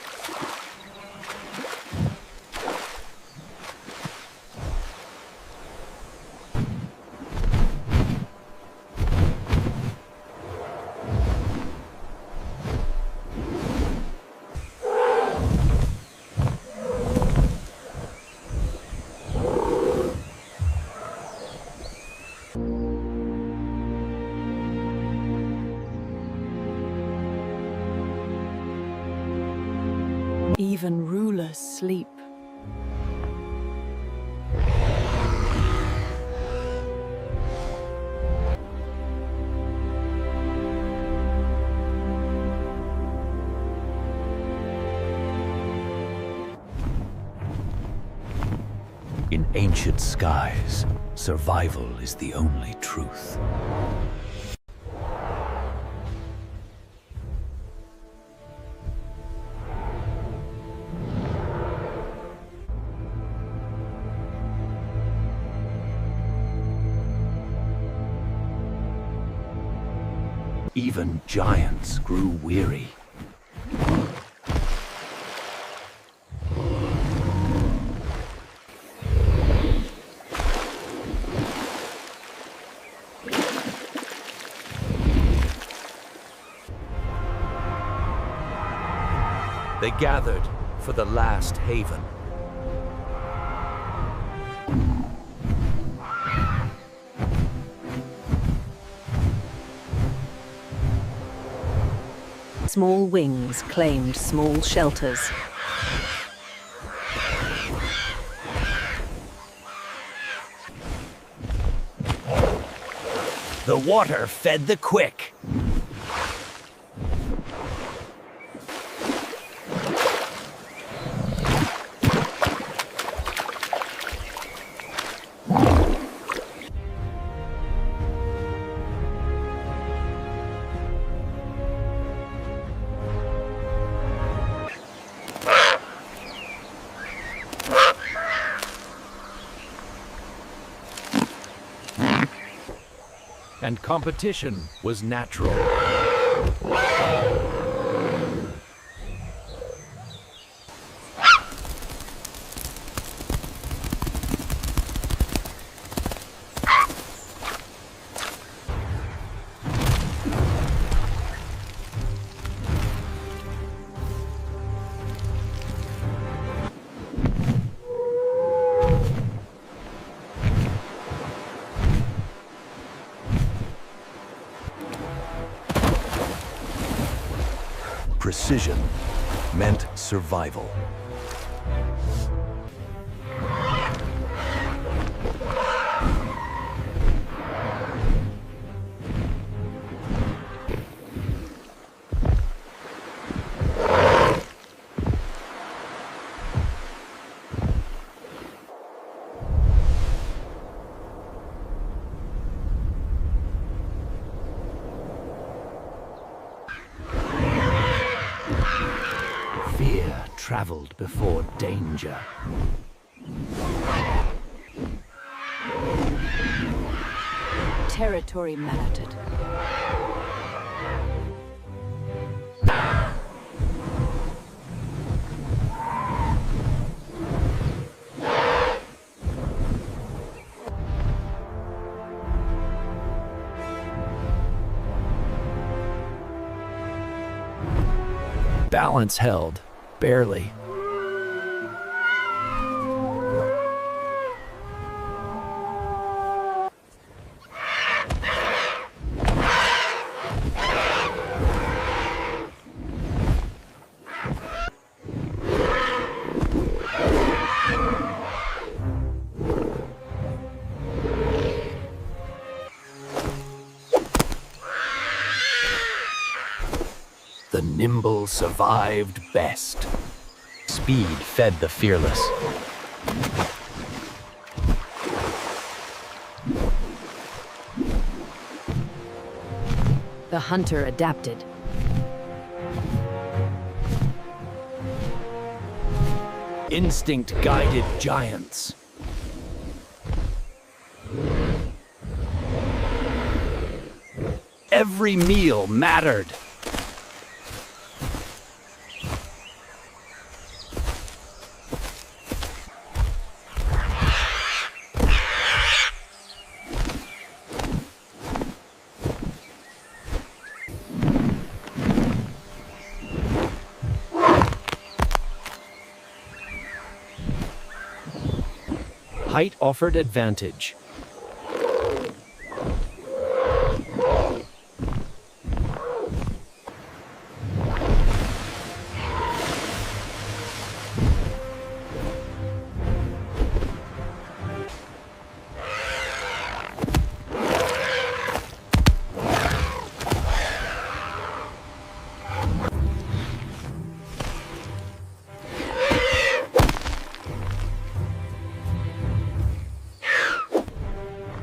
Even rulers sleep. In ancient skies, survival is the only truth. Even giants grew weary. They gathered for the last haven. Small wings claimed small shelters. The water fed the quick. and competition was natural. Precision meant survival. Fear traveled before danger. Territory melted. Balance held, barely. The nimble survived best. Speed fed the fearless. The hunter adapted. Instinct guided giants. Every meal mattered. Height offered advantage.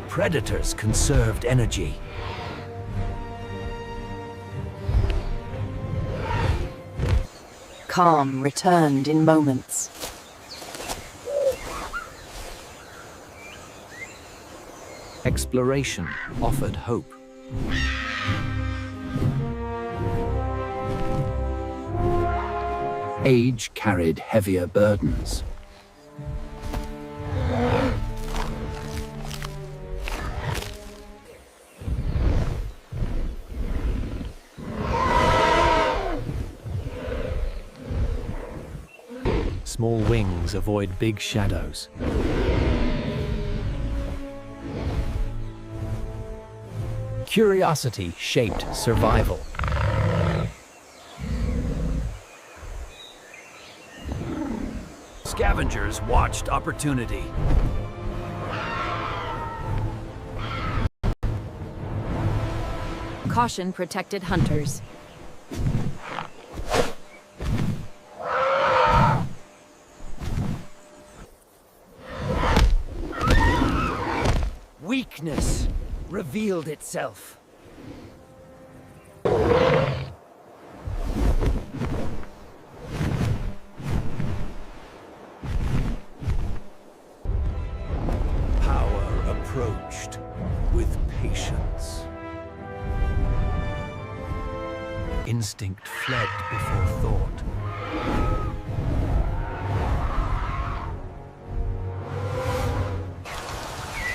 Predators conserved energy. Calm returned in moments. Exploration offered hope. Age carried heavier burdens. Small wings avoid big shadows. Curiosity shaped survival. Scavengers watched opportunity. Caution protected hunters. Weakness revealed itself. Power approached with patience. instinct fled before thought.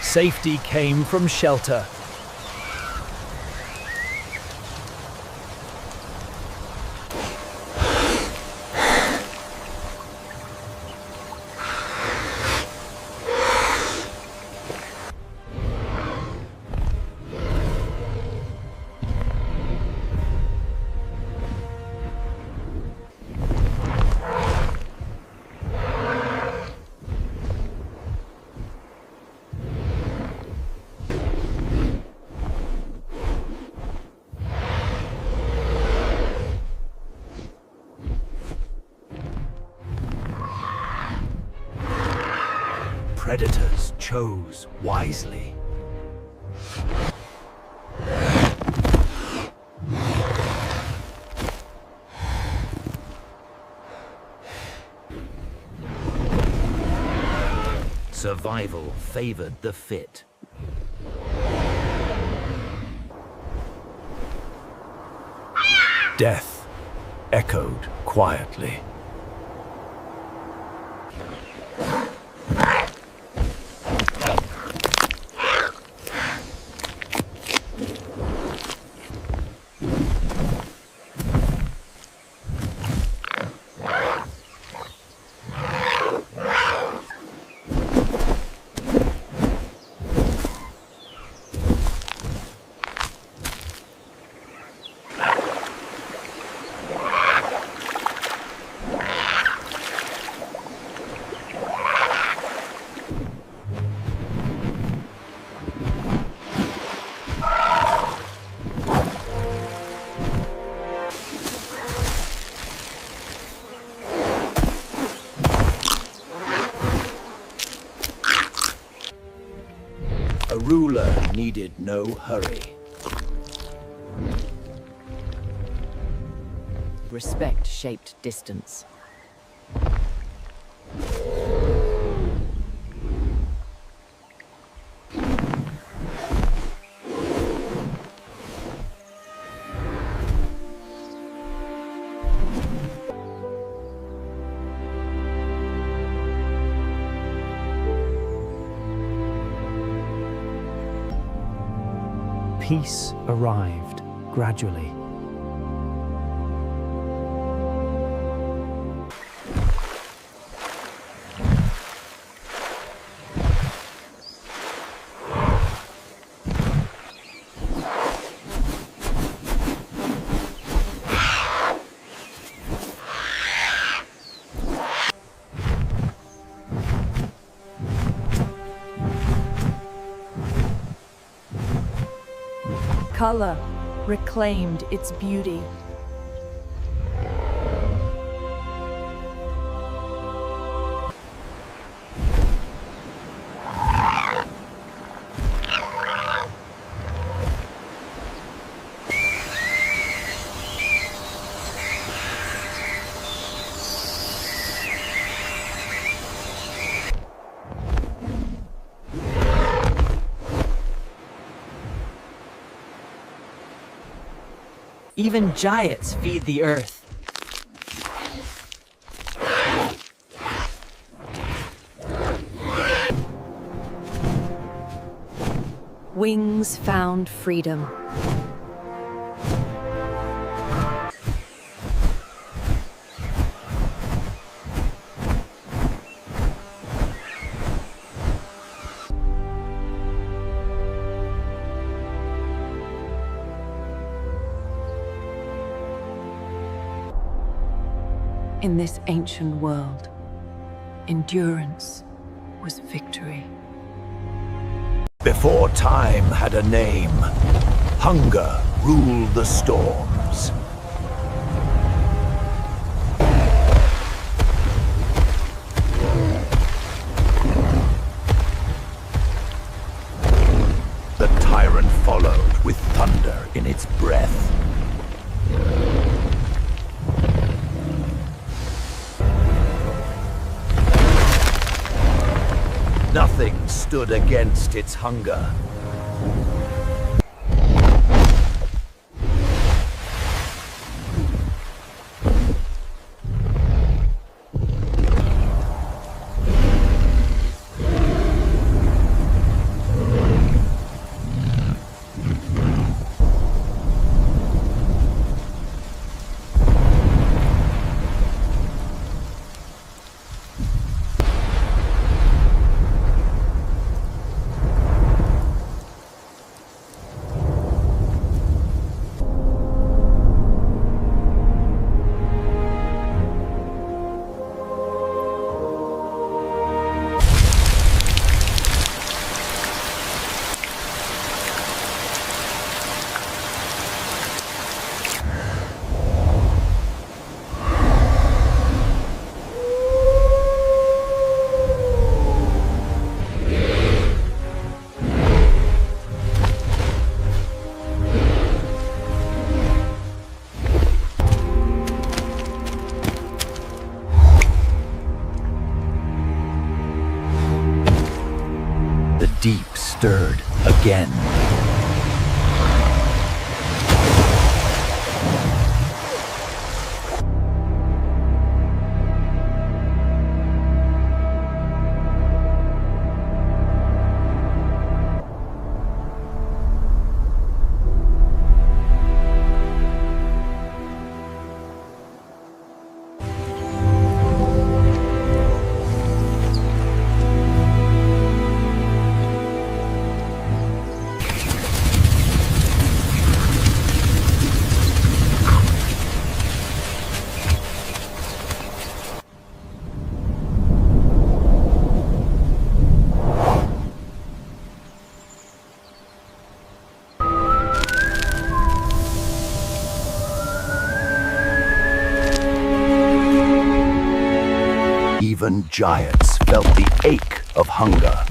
Safety came from shelter. Predators chose wisely. Survival favored the fit. Death echoed quietly. A ruler needed no hurry. Respect shaped distance. Peace arrived gradually. Color reclaimed its beauty. Even giants feed the earth. Wings found freedom. In this ancient world, endurance was victory. Before time had a name, hunger ruled the storms. The tyrant followed with thunder in its breath. Nothing stood against its hunger. deep stirred again. Even giants felt the ache of hunger.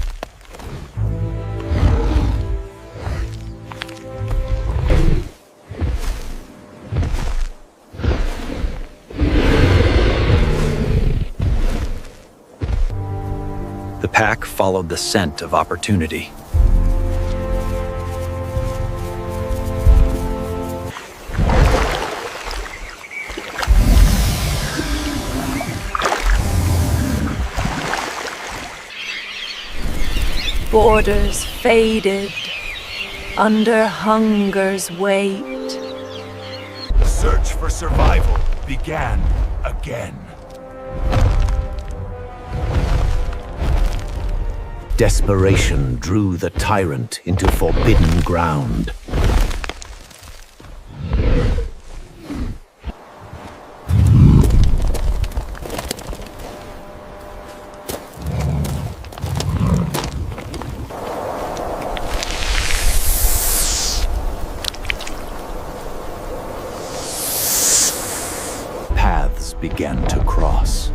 The pack followed the scent of opportunity. Borders faded under hunger's weight. The search for survival began again. Desperation drew the tyrant into forbidden ground. Paths began to cross.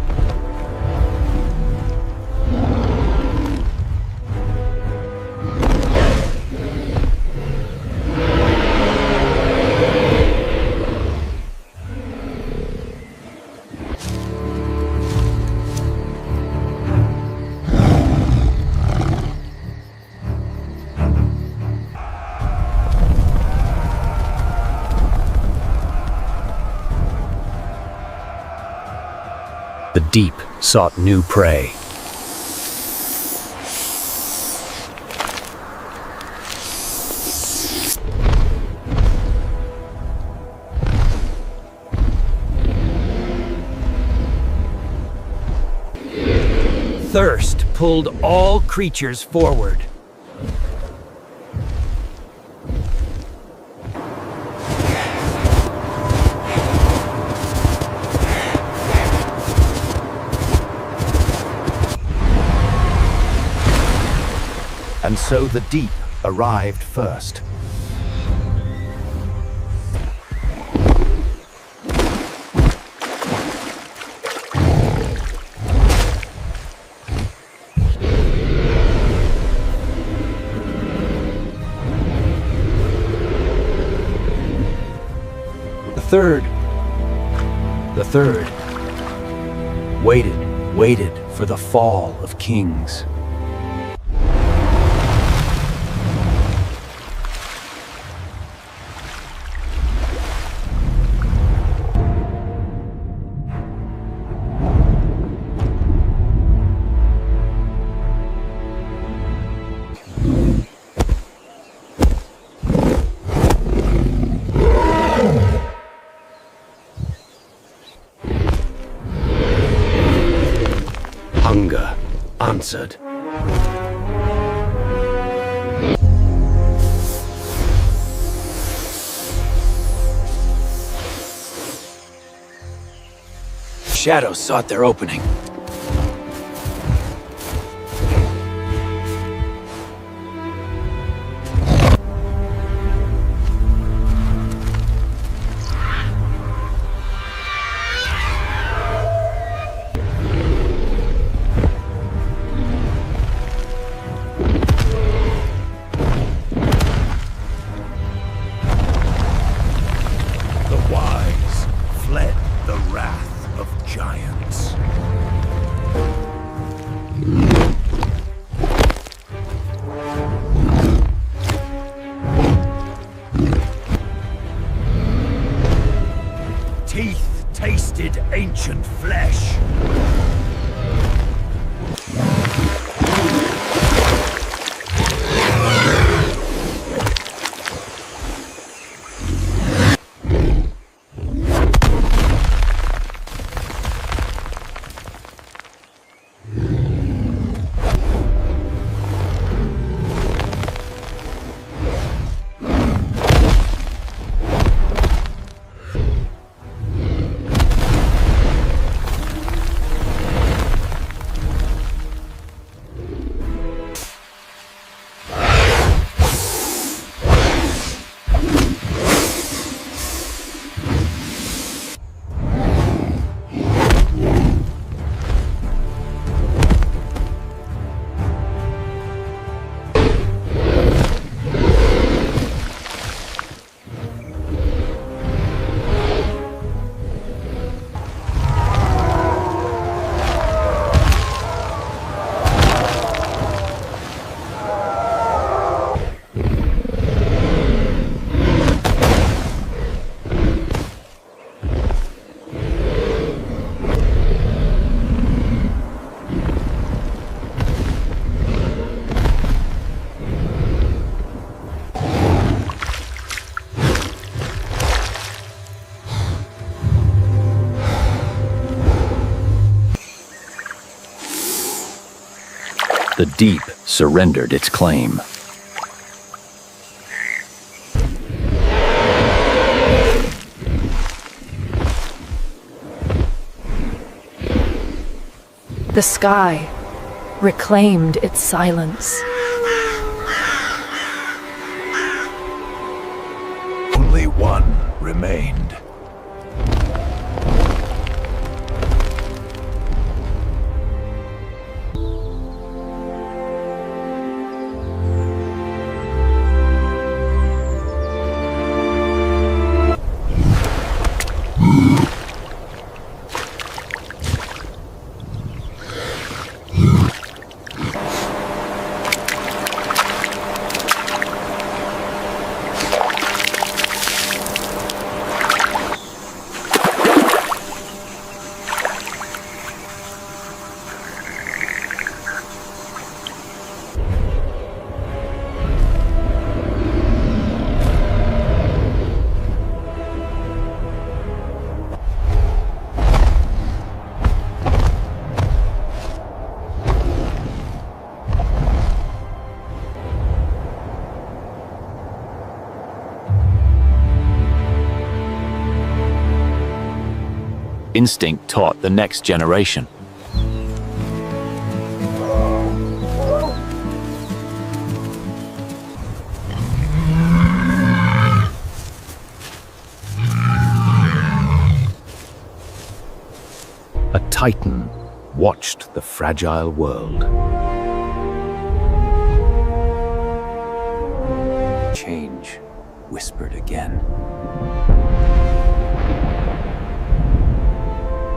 The deep sought new prey. Thirst pulled all creatures forward. And so the deep arrived first. The third waited for the fall of kings. Hunger answered. Shadows sought their opening. The wise fled the wrath of giants. ancient flesh. The deep surrendered its claim. The sky reclaimed its silence. Only one remained. Instinct taught the next generation. A titan watched the fragile world. Change whispered again.